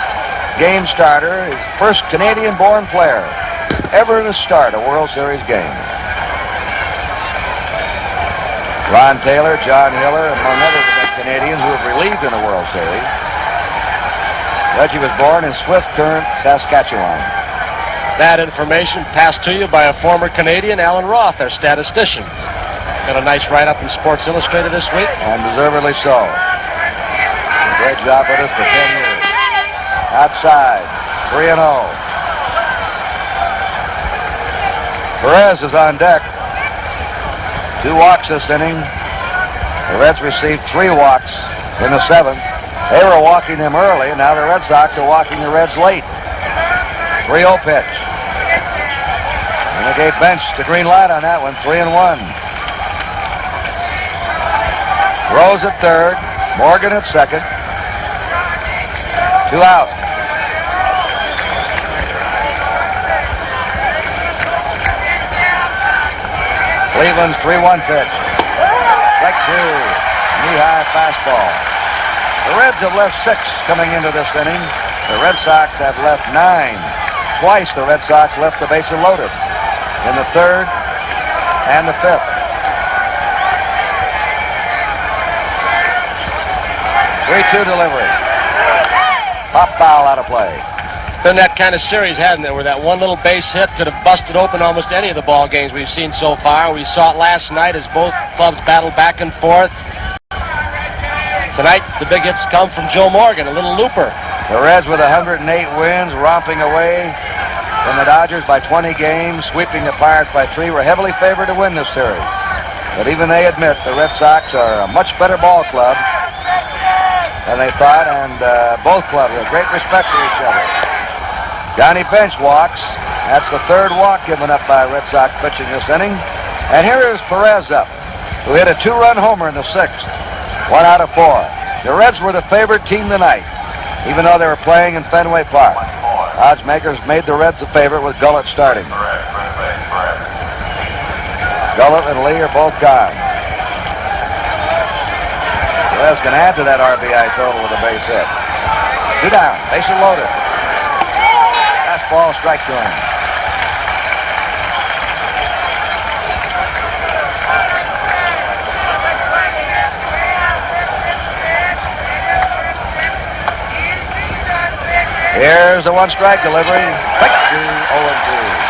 game starter, his first Canadian-born player ever to start a World Series game. Ron Taylor, John Hiller, among others have been Canadians who have relieved in the World Series. Reggie was born in Swift Current, Saskatchewan. That information passed to you by a former Canadian, Alan Roth, our statistician. Got a nice write-up in Sports Illustrated this week. And deservedly so. A great job with us for 10 years. Outside, 3-0. Perez is on deck. 2 walks this inning. The Reds received 3 walks in the 7th. They were walking them early, and now the Red Sox are walking the Reds late. 3-0 pitch. And they gave Bench the green light on that one, 3-1. Rose at third, Morgan at second. 2 out. Cleveland's 3-1 pitch. Strike 2. Knee-high fastball. The Reds have left 6 coming into this inning. The Red Sox have left 9. Twice the Red Sox left the bases loaded. In the 3rd and the 5th. 3-2 delivery. Pop foul out of play. Been that kind of series, hasn't it, where that one little base hit could have busted open almost any of the ball games we've seen so far. We saw it last night as both clubs battled back and forth. Tonight, the big hits come from Joe Morgan, a little looper. The Reds with 108 wins, romping away from the Dodgers by 20 games, sweeping the Pirates by 3, were heavily favored to win this series. But even they admit the Red Sox are a much better ball club than they thought, and both clubs have great respect for each other. Johnny Bench walks. That's the 3rd walk given up by Red Sox pitching this inning. And here is Perez up, who hit a 2-run homer in the 6th. 1 out of 4. The Reds were the favored team tonight, even though they were playing in Fenway Park. Odds makers made the Reds the favorite with Gullett starting. Gullett and Lee are both gone. Perez can add to that RBI total with a base hit. 2 down, bases loaded. Fastball, strike to him. Here's the 1-strike delivery. Quick to 0-2.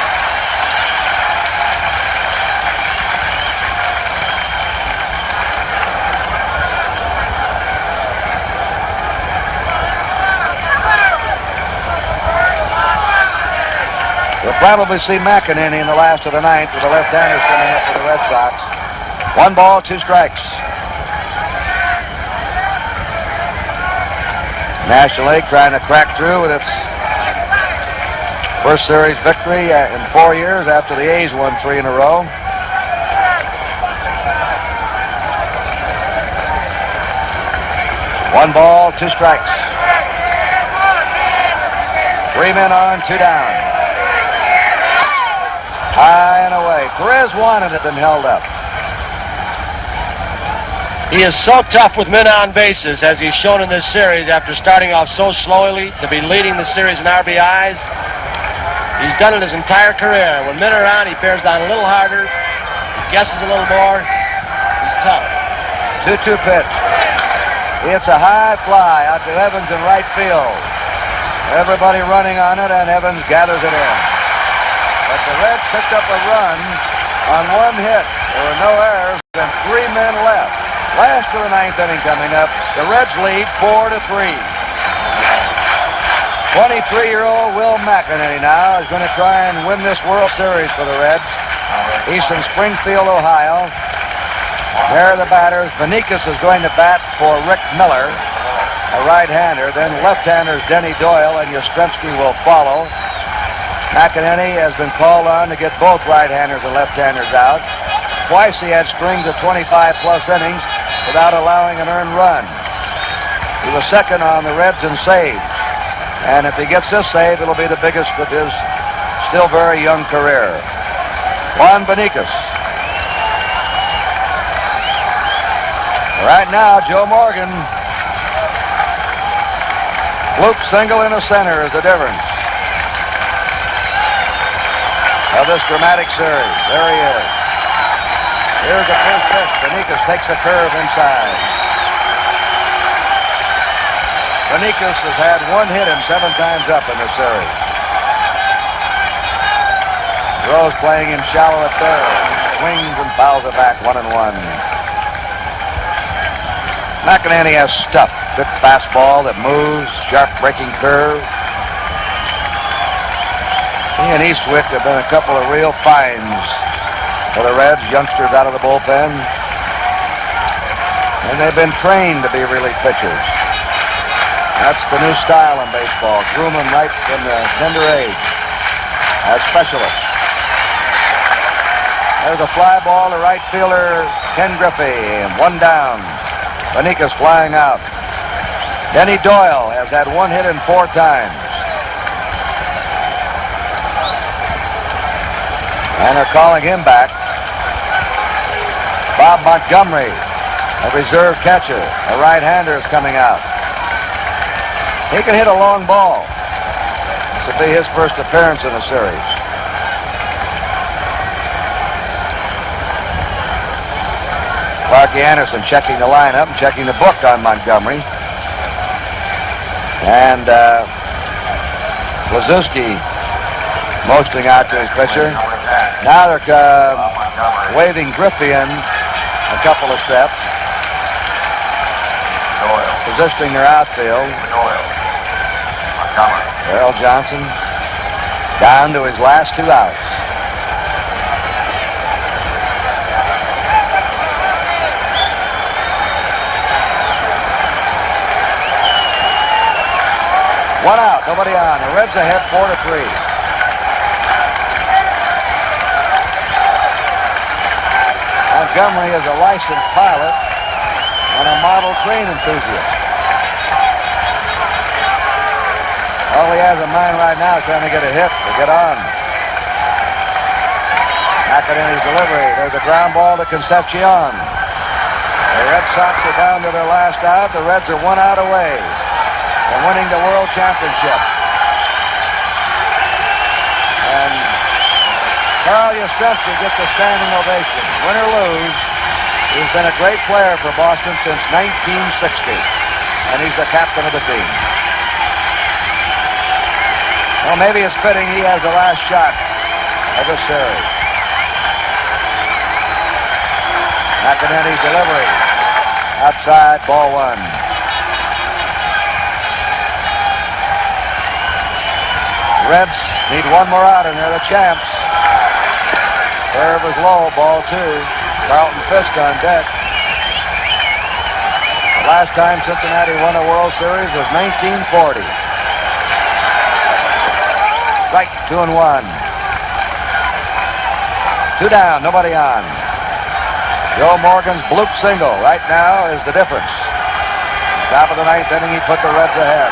We'll probably see McEnany in the last of the 9th with the left-handers coming up for the Red Sox. 1 ball, 2 strikes. National League trying to crack through with its first series victory in 4 years after the A's won 3 in a row. One ball, 2 strikes. 3 men on, 2 down. High and away. Perez wanted it and held up. He is so tough with men on bases, as he's shown in this series after starting off so slowly to be leading the series in RBIs. He's done it his entire career. When men are on, he bears down a little harder, guesses a little more. He's tough. 2-2 pitch. It's a high fly out to Evans in right field. Everybody running on it, and Evans gathers it in. But the Reds picked up a run on 1 hit. There were no errors and 3 men left. Last of the 9th inning coming up. The Reds lead 4-3. 23-year-old Will McEnany now is going to try and win this World Series for the Reds. He's from Springfield, Ohio. There are the batters. Vanikas is going to bat for Rick Miller, a right-hander. Then left-handers Denny Doyle and Yastrzemski will follow. McEnany has been called on to get both right-handers and left-handers out. Twice he had strings of 25-plus innings without allowing an earned run. He was second on the Reds in saves. And if he gets this save, it'll be the biggest of his still very young career. Juan Vanikas. Right now, Joe Morgan. Loop single in the center is the difference of this dramatic series. There he is. Here's the first pitch. Benitez takes a curve inside. Benitez has had one hit and 7 times up in this series. Rose playing him shallow at third. Swings and fouls it back 1-1. McInerney has stuff. Good fastball that moves, sharp breaking curve. He and Eastwick have been a couple of real finds for the Reds, youngsters out of the bullpen. And they've been trained to be relief pitchers. That's the new style in baseball. Groom them right from the tender age as specialists. There's a fly ball to right fielder Ken Griffey, and 1 down. Benitez flying out. Denny Doyle has had 1 hit and 4 times. And they're calling him back. Bob Montgomery, a reserve catcher, a right-hander, is coming out. He can hit a long ball. This will be his first appearance in the series. Clarky Anderson checking the lineup and checking the book on Montgomery. And Lazuski motioning out to his pitcher. Now they're waving Griffey in a couple of steps. Positioning their outfield. Darrell Johnson down to his last 2 outs. One out, nobody on. The Reds ahead 4-3. Montgomery is a licensed pilot and a model train enthusiast. All he has in mind right now is trying to get a hit to get on. McInerney's delivery. There's a ground ball to Concepcion. The Red Sox are down to their last out. The Reds are 1 out away from winning the World Championship. And Carl Yastrzemski gets a standing ovation. Win or lose, he's been a great player for Boston since 1960. And he's the captain of the team. Well, maybe it's fitting he has the last shot of the series. McInerney's delivery. Outside, ball 1. Reds need 1 more out, and they're the champs. Curve is low, ball 2. Carlton Fisk on deck. The last time Cincinnati won a World Series was 1940. Strike 2-1. 2 down, nobody on. Joe Morgan's bloop single right now is the difference. Top of the 9th inning, he put the Reds ahead.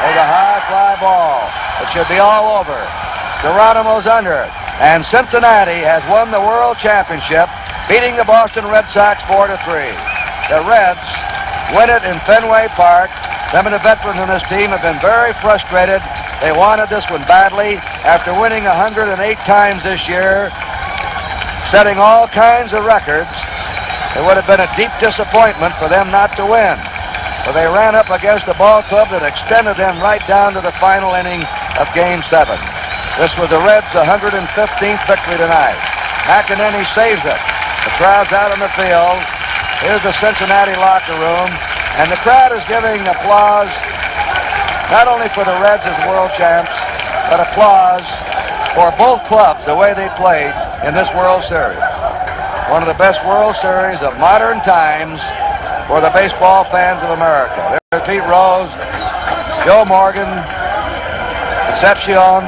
There's a high fly ball. It should be all over. Geronimo's under it. And Cincinnati has won the World Championship, beating the Boston Red Sox 4-3. The Reds win it in Fenway Park. Some of the veterans on this team have been very frustrated. They wanted this one badly. After winning 108 times this year, setting all kinds of records, it would have been a deep disappointment for them not to win. But they ran up against a ball club that extended them right down to the final inning of Game 7. This was the Reds' 115th victory tonight. McInerney saves it. The crowd's out on the field. Here's the Cincinnati locker room. And the crowd is giving applause not only for the Reds as world champs, but applause for both clubs, the way they played in this World Series. One of the best World Series of modern times for the baseball fans of America. There's Pete Rose, Joe Morgan, Concepcion,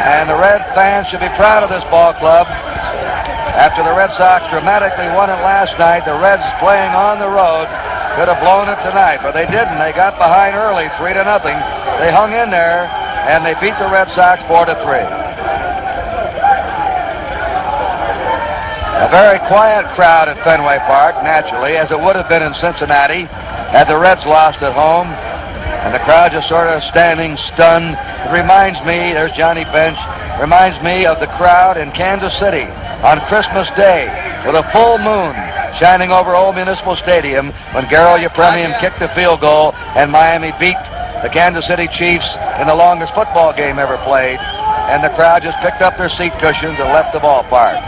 and the Red fans should be proud of this ball club. After the Red Sox dramatically won it last night, the Reds playing on the road could have blown it tonight, but they didn't. They got behind early, 3-0. They hung in there, and they beat the Red Sox 4-3. A very quiet crowd at Fenway Park, naturally, as it would have been in Cincinnati had the Reds lost at home. And the crowd just sort of standing stunned. It reminds me, there's Johnny Bench, reminds me of the crowd in Kansas City on Christmas Day with a full moon shining over Old Municipal Stadium when Garo Yepremian kicked the field goal and Miami beat the Kansas City Chiefs in the longest football game ever played. And the crowd just picked up their seat cushions and left the ballpark.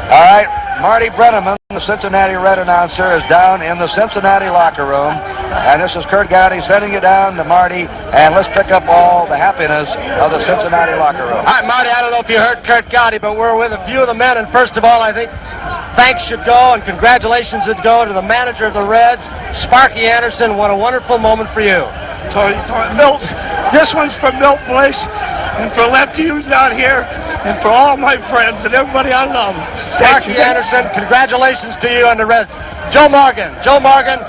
All right, Marty Brenneman, the Cincinnati Red announcer, is down in the Cincinnati locker room. And this is Kurt Gowdy sending you down to Marty. And let's pick up all the happiness of the Cincinnati locker room. All right, Marty, I don't know if you heard Kurt Gowdy, but we're with a few of the men. And first of all, I think thanks should go and congratulations should go to the manager of the Reds, Sparky Anderson. What a wonderful moment for you. Milt, this one's for Milt Bliss and for Lefty who's out here and for all my friends and everybody I love. Sparky Anderson, congratulations to you and the Reds. Joe Morgan,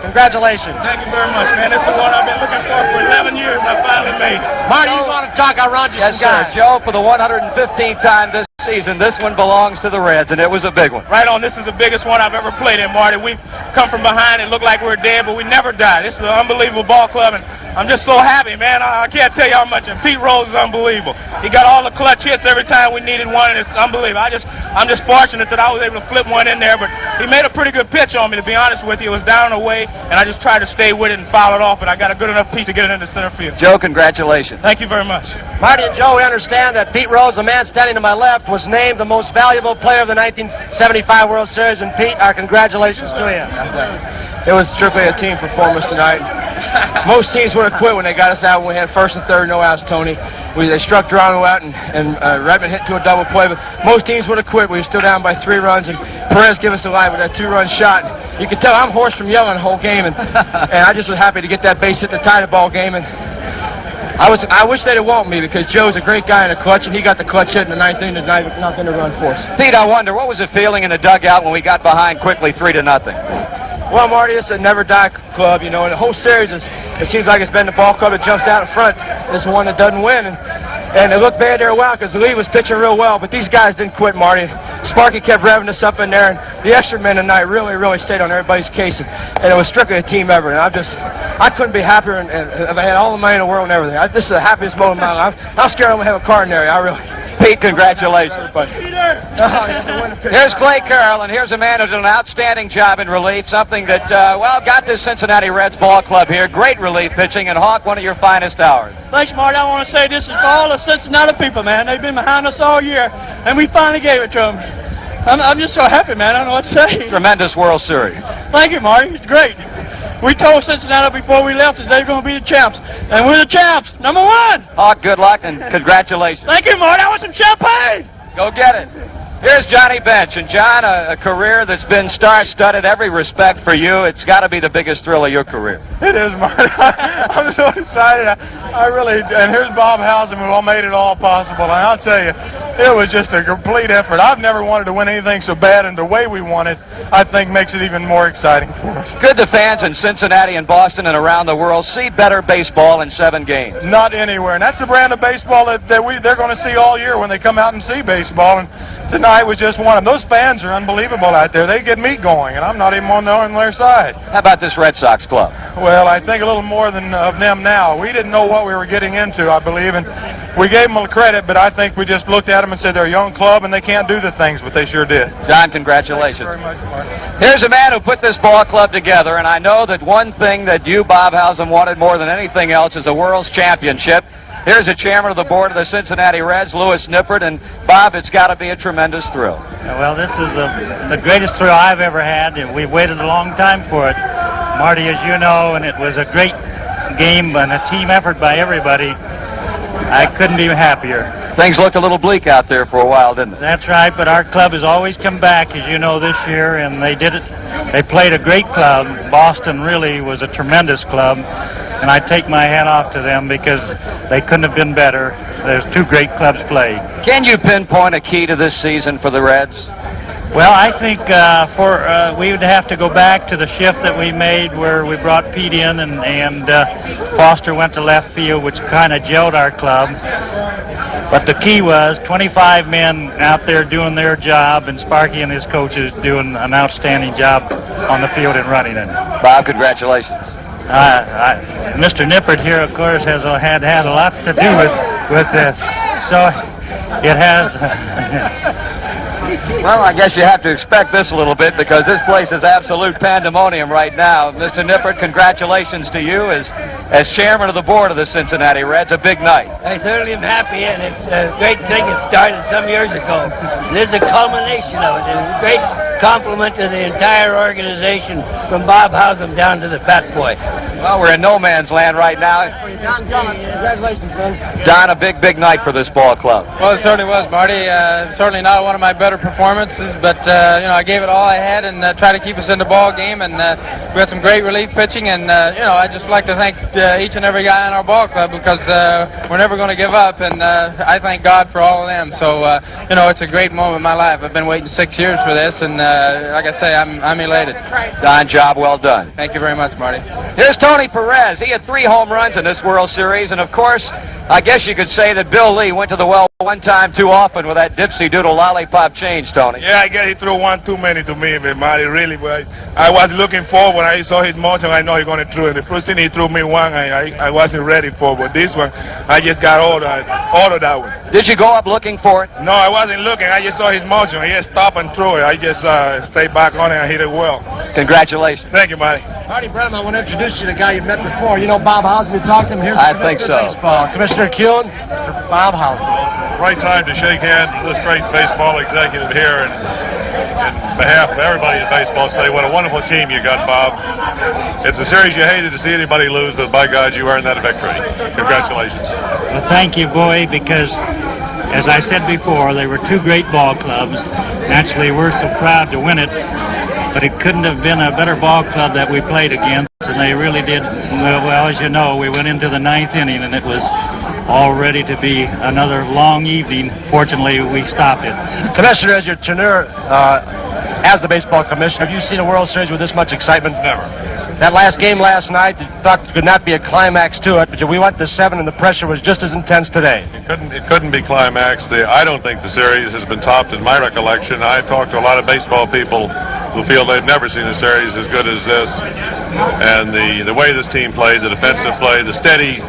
congratulations. Thank you very much, man. This is what I've been looking for 11 years. I finally made it. Marty, you want to talk around you? Yes, sir. Joe, for the 115th time this season, this one belongs to the Reds, and it was a big one. Right on. This is the biggest one I've ever played in, Marty. We've come from behind and looked like we're dead, but we never die. This is an unbelievable ball club, and I'm just so happy, man. I can't tell you how much. And Pete Rose is unbelievable. He got all the clutch hits every time we needed one, and it's unbelievable. I'm just fortunate that I was able to flip one in there, but he made a pretty good pitch on me, to be honest with you. It was down and away, and I just tried to stay with it and foul it off, and I got a good enough pitch to get it into center field. Joe, congratulations. Thank you very much. Marty and Joe, we understand that Pete Rose, the man standing to my left, was named the most valuable player of the 1975 World Series. And Pete, our congratulations to you. It was strictly a team performance tonight. Most teams would have quit when they got us out when we had first and third, no outs, Tony. They struck Geronimo out, and Redmond hit to a double play, but most teams would have quit. We were still down by 3 runs, and Perez gave us a line with that 2-run shot. You could tell I'm hoarse from yelling the whole game, and I just was happy to get that base hit to tie the ball game. And I wish they'd have walked me, because Joe's a great guy in the clutch, and he got the clutch hit in the 9th inning to knock in the run for us. Pete, I wonder, what was it feeling in the dugout when we got behind quickly 3-0? Well, Marty, it's a never-die club, you know, and the whole series it seems like it's been the ball club that jumps out in front. It's the one that doesn't win, and it looked bad there a while because the lead was pitching real well, but these guys didn't quit, Marty. Sparky kept revving us up in there, and the extra men tonight really stayed on everybody's case, and it was strictly a team effort, and I couldn't be happier, and if I had all the money in the world and everything. This is the happiest moment of my life. I'm scared I'm going to have a car in there. Pete, congratulations. Here's Clay Carroll, and here's a man who did an outstanding job in relief, something that, got this Cincinnati Reds ball club here. Great relief pitching, and Hawk, one of your finest hours. Thanks, Marty. I want to say this is for all the Cincinnati people, man. They've been behind us all year, and we finally gave it to them. I'm just so happy, man. I don't know what to say. Tremendous World Series. Thank you, Marty. It's great. We told Cincinnati before we left that they were going to be the champs, and we're the champs. #1. Hawk, good luck, and congratulations. Thank you, Marty. I want some champagne. Go get it. Here's Johnny Bench, and John, a career that's been star-studded, every respect for you. It's got to be the biggest thrill of your career. It is, Marty. I'm so excited. I really, and here's Bob Housen, who all made it all possible. And I'll tell you, it was just a complete effort. I've never wanted to win anything so bad, and the way we won it, I think, makes it even more exciting for us. Good the fans in Cincinnati and Boston and around the world see better baseball in 7 games. Not anywhere, and that's the brand of baseball that they're going to see all year when they come out and see baseball. And tonight was just one of them. Those fans are unbelievable out there. They get me going, and I'm not even on their side. How about this Red Sox club? Well, I think a little more than of them now. We didn't know what we were getting into, I believe, and we gave them a credit, but I think we just looked at them and said they're a young club and they can't do the things, but they sure did. John, congratulations. Thank you very much, Mark. Here's a man who put this ball club together, and I know that one thing that you, Bob Housen, wanted more than anything else is a World's Championship. Here's the chairman of the board of the Cincinnati Reds, Louis Nippert, and Bob, it's got to be a tremendous thrill. Well, this is the greatest thrill I've ever had, and we've waited a long time for it, Marty, as you know, and it was a great game and a team effort by everybody. I couldn't be happier. Things looked a little bleak out there for a while, didn't they? That's right, but our club has always come back, as you know, this year, and they did it. They played a great club. Boston really was a tremendous club, and I take my hat off to them because they couldn't have been better. There's 2 great clubs played. Can you pinpoint a key to this season for the Reds? Well, I think we would have to go back to the shift that we made where we brought Pete in and Foster went to left field, which kind of gelled our club. But the key was 25 men out there doing their job, and Sparky and his coaches doing an outstanding job on the field and running it. Bob, congratulations. Mr. Nippert here, of course, has had a lot to do with this. So it has. Well, I guess you have to expect this a little bit because this place is absolute pandemonium right now. Mr. Nippert, congratulations to you as chairman of the board of the Cincinnati Reds. A big night. I certainly am happy, and it's a great thing. It started some years ago. This is a culmination of it. It's a great compliment to the entire organization from Bob Howsam down to the fat boy. Well, we're in no man's land right now. Congratulations, son. Don, a big night for this ball club. Well, it certainly was, Marty. Certainly not one of my better performances, but I gave it all I had and tried to keep us in the ball game. And we had some great relief pitching. And I'd just like to thank each and every guy in our ball club because we're never going to give up. And I thank God for all of them. So it's a great moment in my life. I've been waiting 6 years for this, and like I say, I'm elated. Don, job well done. Thank you very much, Marty. Here's Tony Perez. He had 3 home runs in this World Series, and of course, I guess you could say that Bill Lee went to the well one time too often with that dipsy doodle lollipop change, Tony. Yeah, I guess he threw one too many to me, but Marty, really. But I was looking forward when I saw his motion. I know he's going to throw it. The first thing he threw me one, I wasn't ready for, but this one, I just got ordered that one. Did you go up looking for it? No, I wasn't looking. I just saw his motion. He just stopped and threw it. I just stayed back on it and hit it well. Congratulations. Thank you, Marty. Marty Brenham, I want to introduce you to the guy you met before. You know Bob Howsam, you talked to him here. I think so. Baseball. Commissioner Kuhn, Bob Howsam. Right time to shake hands with this great baseball executive here, and in behalf of everybody in baseball, say what a wonderful team you got, Bob. It's a series you hated to see anybody lose, but by God, you earned that victory. Congratulations. Well, thank you, boy, because as I said before, they were 2 great ball clubs. Naturally, we're so proud to win it, but it couldn't have been a better ball club that we played against, and they really did well. As you know, we went into the 9th inning, and it was all ready to be another long evening. Fortunately, we stopped it. Commissioner, as your tenure as the baseball commissioner, have you seen a World Series with this much excitement? Never. That last game last night, you thought there could not be a climax to it, but we went to 7 and the pressure was just as intense today. It couldn't be climaxed. I don't think the series has been topped in my recollection. I talked to a lot of baseball people who feel they've never seen a series as good as this. And the way this team played, the defensive play, the steady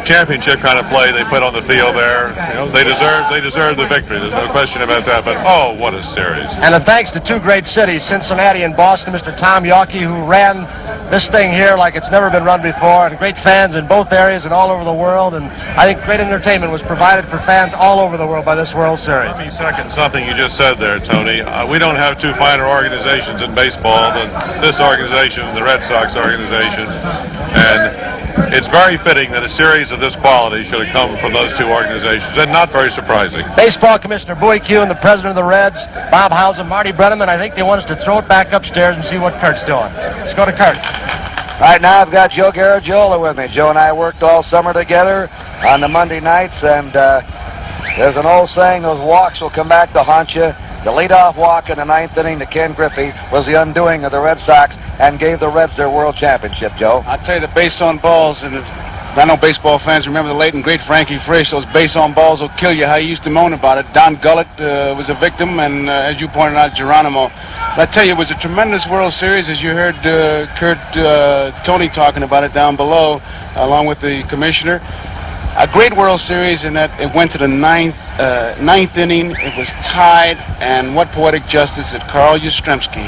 championship kind of play they put on the field there. They deserve the victory. There's no question about that. But oh, what a series! And thanks to 2 great cities, Cincinnati and Boston, Mr. Tom Yawkey, who ran this thing here like it's never been run before, and great fans in both areas and all over the world. And I think great entertainment was provided for fans all over the world by this World Series. Let me second something you just said there, Tony. We don't have 2 finer organizations in baseball than this organization and the Red Sox organization, and it's very fitting that a series of this quality should have come from those 2 organizations, and not very surprising. Baseball Commissioner Bowie Kuhn, the president of the Reds, Bob Howsam, Marty Brenham, and I think they want us to throw it back upstairs and see what Kurt's doing. Let's go to Kurt. Right now I've got Joe Garagiola with me. Joe and I worked all summer together on the Monday nights, and there's an old saying, those walks will come back to haunt you. The leadoff walk in the 9th inning to Ken Griffey was the undoing of the Red Sox and gave the Reds their world championship, Joe. I'll tell you, the base on balls, and I know baseball fans remember the late and great Frankie Frisch, those base on balls will kill you, how he used to moan about it. Don Gullett was a victim, and as you pointed out, Geronimo. But I tell you, it was a tremendous World Series, as you heard Tony talking about it down below, along with the commissioner. A great World Series in that it went to the ninth inning. It was tied, and what poetic justice that Carl Yastrzemski,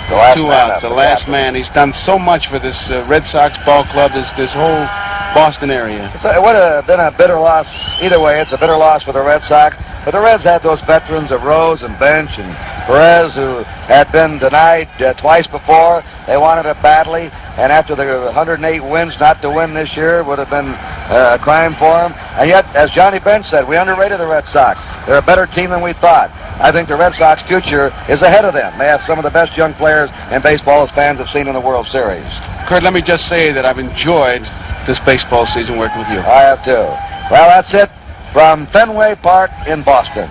the 2 outs, the last man. He's done so much for this Red Sox ball club, this whole Boston area. It would have been a bitter loss either way. It's a bitter loss for the Red Sox. But the Reds had those veterans of Rose and Bench and Perez who had been denied twice before. They wanted it badly, and after the 108 wins, not to win this year would have been a crime for them. And yet, as Johnny Bench said, we underrated the Red Sox. They're a better team than we thought. I think the Red Sox future is ahead of them. They have some of the best young players in baseball as fans have seen in the World Series. Kurt, let me just say that I've enjoyed this baseball season working with you. I have too. Well, that's it from Fenway Park in Boston.